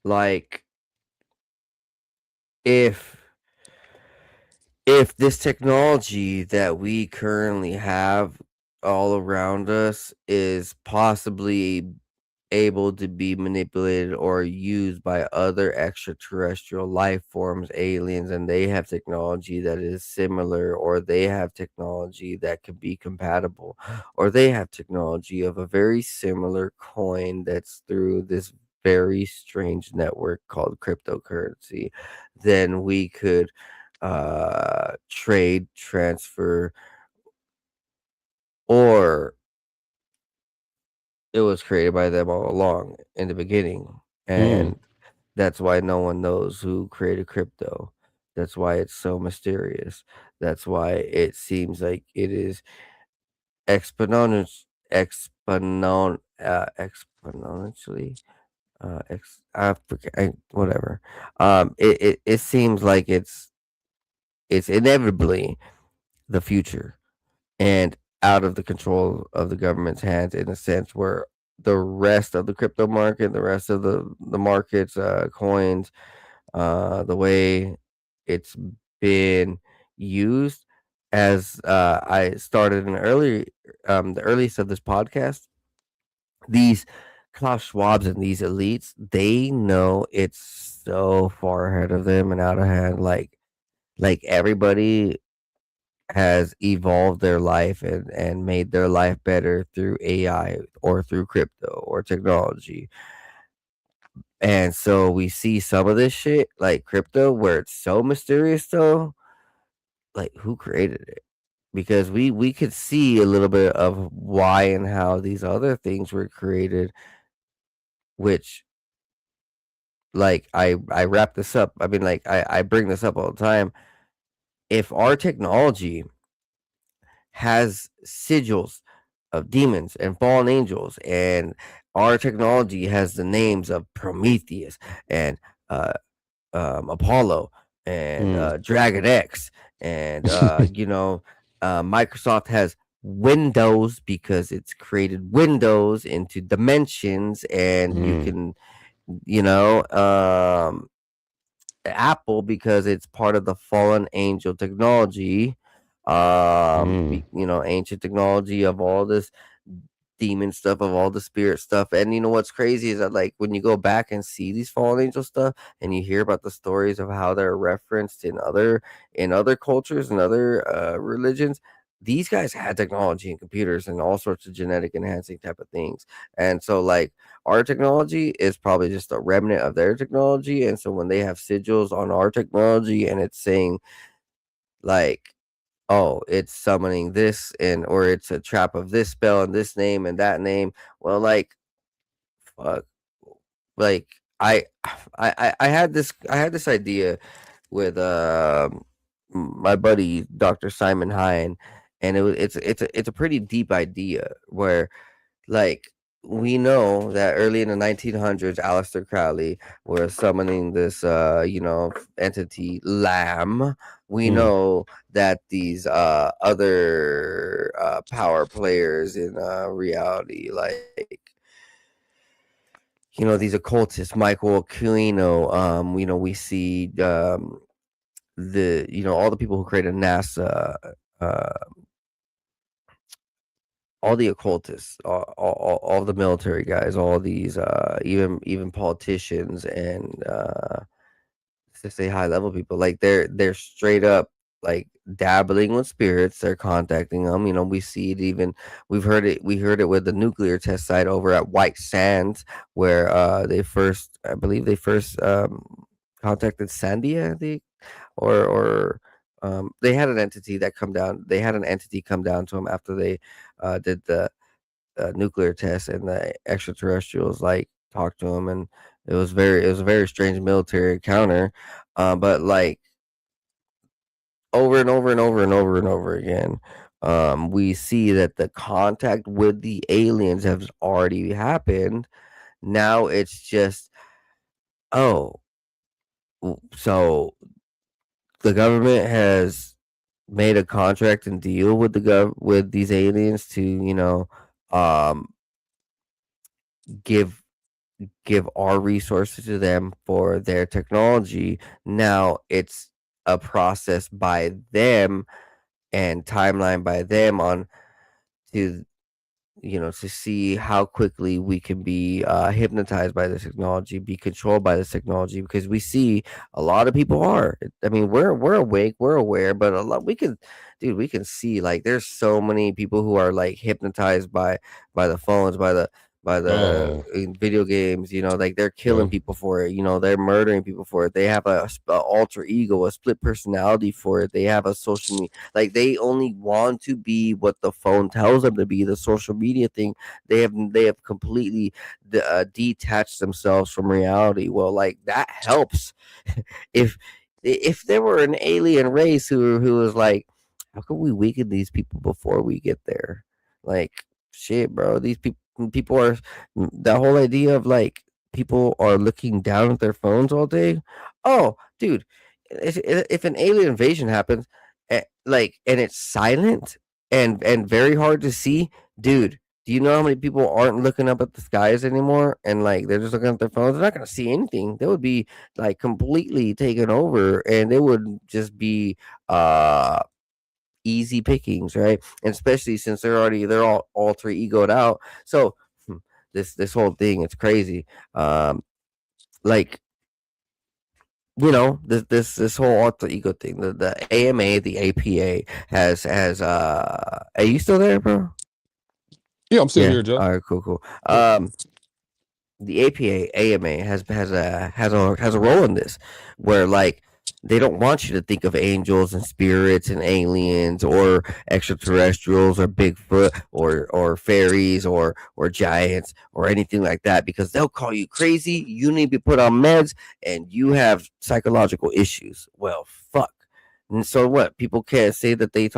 like if if this technology that we currently have all around us is possibly able to be manipulated or used by other extraterrestrial life forms, aliens, and they have technology that is similar, or they have technology that could be compatible, or they have technology of a very similar coin that's through this very strange network called cryptocurrency, then we could trade, transfer, or it was created by them all along in the beginning. Mm, And that's why no one knows who created crypto. That's why it's so mysterious. That's why it seems like it is exponential, exponentially. I forget, whatever. It seems like it's inevitably the future and out of the control of the government's hands in a sense where the rest of the crypto market, the rest of the markets, coins, the way it's been used as I started in early the earliest of this podcast, these Klaus Schwabs and these elites, they know it's so far ahead of them and out of hand. Like everybody has evolved their life and made their life better through AI or through crypto or technology. And so we see some of this shit like crypto where it's so mysterious though, like who created it? Because we could see a little bit of why and how these other things were created, which like I wrap this up. I mean like I bring this up all the time. If our technology has sigils of demons and fallen angels, and our technology has the names of Prometheus and uh, Apollo and mm, Dragon X, and Microsoft has Windows because it's created windows into dimensions, and you mm, can, Apple because it's part of the fallen angel technology, mm, ancient technology of all this demon stuff, of all the spirit stuff. And you know what's crazy is that like when you go back and see these fallen angel stuff and you hear about the stories of how they're referenced in other cultures and other religions, these guys had technology and computers and all sorts of genetic enhancing type of things. And so like our technology is probably just a remnant of their technology. And so when they have sigils on our technology and it's saying like, oh, it's summoning this and or it's a trap of this spell and this name and that name. Well, like fuck. Like I I had this idea with my buddy Dr. Simon Hine, and it's a pretty deep idea where like we know that early in the 1900s, Aleister Crowley was summoning this entity Lamb. We Mm. know that these other power players in reality, like these occultists, Michael Aquino. We see all the people who created NASA, uh, all the occultists, all the military guys, all these even politicians and to say high level people, like they're straight up like dabbling with spirits. They're contacting them. We see it even we heard it with the nuclear test site over at White Sands, where I believe they first contacted Sandia, I think, or they had an entity that come down. They had an entity come down to them after they did the nuclear test, and the extraterrestrials like talked to him, and it was a very strange military encounter. But like over and over and over and over and over again, we see that the contact with the aliens has already happened. Now it's just, oh, so the government has made a contract and deal with with these aliens to um give our resources to them for their technology. Now it's a process by them and timeline by them on to to see how quickly we can be hypnotized by this technology, be controlled by this technology, because we see a lot of people are. I mean, we're awake, we're aware, but a lot we can see like there's so many people who are like hypnotized by the phones, by the Oh, video games. Like they're killing yeah. people for it. They're murdering people for it. They have a alter ego, a split personality for it. They have a social media, like they only want to be what the phone tells them to be. The social media thing, they have completely detached themselves from reality. Well, like that helps. if if there were an alien race who was like, how can we weaken these people before we get there? Like shit, bro. These people are that whole idea of like people are looking down at their phones all day. Oh, dude, if an alien invasion happens, and it's silent and very hard to see, dude. Do you know how many people aren't looking up at the skies anymore, and like they're just looking at their phones? They're not gonna see anything. They would be like completely taken over, and they would just be uh easy pickings, right? And especially since they're all alter egoed out. So this whole thing, it's crazy. Like this whole alter ego thing, the AMA, the APA are you still there, bro? Yeah, I'm still Yeah. here, Joe. All right. Cool. Cool. Yeah. The AMA has a role in this, where like they don't want you to think of angels and spirits and aliens or extraterrestrials or Bigfoot or fairies or giants or anything like that, because they'll call you crazy. You need to be put on meds and you have psychological issues. Well, fuck. And so what? People can't say that they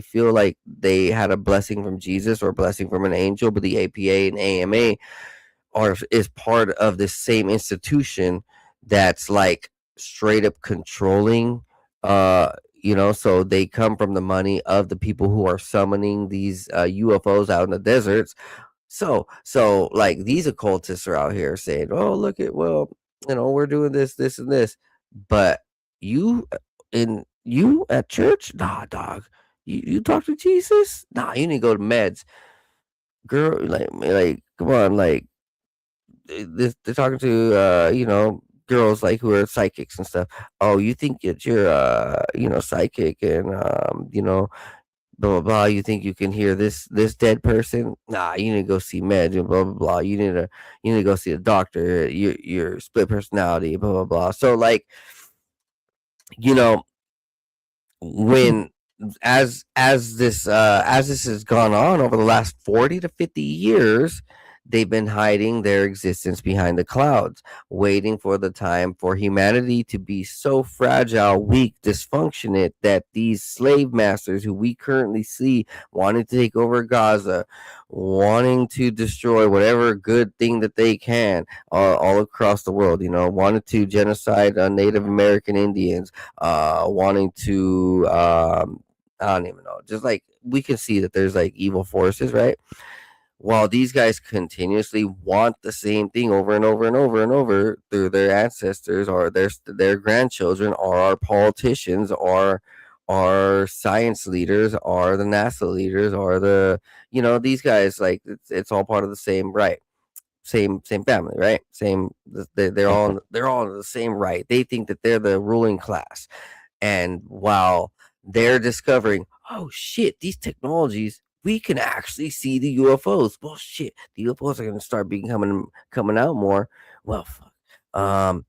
feel like they had a blessing from Jesus or a blessing from an angel, but the APA and AMA is part of the same institution that's like straight up controlling. So they come from the money of the people who are summoning these UFOs out in the deserts. So like these occultists are out here saying, oh, look at, well, we're doing this and this, but you you at church, nah, dog. You talk to Jesus, nah, you need to go to meds, girl. Like come on, like they're talking to girls like who are psychics and stuff. Oh, you think that you're psychic, and blah blah blah. You think you can hear this dead person? Nah, you need to go see meds and blah blah blah. You need to go see a doctor. Your split personality, blah blah blah. So like you know when as this has gone on over the last 40 to 50 years, They've been hiding their existence behind the clouds, waiting for the time for humanity to be so fragile, weak, dysfunctionate that these slave masters who we currently see wanting to take over Gaza, wanting to destroy whatever good thing that they can all across the world, wanted to genocide Native American Indians, wanting to, I don't even know, just like we can see that there's like evil forces, right? While these guys continuously want the same thing over and over and over and over through their ancestors or their grandchildren or our politicians or our science leaders or the NASA leaders or these guys, like it's all part of the same, right, same family, right, same, they're all the same, right, they think that they're the ruling class. And while they're discovering, oh shit, these technologies, we can actually see the UFOs. Well, shit, the UFOs are going to start coming out more. Well, fuck. Um,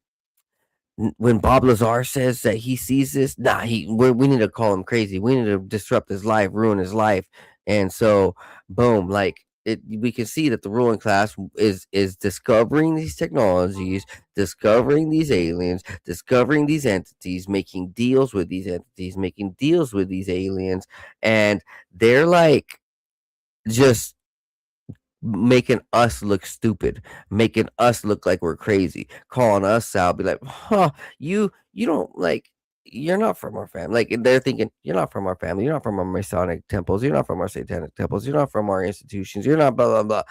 when Bob Lazar says that he sees this, nah, we need to call him crazy. We need to disrupt his life, ruin his life, and so boom, like we can see that the ruling class is discovering these technologies, discovering these aliens, discovering these entities, making deals with these entities, making deals with these aliens, and they're like just making us look stupid, making us look like we're crazy, calling us out, be like, huh, you don't like, you're not from our family. Like they're thinking, you're not from our family, you're not from our Masonic temples, you're not from our satanic temples, you're not from our institutions, you're not blah blah blah.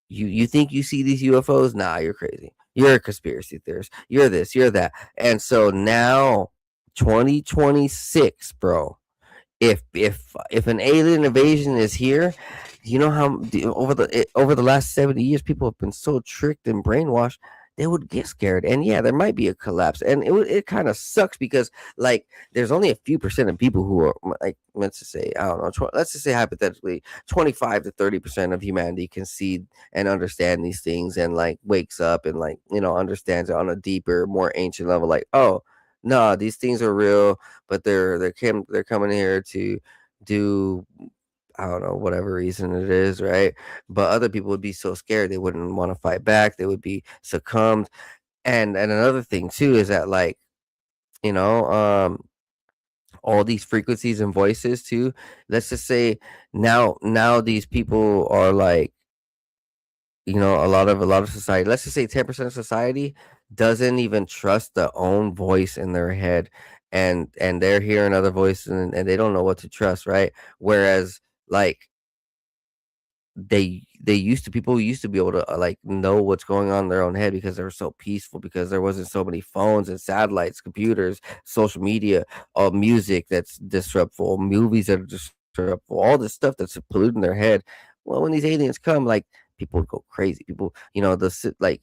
You think you see these UFOs? Nah, you're crazy. You're a conspiracy theorist. You're this, you're that. And so now 2026, bro, if an alien invasion is here, you know how over the last 70 years people have been so tricked and brainwashed, they would get scared, and yeah, there might be a collapse, and it kind of sucks because like there's only a few percent of people who are like, let's just say, I don't know, let's just say hypothetically 25 to 30% of humanity can see and understand these things and like wakes up and like understands it on a deeper, more ancient level, like, oh no, these things are real, but they're coming here to do, I don't know, whatever reason it is, right? But other people would be so scared they wouldn't want to fight back. They would be succumbed. And another thing too is that like, you know, um all these frequencies and voices too. Let's just say now these people are like, a lot of society, let's just say 10% of society doesn't even trust their own voice in their head, and they're hearing other voices, and they don't know what to trust, right? Whereas like people used to be able to like know what's going on in their own head because they were so peaceful, because there wasn't so many phones and satellites, computers, social media, all music that's disruptful, movies that are disruptful, all this stuff that's polluting their head. Well, when these aliens come, like people would go crazy. People, like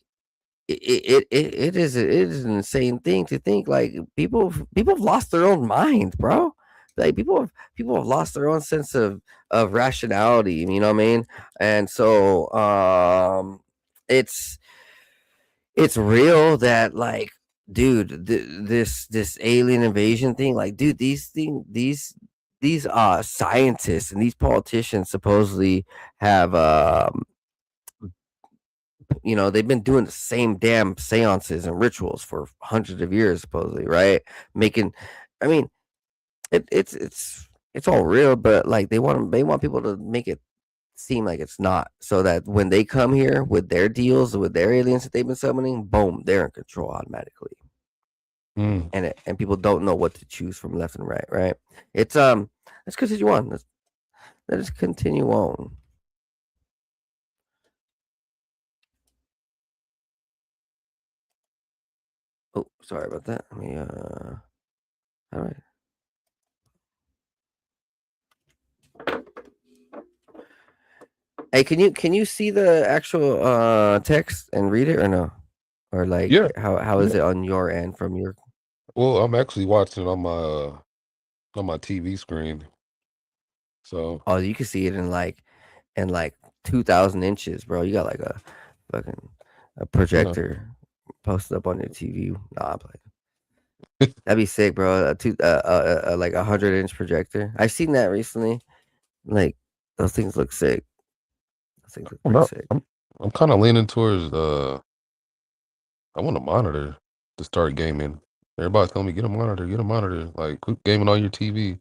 it is an insane thing to think like people have lost their own mind, bro. Like people have lost their own sense of rationality. You know what I mean? And so it's it's real that like, dude, this alien invasion thing, like, dude, these scientists and these politicians supposedly have they've been doing the same damn seances and rituals for hundreds of years, supposedly, right? Making, I mean, it's all real, but like they want people to make it seem like it's not, so that when they come here with their deals with their aliens that they've been summoning, boom, they're in control automatically, Mm. and people don't know what to choose from left and right, right? It's let's continue on. Let's continue on. Oh, sorry about that. Let me all right. Hey, can you see the actual text and read it or no? Or like Yeah. how is Yeah. it on your end from your? Well, I'm actually watching it on my TV screen. So, Oh, you can see it in like 2,000 inches, bro. You got like a fucking a you know, projector posted up on your TV. Nah, I'm playing. That'd be sick, bro. Like 100-inch projector. I seen that recently. Like those things look sick. Those things look I'm pretty not, sick. I'm kind of leaning towards I want a monitor to start gaming. Everybody's telling me get a monitor, get a monitor. Like quit gaming on your TV.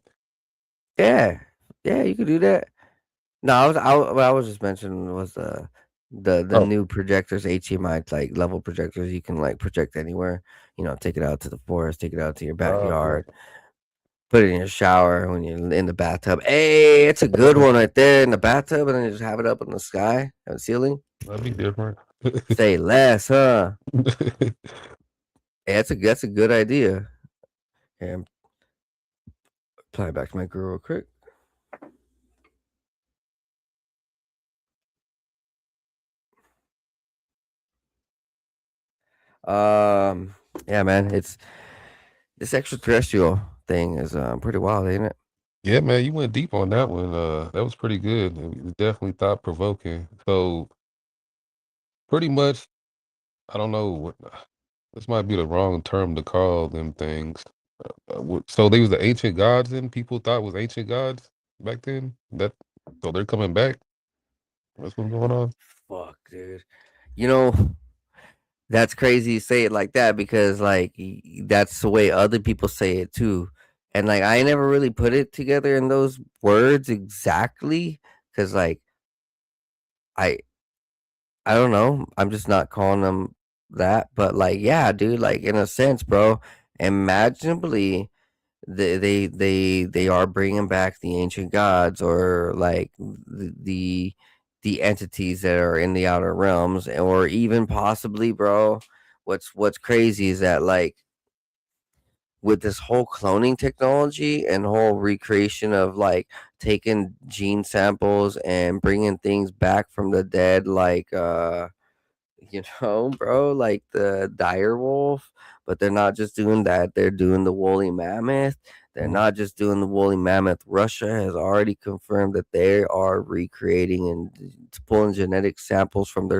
Yeah, yeah, you could do that. No, what I was just mentioning was the Oh, new projectors, HDMI like level projectors. You can like project anywhere. You know, take it out to the forest, take it out to your yeah. backyard, put it in your shower when you're in the bathtub. Hey, it's a good one right there in the bathtub, and then you just have it up in the sky, on the ceiling. That'd be different. Say less, huh? Yeah, that's a good idea. And play back to my girl real quick. Yeah, man, it's this extraterrestrial thing is pretty wild, ain't it? Yeah, man, you went deep on that one. That was pretty good. It was definitely thought provoking. So pretty much, I don't know what this might be the wrong term to call them things. So they was the ancient gods, and people thought was ancient gods back then. So they're coming back. That's what's going on. Fuck, dude. You know, that's crazy you say it like that because like that's the way other people say it too. And like I never really put it together in those words exactly cuz like I I don't know. I'm just not calling them that, but like yeah, dude, like in a sense, bro, imaginably they are bringing back the ancient gods or like the entities that are in the outer realms or even possibly, bro, what's crazy is that like with this whole cloning technology and whole recreation of like taking gene samples and bringing things back from the dead like you know, bro, like the dire wolf, but they're not just doing that, they're doing the woolly mammoth. They're Mm. not just doing the woolly mammoth. Russia has already confirmed that they are recreating and pulling genetic samples from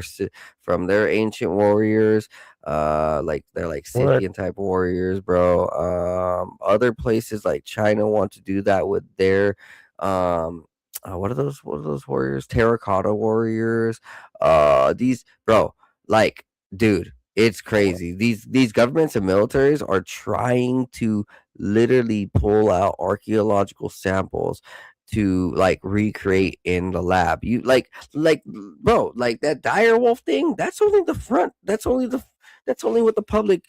from their ancient warriors. Like they're like What? Scythian type warriors, bro. Other places like China want to do that with their what are those? What are those warriors? Terracotta warriors. These bro, like, dude, it's crazy. These governments and militaries are trying to literally pull out archaeological samples to like recreate in the lab. You like bro, like that dire wolf thing, that's only the front. That's only what the public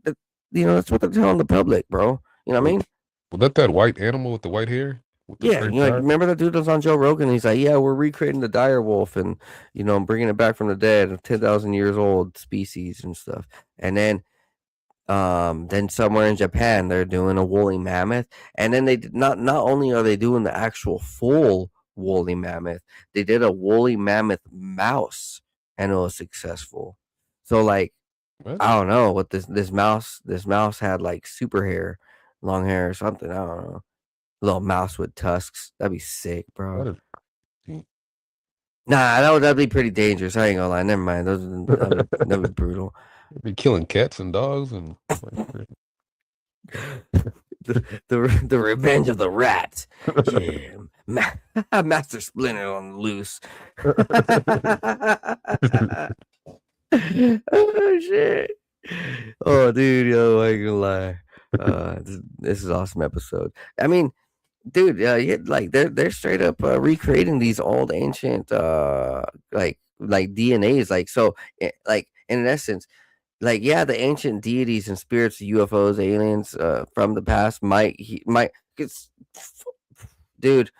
that you know, that's what they're telling the public, bro. You know what I Was mean? was that white animal with the white hair with the Yeah, straight you know, like, shot? remember that dude that was on Joe Rogan? He's like, "Yeah, we're recreating the dire wolf and you know, bringing it back from the dead, 10,000 years old species and stuff." And then somewhere in Japan, they're doing a woolly mammoth, and then not only are they doing the actual full woolly mammoth, they did a woolly mammoth mouse, and it was successful. So like, What? I don't know what this mouse had like super hair, long hair or something. I don't know. Little mouse with tusks. That'd be sick, bro. That is, he- Nah, that'd be pretty dangerous. I ain't gonna lie. Never mind. That'd be brutal. be killing cats and dogs and The revenge of the rat. Yeah, Master Splinter on the loose. Oh shit. Oh dude, yo, I ain't gonna lie. This is an awesome episode. I mean, dude, yeah, like they're straight up recreating these old ancient like DNAs, like so, like in essence, like yeah, the ancient deities and spirits, UFOs, aliens from the past might, cause, dude,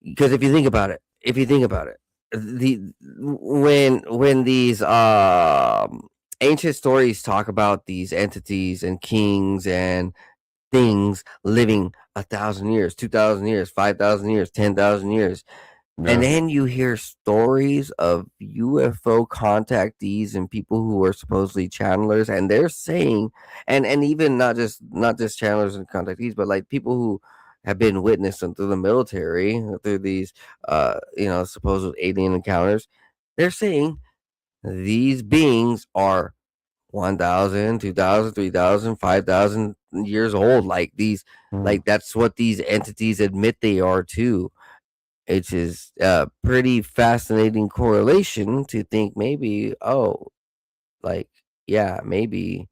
because if you think about it, the when these ancient stories talk about these entities and kings and things living 1,000 years, 2,000 years, 5,000 years, 10,000 years. And yeah. then you hear stories of UFO contactees and people who are supposedly channelers, and they're saying, and even not just channelers and contactees, but like people who have been witnessed through the military, through these supposed alien encounters. They're saying these beings are 1,000, 2,000, 3,000, 5,000 years old. Like these, Mm. like that's what these entities admit they are too. which is a pretty fascinating correlation to think maybe, oh, like, yeah, maybe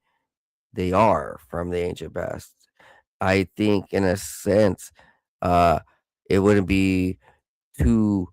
they are from the ancient past. I think in a sense, uh, it wouldn't be too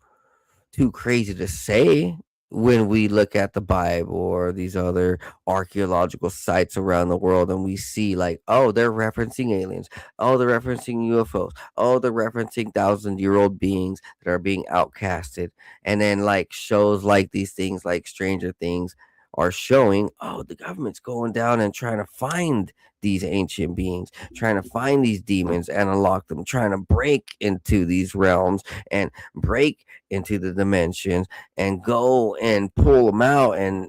crazy to say when we look at the Bible or these other archaeological sites around the world and we see like, oh, they're referencing aliens, oh, they're referencing UFOs, oh, they're referencing thousand-year-old beings that are being outcasted, and then like shows like these things like Stranger Things are showing, oh, the government's going down and trying to find these ancient beings, trying to find these demons and unlock them, trying to break into these realms and break into the dimensions and go and pull them out and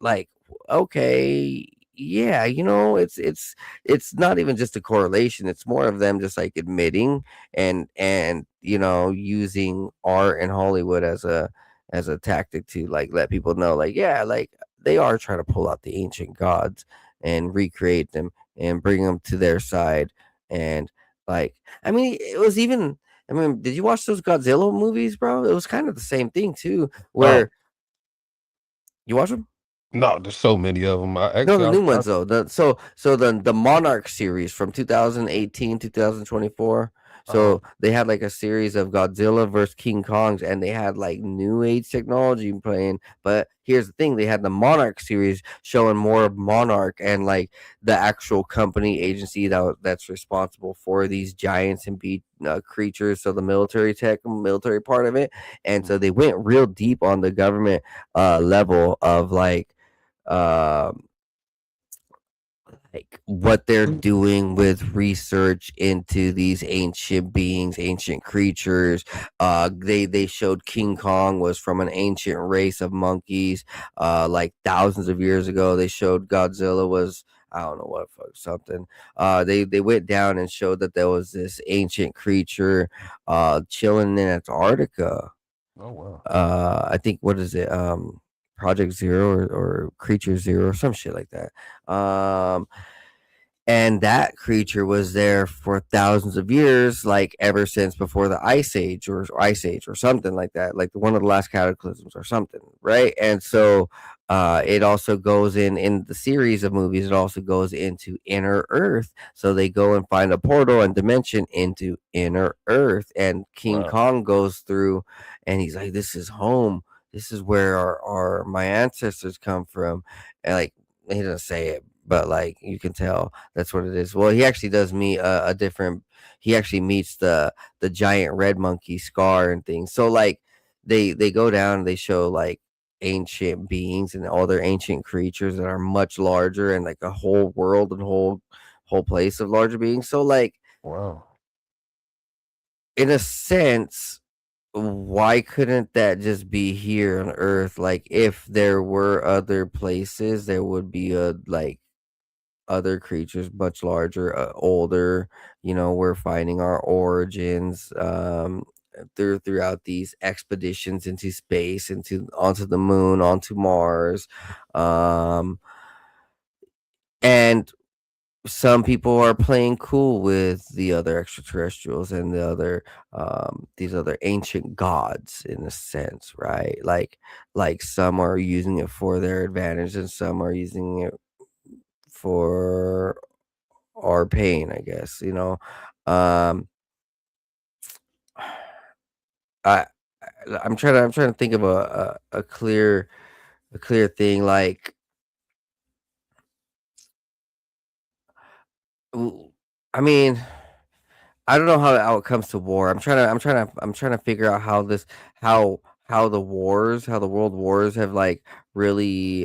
like, okay, yeah, it's not even just a correlation, it's more of them just like admitting and using art and Hollywood as a tactic to like let people know like, yeah, like they are trying to pull out the ancient gods and recreate them and bring them to their side. And like, I mean, it was even, I mean, did you watch those Godzilla movies, bro? It was kind of the same thing too, Oh where you watch them. no, there's so many of them. I No, the actually, new ones though. The Monarch series from 2018, 2024. uh, So they had like a series of Godzilla versus King Kongs, and they had like new age technology playing. But here's the thing: they had the Monarch series showing more of Monarch and like the actual company agency that's responsible for these giants and beast creatures. So the military part of it, and so they went real deep on the government level of um like what they're doing with research into these ancient beings, ancient creatures. They showed King Kong was from an ancient race of monkeys, like thousands of years ago. They showed Godzilla was, I don't know what fuck something. They went down and showed that there was this ancient creature chilling in Antarctica. oh wow, I think, what is it? Project Zero or Creature Zero or some shit like that. And that creature was there for thousands of years, like ever since before the ice age or something like that, like one of the last cataclysms or something, right? And so it also goes in the series of movies, it also goes into inner earth. So they go and find a portal and dimension into inner earth, and King wow, Kong goes through and he's like, this is home, this is where our my ancestors come from. And like, he doesn't say it, but like you can tell that's what it is. Well, he actually does meet a different. He actually meets the giant red monkey Scar and things. So like they go down and they show like ancient beings and all their ancient creatures that are much larger and like a whole world and whole place of larger beings. So like wow. in a sense, why couldn't that just be here on Earth? Like if there were other places, there would be a like other creatures much larger, older. We're finding our origins throughout these expeditions into space, into onto the moon, onto Mars. Um and some people are playing cool with the other extraterrestrials and the other these other ancient gods in a sense, right? Like some are using it for their advantage and some are using it for our pain, I guess. Um I I'm trying to think of a clear thing like I mean, I don't know how it comes to war. I'm trying to figure out how the world wars have like really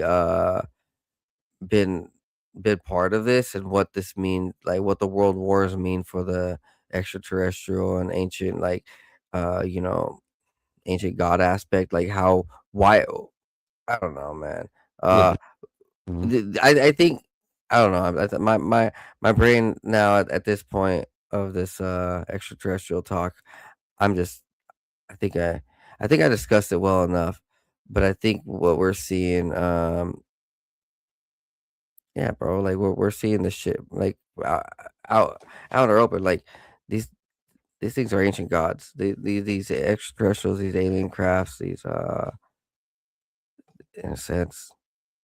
been part of this and what this mean, like what the world wars mean for the extraterrestrial and ancient like uh you know ancient god aspect, like how why I don't know, man. Yeah, uh mhm. I think I don't know. My brain now at this point of this extraterrestrial talk, I'm just I think I discussed it well enough. But I think what we're seeing, yeah, bro, like we're seeing this shit like out out in the open, like these these things are ancient gods. These extraterrestrials, these alien crafts, these in a sense.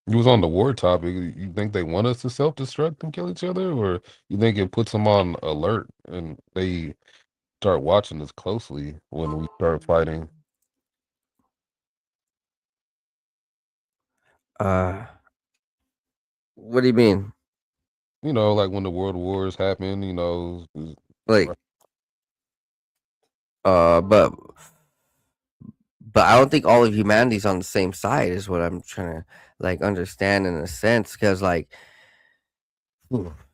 You was on the war topic. You think they want us to self-destruct and kill each other, or you think it puts them on alert and they start watching us closely when we start fighting? Uh, what do you mean? You know, like when the world wars happen, Like, but I don't think all of humanity's on the same side. Is what I'm trying to like understand in a sense, because like,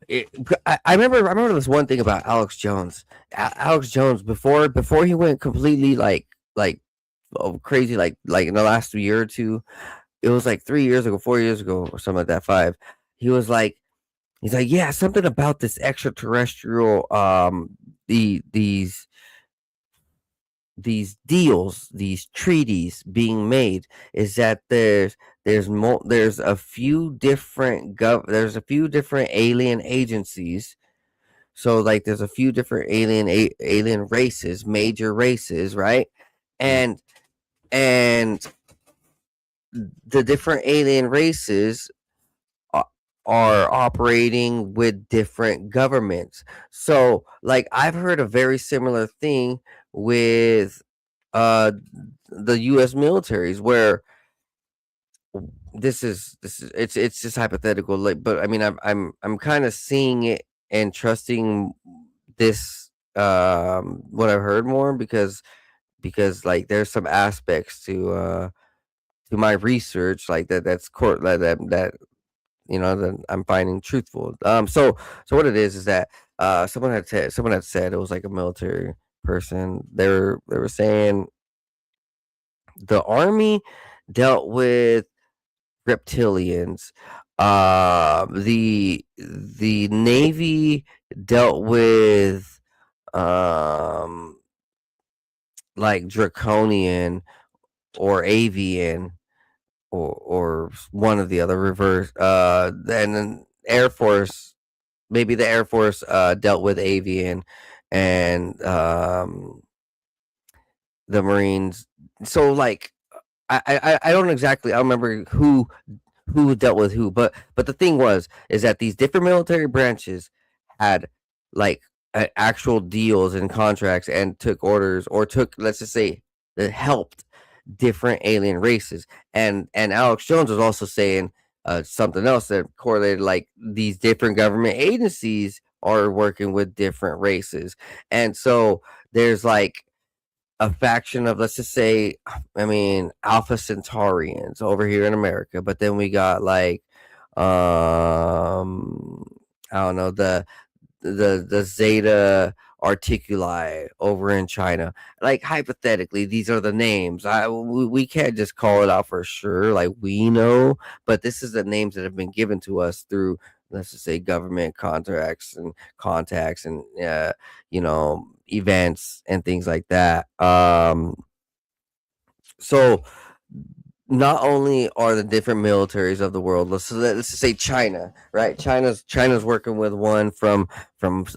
it, I remember this one thing about Alex Jones. Alex Jones before he went completely like crazy like in the last year or two. It was like 3 years ago, 4 years ago, or something like that. Five. He was like, he's like, yeah, something about this extraterrestrial, these deals, these treaties being made, is that there's a few different there's a few different alien agencies. So like there's a few different alien races, major races, right? Mm. And the different alien races are operating with different governments. So, like, I've heard a very similar thing with uh the US militaries, where this is it's just hypothetical, like, but I mean I'm kind of seeing it and trusting this, what I've heard more, because like there's some aspects to my research, like that's court that that I'm finding truthful. So what it is that someone had said, it was like a military person. They were saying the army dealt with reptilians. The navy dealt with um like draconian or avian, or one of the other reverse. Then Air Force, maybe the Air Force dealt with avian, and the Marines. So like I don't exactly, I don't remember who dealt with who, but the thing is that these different military branches had like actual deals and contracts, and took orders, or took, let's just say, that helped different alien races. And Alex Jones was also saying something else that correlated, like these different government agencies are working with different races. And so there's like a faction of, let's just say, I mean, Alpha Centaurians over here in America, but then we got like I don't know, the Zeta Articuli over in China. Like, hypothetically, these are the names. We can't just call it out for sure, like we know, but this is the names that have been given to us through, let's just say, government contracts and contacts, and events and things like that. So not only are the different militaries of the world, let's just say China, right? China's working with one from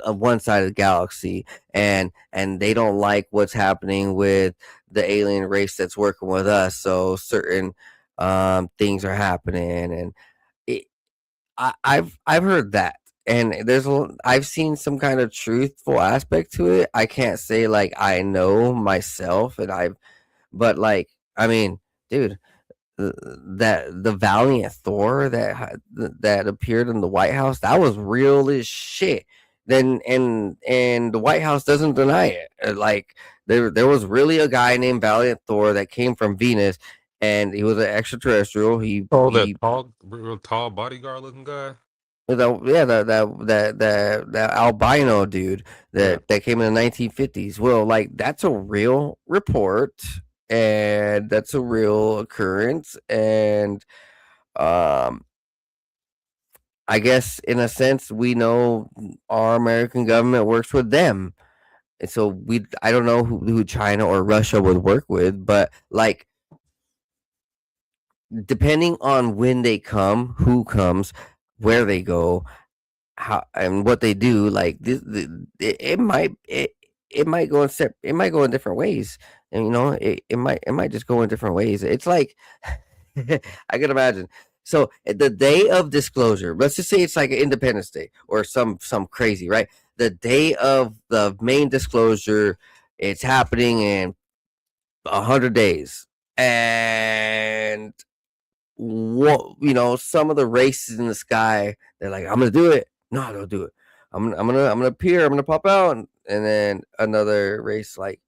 one side of the galaxy, and they don't like what's happening with the alien race that's working with us. So certain things are happening, and it, I've heard that, and I've seen some kind of truthful aspect to it. I can't say like I know myself, but like, I mean, dude, that the valiant Thor that appeared in the White House, that was real as shit. Then and the White House doesn't deny it. Like, there was really a guy named Valiant Thor that came from Venus, and he was an extraterrestrial. Oh, that tall, real tall bodyguard looking guy. That albino dude Yeah. that came in the 1950s. Well, like, that's a real report, and that's a real occurrence, and um I guess in a sense we know our American government works with them. And so I don't know who China or Russia would work with, but like, depending on when they come, who comes, where they go, how and what they do, like it might it might go in different ways, and it might just go in different ways. It's like I can imagine. So the day of disclosure, let's just say it's like Independence Day or some crazy, right? The day of the main disclosure, it's happening in 100 days, and some of the races in the sky, they're like, I'm gonna do it. No, don't do it. I'm gonna appear. I'm gonna pop out, and then another race like,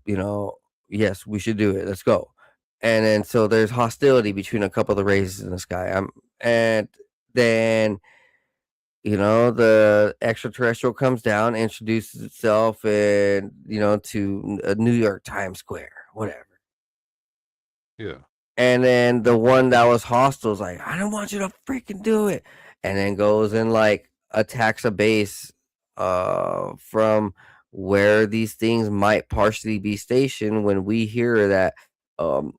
yes, we should do it. Let's go. And then so there's hostility between a couple of the races in the sky. And then the extraterrestrial comes down, introduces itself, and to a New York Times Square, whatever. Yeah. And then the one that was hostile is like, I don't want you to freaking do it. And then goes and like attacks a base from where these things might partially be stationed, when we hear that um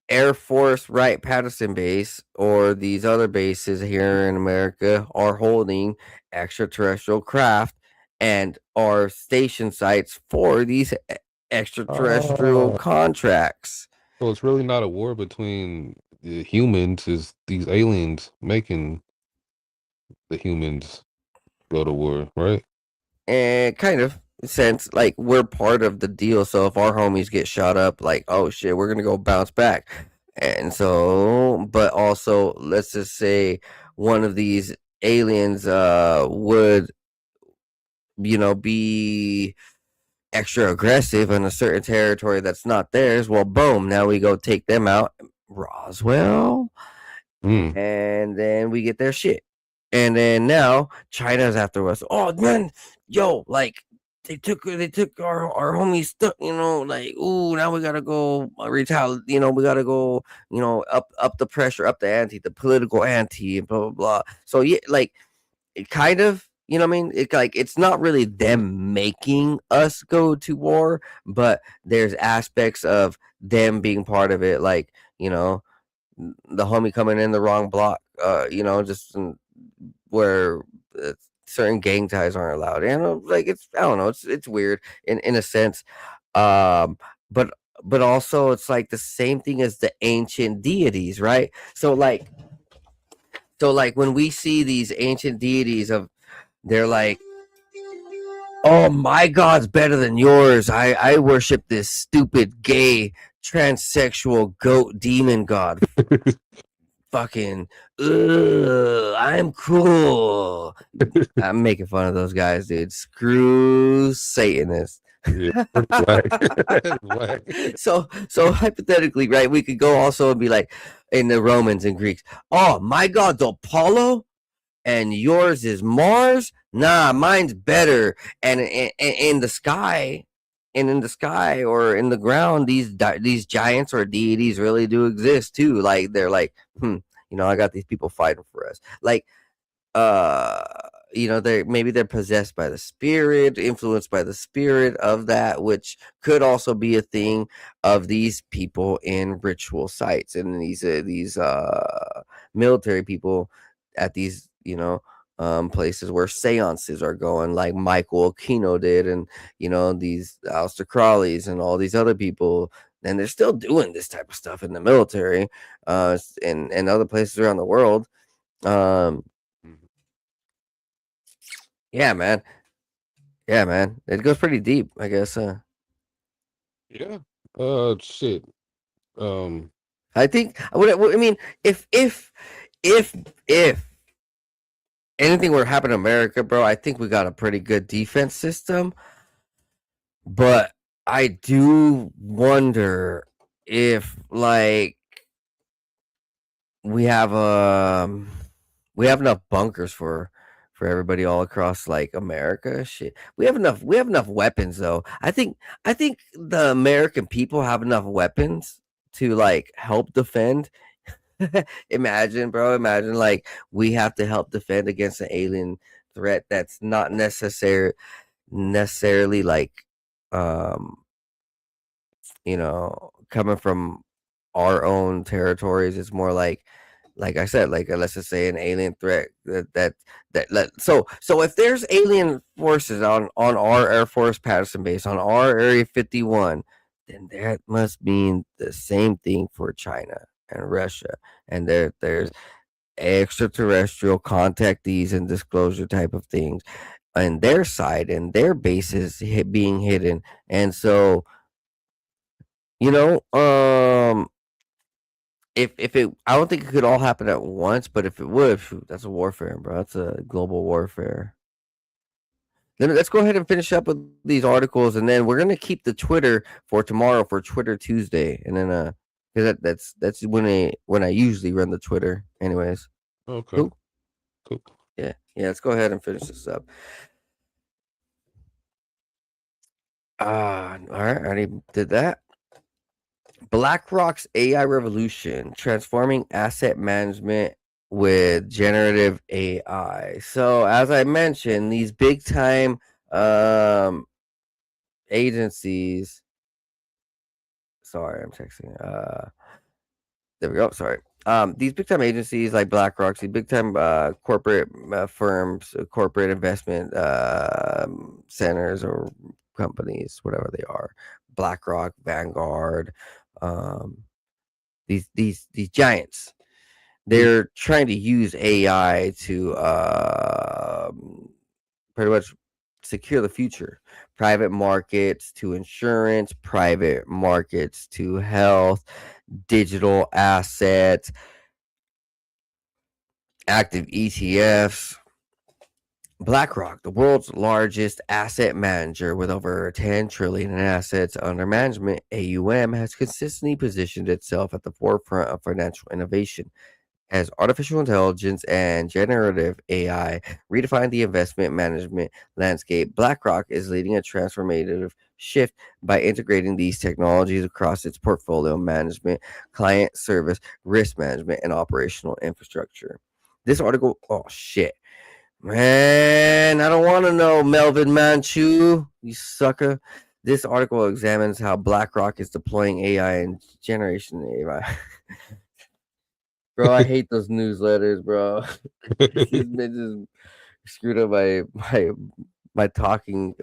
Air Force Wright Patterson base or these other bases here in America are holding extraterrestrial craft and are station sites for these extraterrestrial Oh. contracts. So it's really not a war between the humans, it's these aliens making the humans go to war, right? And kind of sense like we're part of the deal. So if our homies get shot up, like, oh shit, we're gonna go bounce back. And so, but also, let's just say one of these aliens would be extra aggressive in a certain territory that's not theirs. Well, boom, now we go take them out. Roswell, Mm. and then we get their shit. And then now China's after us. Oh man, yo, like they took our homies stuff, like, ooh, now we gotta go retaliate, we gotta go, up the pressure, up the ante, the political ante, and blah blah blah. So yeah, like it kind of, what I mean? It's not really them making us go to war, but there's aspects of them being part of it, like, the homie coming in the wrong block, just where certain gang ties aren't allowed. Like I don't know, it's weird in a sense, um, but also it's like the same thing as the ancient deities, right? So like when we see these ancient deities they're like, oh, my god's better than yours. I worship this stupid gay transsexual goat demon god. Fucking, I'm cool. I'm making fun of those guys, dude. Screw Satanists. Yeah. Black. So hypothetically, right, we could go also and be like in the Romans and Greeks. Oh, my god's Apollo and yours is Mars. Nah, mine's better. And in the sky, or in the ground, these giants or deities really do exist too. Like they're like, I got these people fighting for us. Like, uh, they're possessed by the spirit, influenced by the spirit of that, which could also be a thing of these people in ritual sites and these military people at these places where seances are going, like Michael Aquino did, and these Aleister Crowleys and all these other people. And they're still doing this type of stuff in the military, and other places around the world. Yeah, man. Yeah, man. It goes pretty deep, I guess. Yeah. Shit. Um, I think. I mean, if anything were to happen in America, bro, I think we got a pretty good defense system. But I do wonder if, like, we have enough bunkers for everybody all across like America. Shit, we have enough weapons though. I think the American people have enough weapons to like help defend. Imagine, bro. Imagine like we have to help defend against an alien threat that's not necessarily like um coming from our own territories. It's more like like I said, like let's just say an alien threat so if there's alien forces on our Air Force Patterson base on our Area 51, then that must mean the same thing for China and Russia, and there's extraterrestrial contactees and disclosure type of things on their side and their bases being hidden. And so, you know, if it, I don't think it could all happen at once, but if it would, shoot, that's a warfare, bro. That's a global warfare. Then let's go ahead and finish up with these articles, and then we're gonna keep the Twitter for tomorrow for Twitter Tuesday, and then because that's when I usually run the Twitter, anyways. Okay. Cool. Cool. Yeah. Let's go ahead and finish this up. All right, I already did that. BlackRock's AI revolution, transforming asset management with generative AI. So, as I mentioned, these big time agencies. Sorry, I'm texting. There we go. Sorry. These big time agencies like BlackRock, these big time corporate firms, corporate investment centers or companies, whatever they are, BlackRock, Vanguard, these giants, they're trying to use AI to pretty much secure the future. Private markets to insurance, private markets to health, digital assets, active ETFs. BlackRock, the world's largest asset manager with over 10 trillion in assets under management, AUM, has consistently positioned itself at the forefront of financial innovation. As artificial intelligence and generative AI redefine the investment management landscape, BlackRock is leading a transformative shift by integrating these technologies across its portfolio management, client service, risk management, and operational infrastructure. This article, oh shit. Man, I don't want to know, Melvin Manchu, you sucker. This article examines how BlackRock is deploying AI and generation AI. Bro, I hate those newsletters, bro. They just screwed up my talking.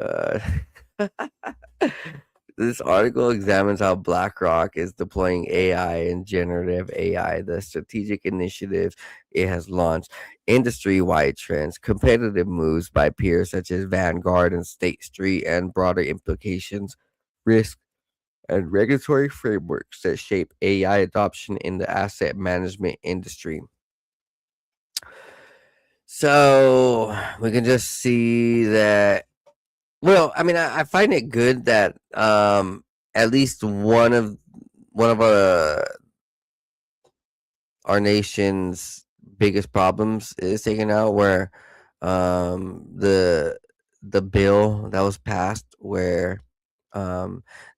This article examines how BlackRock is deploying AI and generative AI, the strategic initiatives it has launched, industry-wide trends, competitive moves by peers such as Vanguard and State Street, and broader implications, risk, and regulatory frameworks that shape AI adoption in the asset management industry. So we can just see that. Well, I mean, I find it good that at least one of our nation's biggest problems is taken out, where the bill that was passed where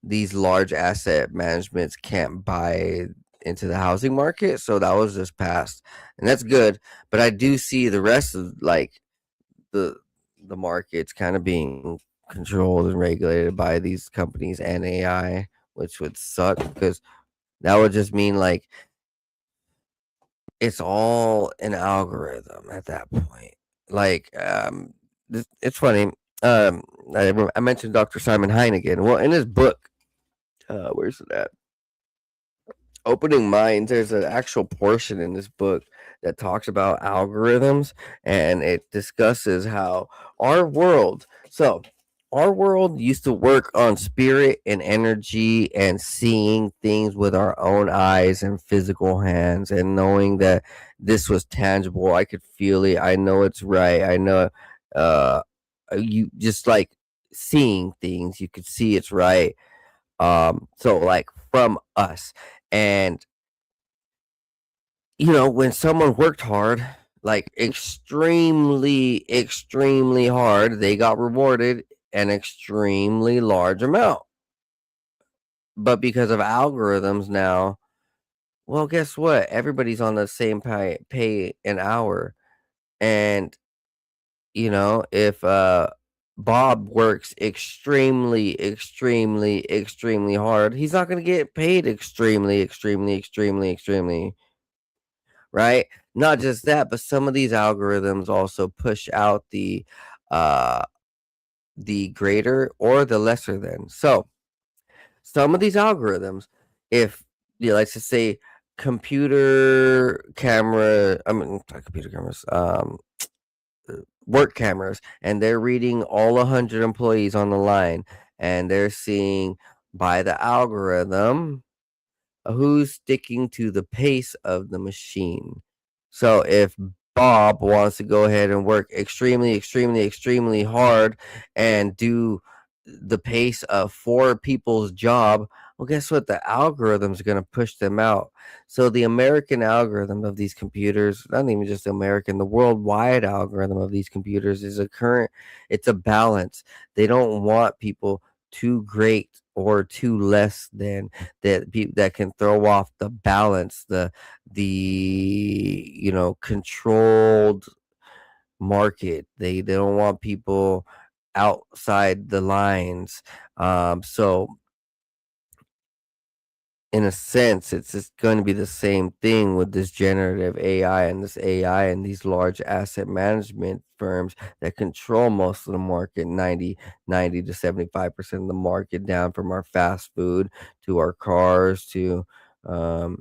these large asset managements can't buy into the housing market. So that was just passed, and that's good. But I do see the rest of like the the markets kind of being controlled and regulated by these companies and AI, which would suck because that would just mean like it's all an algorithm at that point. Like, it's funny. I mentioned Dr. Simon Heineken. Well, in his book, where's it at? Opening Minds, there's an actual portion in this book that talks about algorithms, and it discusses how our world used to work on spirit and energy and seeing things with our own eyes and physical hands and knowing that this was tangible. I could feel it. I know it's right. I know uh you just like seeing things, you could see it's right. So like from us. And when someone worked hard, like extremely hard, they got rewarded an extremely large amount. But because of algorithms now, well, guess what? Everybody's on the same pay an hour. And if Bob works extremely hard, he's not going to get paid extremely right? Not just that, but some of these algorithms also push out the greater or the lesser than. So some of these algorithms, if let's just say computer camera, I mean not computer cameras, work cameras, and they're reading all 100 employees on the line, and they're seeing by the algorithm who's sticking to the pace of the machine. So if Bob wants to go ahead and work extremely, extremely, extremely hard and do the pace of 4 people's job, well, guess what? The algorithm's going to push them out. So the American algorithm of these computers, not even just American, the worldwide algorithm of these computers is it's a balance. They don't want people too great or too less than that can throw off the balance, the controlled market. They don't want people outside the lines. So in a sense, it's just going to be the same thing with this generative AI and this AI and these large asset management firms that control most of the market, 90 to 75% of the market, down from our fast food to our cars to um,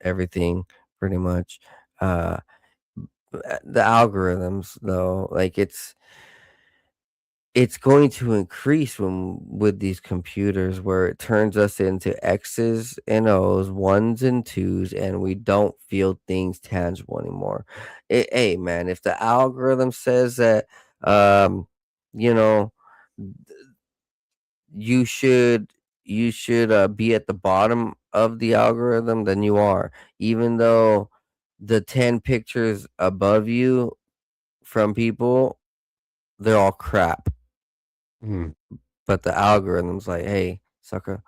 everything pretty much. Uh, the algorithms, though, like it's going to increase with these computers where it turns us into X's and O's, ones and twos, and we don't feel things tangible anymore. Hey, man, if the algorithm says that, um, you know, you should be at the bottom of the algorithm, then you are, even though the 10 pictures above you from people, they're all crap. Mm. But the algorithm's like, hey, sucker,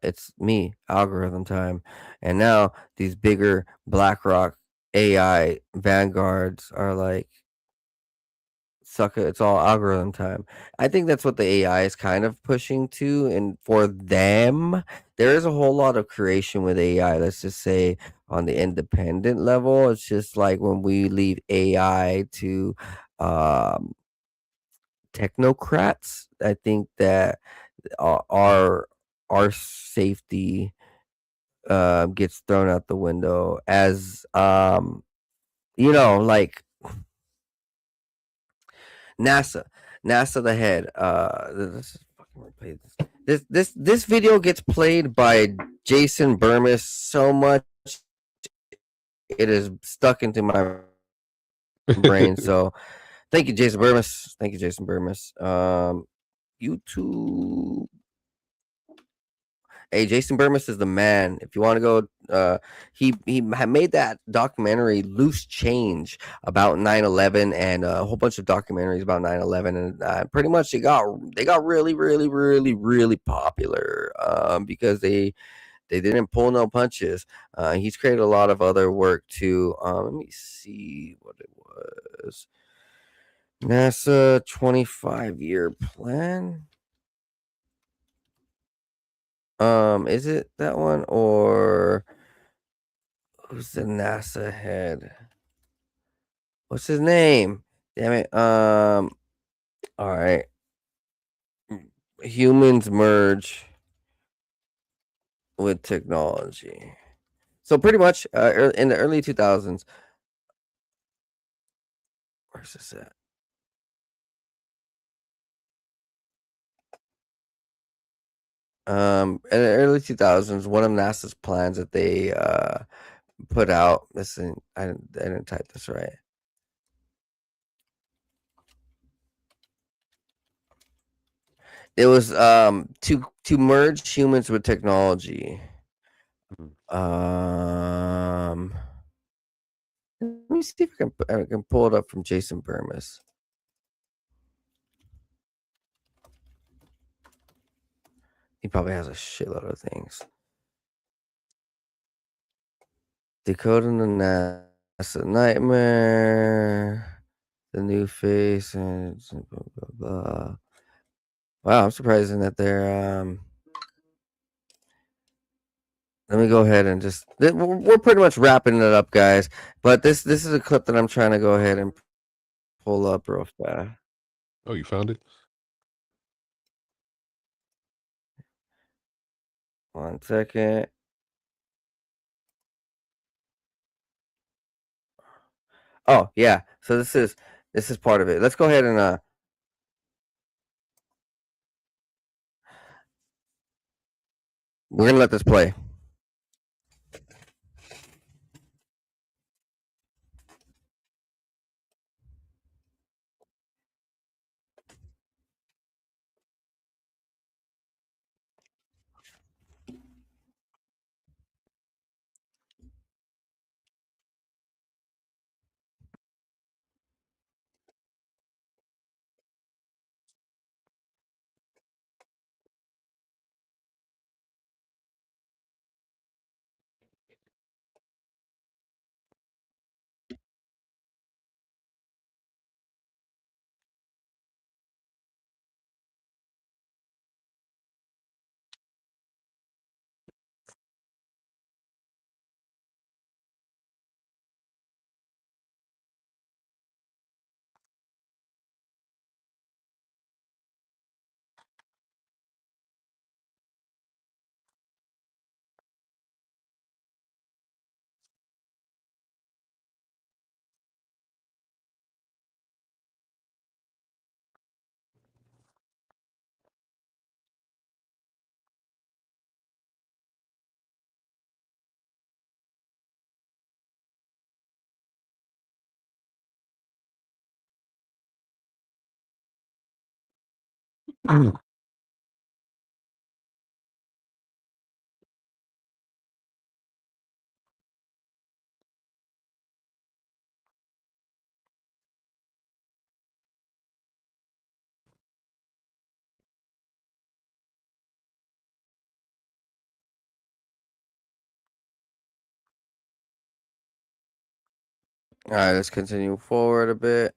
it's me, algorithm time. And now these bigger BlackRock AI vanguards are like, sucker, it's all algorithm time. I think that's what the AI is kind of pushing to. And for them, there is a whole lot of creation with AI. Let's just say on the independent level, it's just like when we leave AI to um, technocrats, I think that our safety gets thrown out the window as like NASA. NASA the head. This is fucking replay this video gets played by Jason Burmis so much it is stuck into my brain. So thank you, Jason Burmis. Thank you, Jason Burmis. YouTube. Hey, Jason Burmis is the man. If you want to go, he had made that documentary Loose Change about 9/11 and a whole bunch of documentaries about 9/11, and pretty much they got really, really, really, really popular because they didn't pull no punches. He's created a lot of other work too. Let me see what it was. NASA 25-year plan. Is it that one or who's the NASA head? What's his name? Damn it. All right. Humans merge with technology. So pretty much in the early 2000s. Where's this at? In the early 2000s, one of NASA's plans that they put out. Listen, I didn't type this right. It was to merge humans with technology. Let me see if I can pull it up from Jason Burmis. He probably has a shitload of things. Decoding the NASA nightmare, the new face, and blah blah blah. Wow, I'm surprised that they're let me go ahead and just we're pretty much wrapping it up, guys. But this is a clip that I'm trying to go ahead and pull up real fast. Oh, you found it? 1 second. Oh yeah, so this is part of it. Let's go ahead and we're gonna let this play. All right, let's continue forward a bit.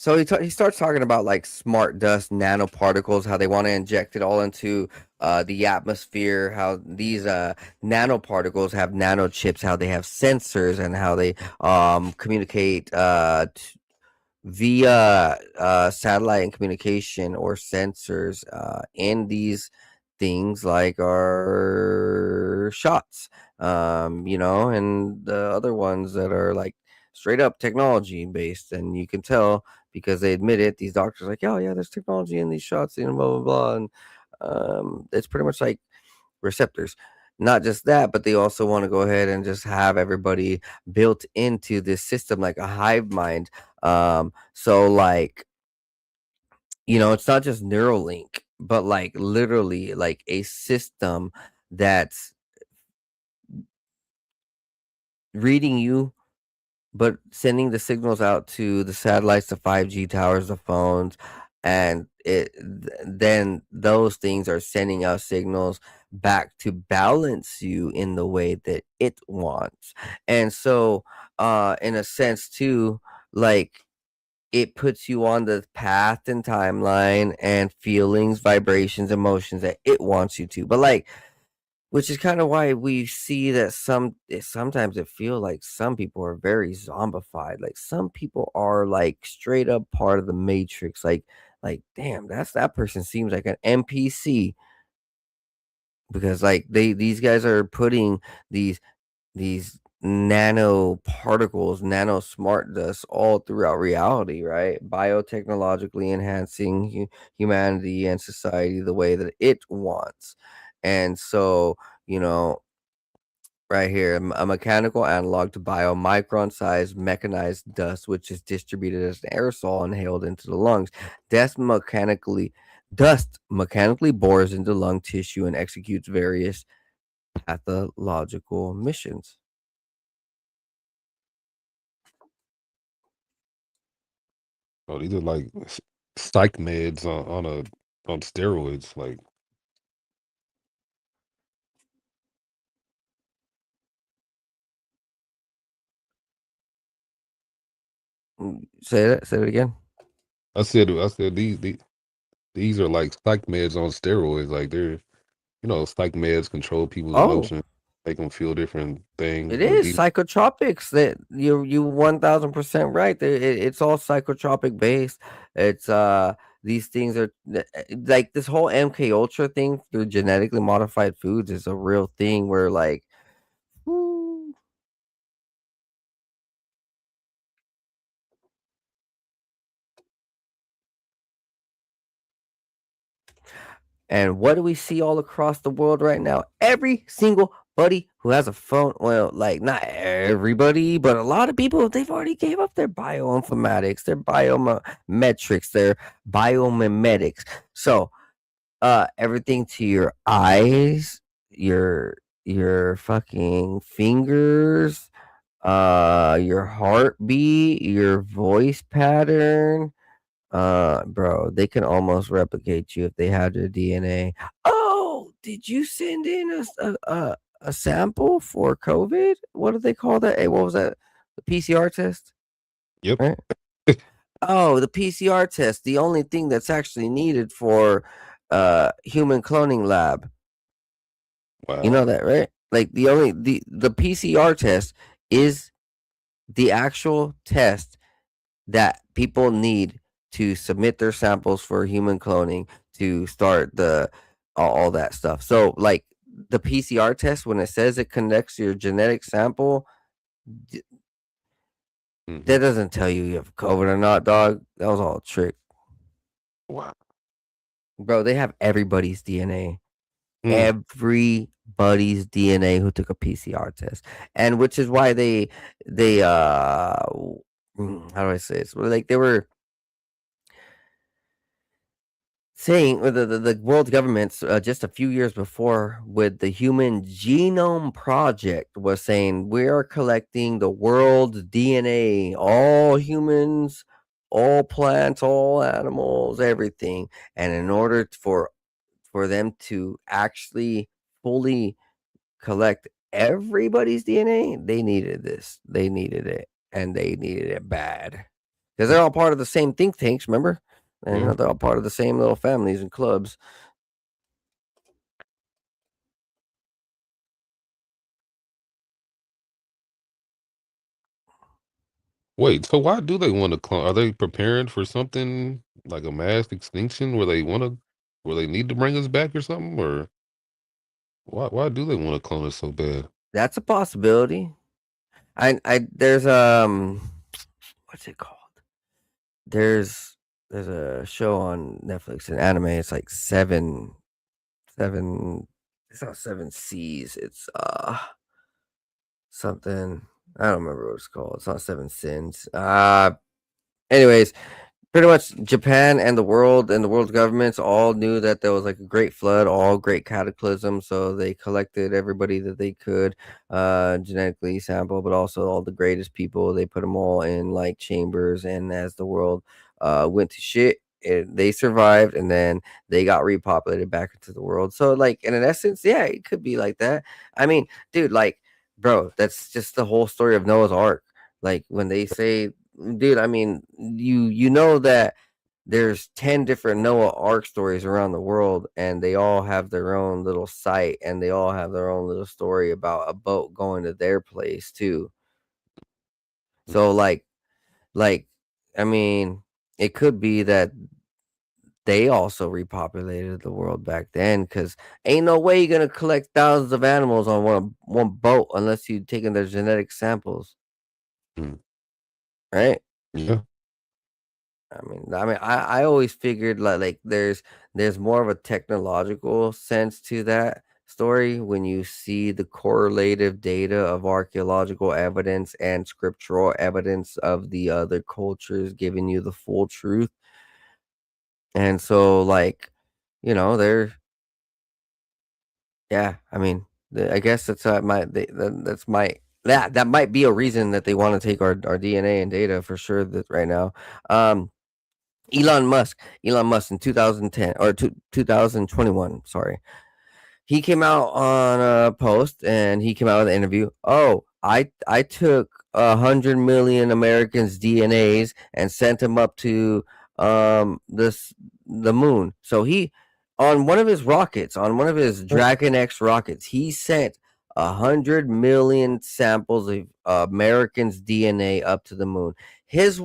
So he starts talking about like smart dust nanoparticles, how they want to inject it all into the atmosphere, how these nanoparticles have nanochips, how they have sensors, and how they communicate via satellite and communication or sensors in these things like our shots, and the other ones that are like straight up technology based. And you can tell because they admit it, these doctors are like, oh yeah, there's technology in these shots, blah blah blah. And it's pretty much like receptors. Not just that, but they also want to go ahead and just have everybody built into this system like a hive mind. So like, it's not just Neuralink, but like literally like a system that's reading you, but sending the signals out to the satellites, the 5G towers, the phones, and then those things are sending out signals back to balance you in the way that it wants. And so, in a sense, too, like it puts you on the path and timeline and feelings, vibrations, emotions that it wants you to. But like, which is kind of why we see that sometimes it feels like some people are very zombified. Like some people are like straight up part of the matrix. Like damn, that person seems like an NPC because like these guys are putting these nano particles, nano smart dust all throughout reality, right? Biotechnologically enhancing humanity and society the way that it wants. And so, you know, right here, a mechanical analog to biomicron sized mechanized dust, which is distributed as an aerosol inhaled into the lungs. Dust mechanically Dust mechanically bores into lung tissue and executes various pathological missions. Oh, these are like psych meds on steroids. Like, Say that again. I said these are like psych meds on steroids. Like psych meds control people's Oh, emotions, make them feel different things. it But is these, psychotropics. That you 1000% right. It's all psychotropic based. It's these things are like this whole MK Ultra thing through genetically modified foods is a real thing where like whew. And what do we see all across the world right now? Every single buddy who has a phone, well, like not everybody, but a lot of people, they've already gave up their bioinformatics, their biometrics, their biomimetics. So, everything to your eyes, your fucking fingers, your heartbeat, your voice pattern, bro, they can almost replicate you if they have your DNA. Oh, did you send in a sample for COVID? What do they call that? Hey, what was that? The PCR test, yep. right? Oh, the PCR test. The only thing that's actually needed for human cloning lab. You know Wow. that, right? Like the PCR test is the actual test that people need to submit their samples for human cloning to start the all that stuff. So like the PCR test when it says it connects your genetic sample, Hmm. that doesn't tell you have COVID or not, dog. That was all a trick. Wow. Bro, they have everybody's DNA. Mm. Everybody's DNA who took a PCR test. And which is why they how do I say this? Well, like they were saying the world governments just a few years before with the Human Genome Project was saying we are collecting the world's DNA, all humans, all plants, all animals, everything. And in order for them to actually fully collect everybody's DNA, they needed this. They needed it, and they needed it bad because they're all part of the same think tanks. Remember, and Yeah. they're all part of the same little families and clubs. Wait, so why do they want to clone? Are they preparing for something like a mass extinction where they need to bring us back or something? Or why do they want to clone us so bad? That's a possibility. There's what's it called? There's there's a show on Netflix, an anime. It's like seven. It's not seven C's. It's something. I don't remember what it's called. It's not seven sins. Anyways, pretty much Japan and the world's governments all knew that there was like a great flood, all great cataclysm. So they collected everybody that they could genetically sample, but also all the greatest people. They put them all in like chambers, and as the world went to shit, they survived, and then they got repopulated back into the world. So like in an essence, yeah, it could be like that. I mean, dude, like, bro, that's just the whole story of Noah's Ark. Like when they say, dude, I mean, you know that there's 10 different Noah Ark stories around the world, and they all have their own little site, and they all have their own little story about a boat going to their place too. So like I mean, it could be that they also repopulated the world back then, because ain't no way you're gonna collect thousands of animals on one boat unless you taking their genetic samples, Mm. right? Yeah. I always figured like there's more of a technological sense to that story when you see the correlative data of archaeological evidence and scriptural evidence of the other cultures giving you the full truth. And so like, they're yeah, I mean, I guess that's that's my that might be a reason that they want to take our DNA and data for sure that right now. Um Elon Musk in 2010 or 2021, sorry. He came out on a post and he came out with an interview. Oh, I took 100 million Americans' DNAs and sent them up to this the moon. So he on one of his rockets, on one of his Dragon X rockets, he sent 100 million samples of Americans' DNA up to the moon. His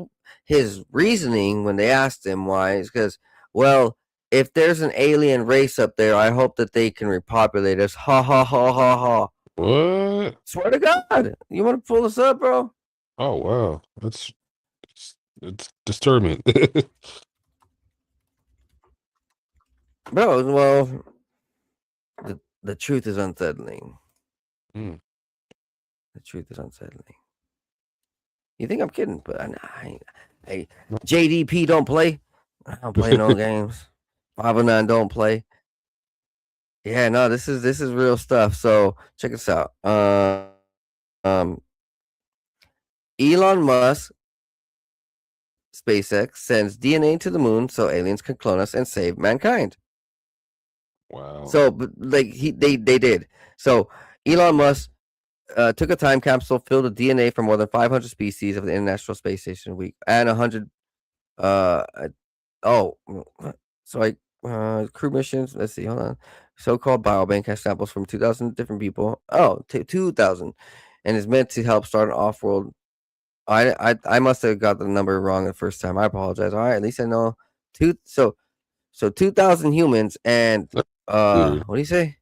his reasoning when they asked him why is because, well, if there's an alien race up there, I hope that they can repopulate us. Ha ha ha ha ha. What? Swear to God, you want to pull this up, bro? Oh wow, it's disturbing. Bro, well, the truth is unsettling. Mm. The truth is unsettling. You think I'm kidding? But I JDP don't play. I don't play no games. 509 don't play. Yeah, no, this is real stuff. So check this out. Elon Musk, SpaceX sends DNA to the moon so aliens can clone us and save mankind. Wow. So, but like they did. So Elon Musk took a time capsule filled with DNA from more than 500 species of the International Space Station week and 100 uh oh so I crew missions, let's see, hold on, so-called biobank has samples from 2,000 different people. 2,000, and is meant to help start an off-world. I must have got the number wrong the first time. I apologize. All right, at least I know two. So 2,000 humans and Weird. what do you say?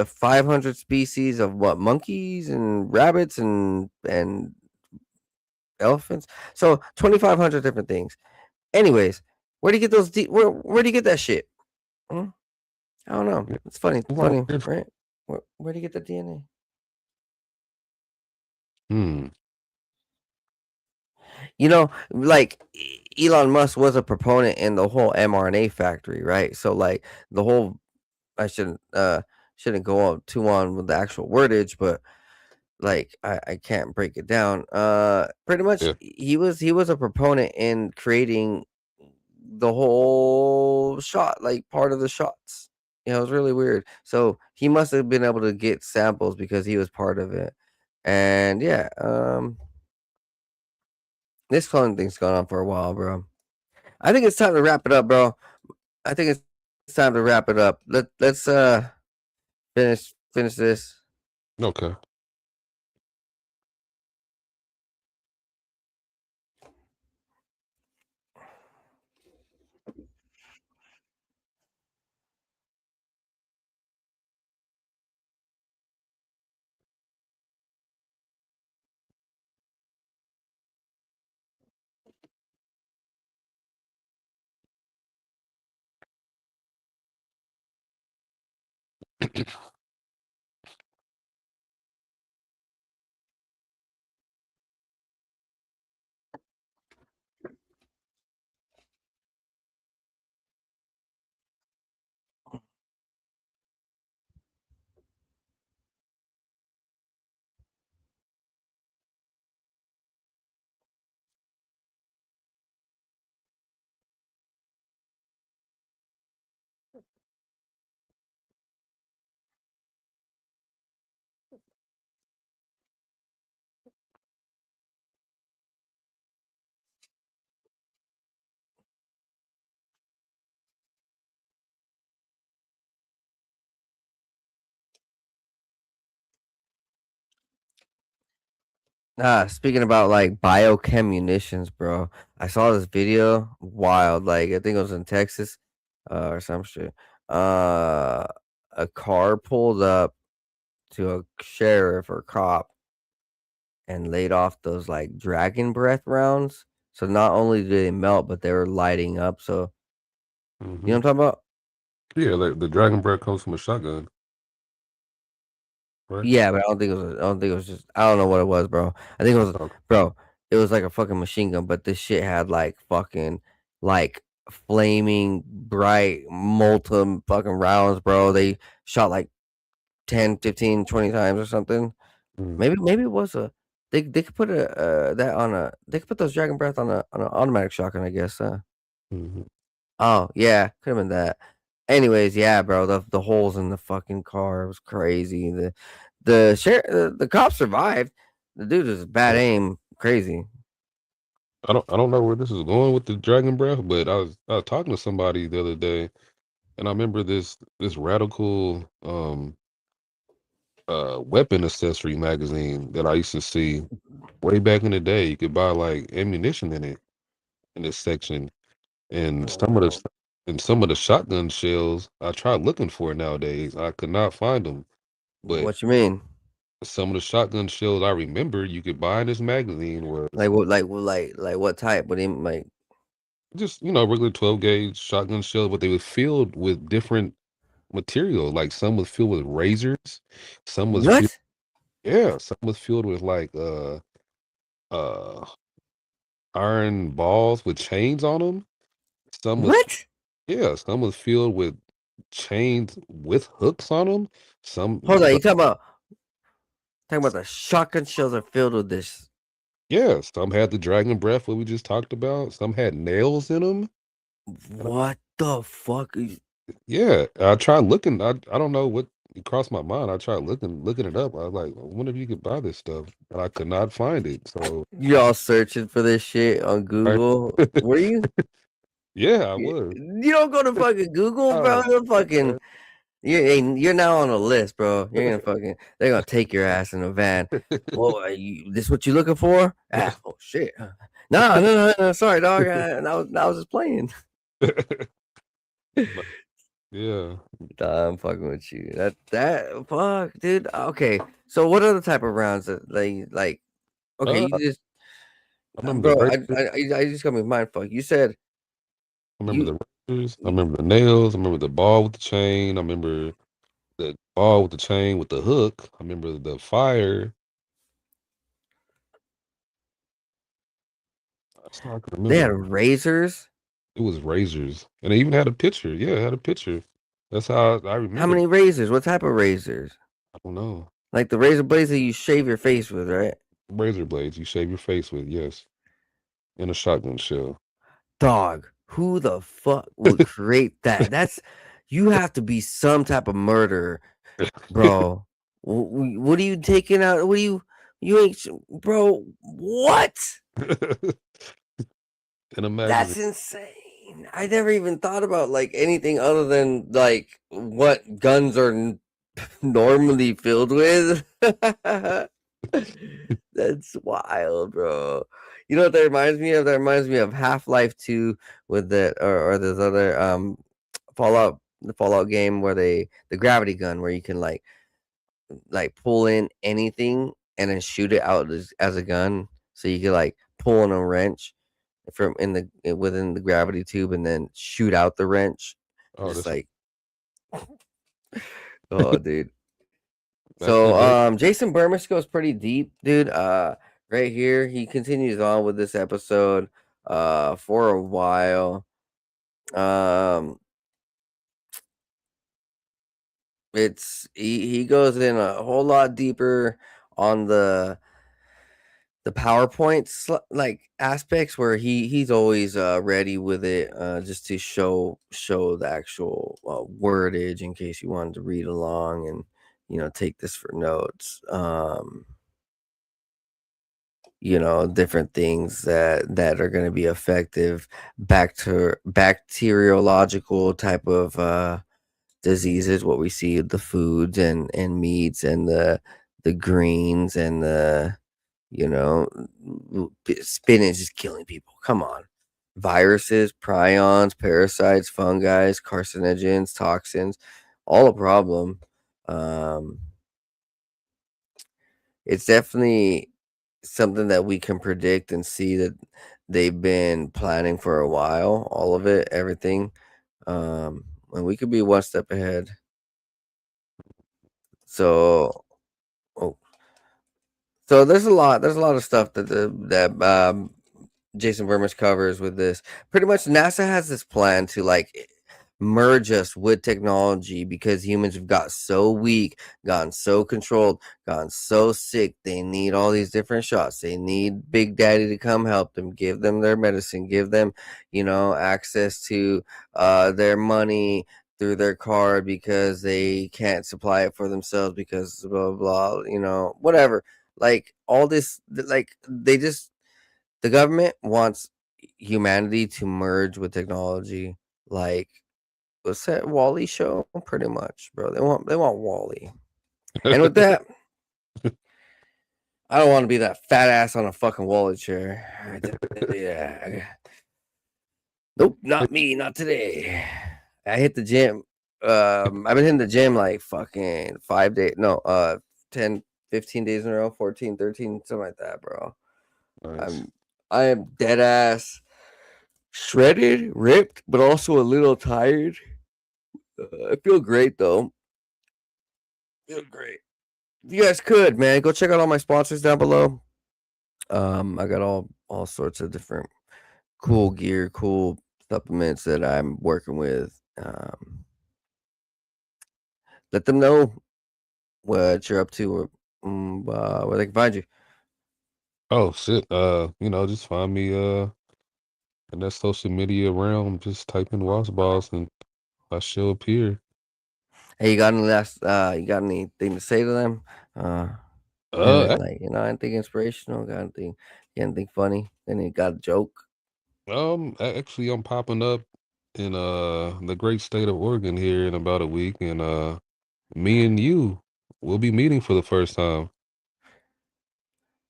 500 species of what, monkeys and rabbits and elephants. So 2,500 different things. Anyways, where do you get those? Where do you get that shit? Hmm? I don't know. Yeah. It's funny, Wow. right? Where do you get the DNA? Hmm. You know, like Elon Musk was a proponent in the whole mRNA factory, right? So like the whole, I shouldn't go on too on with the actual wordage, but like I can't break it down. Pretty much Yeah. he was a proponent in creating the whole shot, like part of the shots. It was really weird. So he must have been able to get samples because he was part of it. And yeah, this cloning thing's gone on for a while, bro. I think it's time to wrap it up, bro. I think it's time to wrap it up. Let's finish this. Okay. Speaking about like biochem munitions, bro. I saw this video, wild. Like I think it was in Texas, or some shit. Uh, a car pulled up to a sheriff or cop and laid off those like dragon breath rounds. So not only did they melt, but they were lighting up. So you know Hmm. what I'm talking about? Yeah, like the dragon breath comes from a shotgun, right? Yeah, but I don't think it was. I don't think it was just. I don't know what it was, bro. I think it was, Okay. bro. It was like a fucking machine gun, but this shit had like fucking like flaming bright molten fucking rounds, bro. They shot like 10, 15, 20 times or something. Mm. Maybe it was a. They could put a that on a. They could put those dragon breath on an automatic shotgun, I guess. Hmm. Oh yeah, could have been that. Anyways, yeah, bro, the holes in the fucking car was crazy. The cop survived. The dude is bad Yeah. aim, crazy. I don't know where this is going with the dragon breath, but I was talking to somebody the other day, And I remember this radical weapon accessory magazine that I used to see way back in the day. You could buy like ammunition in this section, and Oh, some of the shotgun shells I tried looking for nowadays. I could not find them, but what you mean? some of the shotgun shells I remember you could buy in this magazine was Like what? Like what type? What do you like? just regular 12 gauge shotgun shells, but they were filled with different material. Like some was filled with razors, some was filled, What? yeah, some was filled with like uh iron balls with chains on them. Some was What? Yeah, some was filled with chains with hooks on them. Hold on, So, you talking about the shotgun shells are filled with this. yeah, some had the dragon breath, what we just talked about. Some had nails in them. What the fuck? Yeah, I tried looking. I don't know what it crossed my mind. I tried looking it up. I was like, I wonder if you could buy this stuff, and I could not find it. So, Y'all searching for this shit on right? Google? Were you? Yeah, I You was. you don't go to fucking Google, bro. Oh, You're man. fucking. You're now on a list, bro. You're gonna fucking. They're gonna take your ass in a van. Well, this what you looking for? Ah, oh shit. No, no, no, no. Sorry, dog. I was just playing. But, yeah. Nah, I'm fucking with you. That fuck, dude. Okay, so what other type of rounds that they like? Okay, I you just, remember bro. the I just got me mind fuck. You said I remember you. the razors. I remember the nails. I remember the ball with the chain. I remember the ball with the chain with the hook. I remember the fire. That's all I can They remember. had razors. It was razors, and they even had a picture. Yeah, it had a picture. That's how I How remember. many razors? What type of razors? I don't know. Like the razor blades that you shave your face with, right? Razor blades you shave your face with. Yes, in a shotgun shell. Dog. Who the fuck would create that? You have to be some type of murderer, bro. What are you taking out? What are you ain't, bro? What? In a magazine. That's insane. I never even thought about like anything other than like what guns are normally filled with. That's wild, bro. You know what that reminds me of? That reminds me of Half-Life 2 with or this other Fallout the Fallout game where the gravity gun where you can pull in anything and then shoot it out as a gun. So you can like pull in a wrench from within the gravity tube and then shoot out the wrench. Oh, Just that's like, oh dude. that's So the Jason Burmis goes pretty deep, dude. Right here, he continues on with this episode for a while. Um he goes in a whole lot deeper on the PowerPoints like aspects where he's always ready with it just to show the actual wordage in case you wanted to read along and take this for notes. Different things that are going to be effective back to bacteriological type of diseases, what we see with the foods and meats and the greens and spinach is killing people. Come on. Viruses, prions, parasites, fungi, carcinogens, toxins, all a problem. Um, it's definitely something that we can predict and see that they've been planning for a while, all of it, everything. And we could be one step ahead. So, oh, so there's a lot of stuff that Jason Vermis covers with this. Pretty much, NASA has this plan to merge us with technology because humans have got so weak, gotten so controlled, gotten so sick. They need all these different shots. They need Big Daddy to come help them, give them their medicine, give them, access to their money through their card because they can't supply it for themselves because blah blah, blah, whatever. Like all this, the government wants humanity to merge with technology like what's that Wally show? Pretty much, bro. They want Wally. And with that, I don't want to be that fat ass on a fucking Wally chair. Yeah. Nope, not me, not today. I hit the gym. I've been hitting the gym like fucking 5 days. No, 10, 15 days in a row, 14, 13, something like that, bro. Nice. I am dead ass shredded, ripped, but also a little tired. I feel great though. Feel great. If you guys could, man, go check out all my sponsors down below. I got all sorts of different cool gear, cool supplements that I'm working with. Let them know what you're up to, or where they can find you. Oh shit. Just find me in that social media realm. Just type in Woss Boss and I show appear. Hey, you got any last? You got anything to say to them? Uh, Anything inspirational? Anything funny? Any got a joke? Actually, I'm popping up in the great state of Oregon here in about a week, and me and you will be meeting for the first time.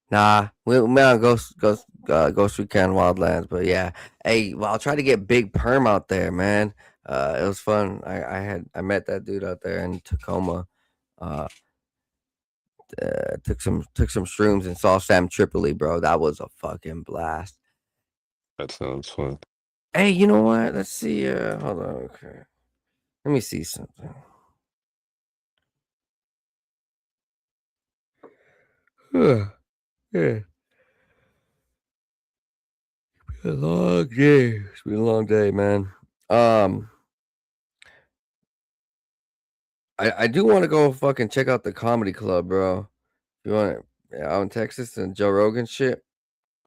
Nah, we on Ghost Recon Wildlands, but yeah. Hey, well, I'll try to get Big Perm out there, man. It was fun. I met that dude out there in Tacoma. Uh, took some shrooms and saw Sam Tripoli, bro. That was a fucking blast. That sounds fun. Hey, you know what? Let's see. Hold on. Okay, let me see something. Yeah, it's been a long day. It's been a long day, man. I do want to go fucking check out the comedy club, bro. You want it out in Texas and Joe Rogan shit?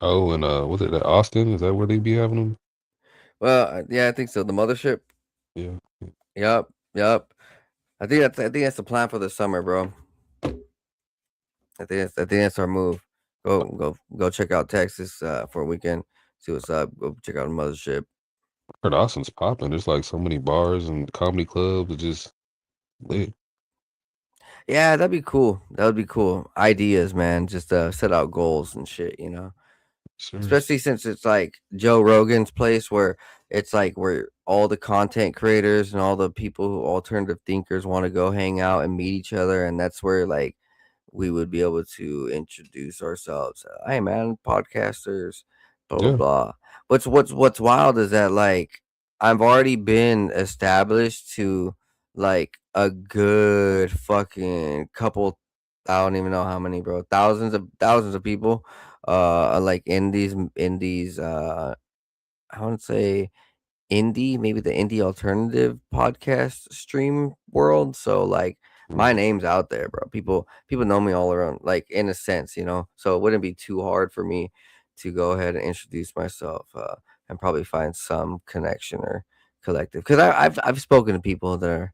Oh, and was it at Austin? Is that where they be having them? Well, yeah, I think so. The mothership. Yeah. Yep, yep. I think that's the plan for the summer, bro. I think that's our move. Go check out Texas for a weekend. See what's up. Go check out the mothership. I heard Austin's popping. There's like so many bars and comedy clubs. It's just lit. Yeah, that'd be cool. That would be cool. Ideas, man. Just set out goals and shit. Sure. Especially since it's like Joe Rogan's place where it's like where all the content creators and all the people who alternative thinkers want to go hang out and meet each other, and that's where like we would be able to introduce ourselves. Hey man, podcasters, blah blah Yeah. blah. What's wild is that like I've already been established to like a good fucking couple. I don't even know how many, bro. Thousands of people like in these I want to say indie, maybe the indie alternative podcast stream world. So like my Mhm. name's out there, bro. People know me all around, like in a sense. So it wouldn't be too hard for me to go ahead and introduce myself and probably find some connection or collective. Because I've spoken to people that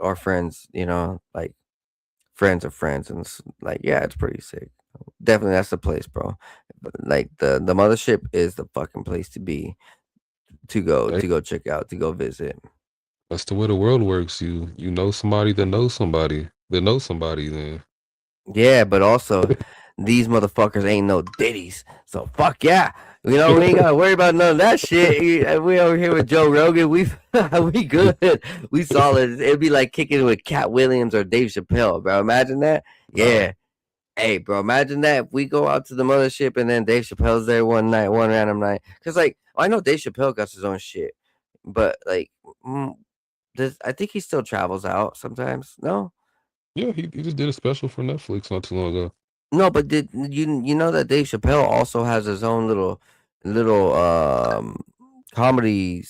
are friends, like friends of friends, and like yeah, it's pretty sick. Definitely, that's the place, bro. Like the mothership is the fucking place to be, to go Hey, to go check out, to go visit. that's the way the world works. You know somebody that knows somebody that knows somebody. Then Yeah, but also these motherfuckers ain't no ditties. So fuck yeah. We ain't gotta worry about none of that shit. We over here with Joe Rogan. We we good. We solid. It'd be like kicking with Cat Williams or Dave Chappelle, bro. Imagine that. wow. Yeah. Hey, bro, imagine that if we go out to the mothership and then Dave Chappelle's there one night, one random night. Cause like I know Dave Chappelle got his own shit, but like, I think he still travels out sometimes. No, Yeah, he just did a special for Netflix not too long ago. no, but did you know that Dave Chappelle also has his own little comedy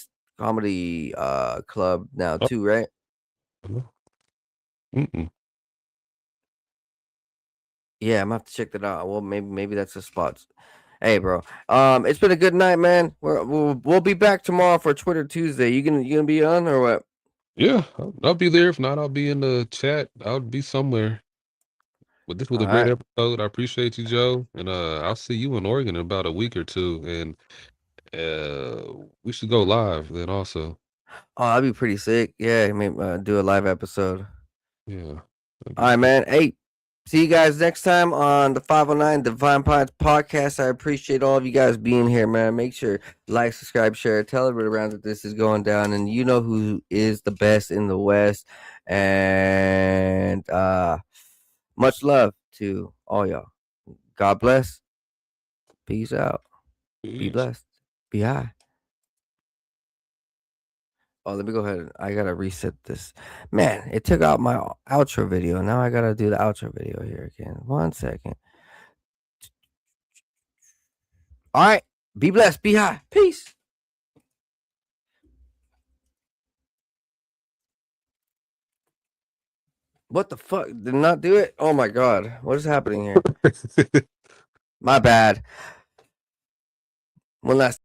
club now Oh, too, right? no. Mm-mm. Yeah, I'm gonna have to check that out. Well, maybe that's the spot. Hey, bro. It's been a good night, man. We'll be back tomorrow for Twitter Tuesday. You gonna be on or what? Yeah, I'll be there. If not, I'll be in the chat. I'll be somewhere. But this was All a great right. episode. I appreciate you, Joe. And I'll see you in Oregon in about a week or two. And we should go live then also. Oh, that'd be pretty sick. Yeah, maybe do a live episode. Yeah. All right, man. Hey, see you guys next time on the 509 Divine Pines podcast. I appreciate all of you guys being here, man. Make sure like, subscribe, share, tell everybody around that this is going down, and you know who is the best in the West. And much love to all y'all. God bless. Peace out. Be blessed. Be high. Oh, let me go ahead. I gotta reset this. Man, it took out my outro video. Now I gotta do the outro video here again. 1 second. All right. Be blessed. Be high. Peace. What the fuck? Did not do it? Oh my god. What is happening here? My bad. One last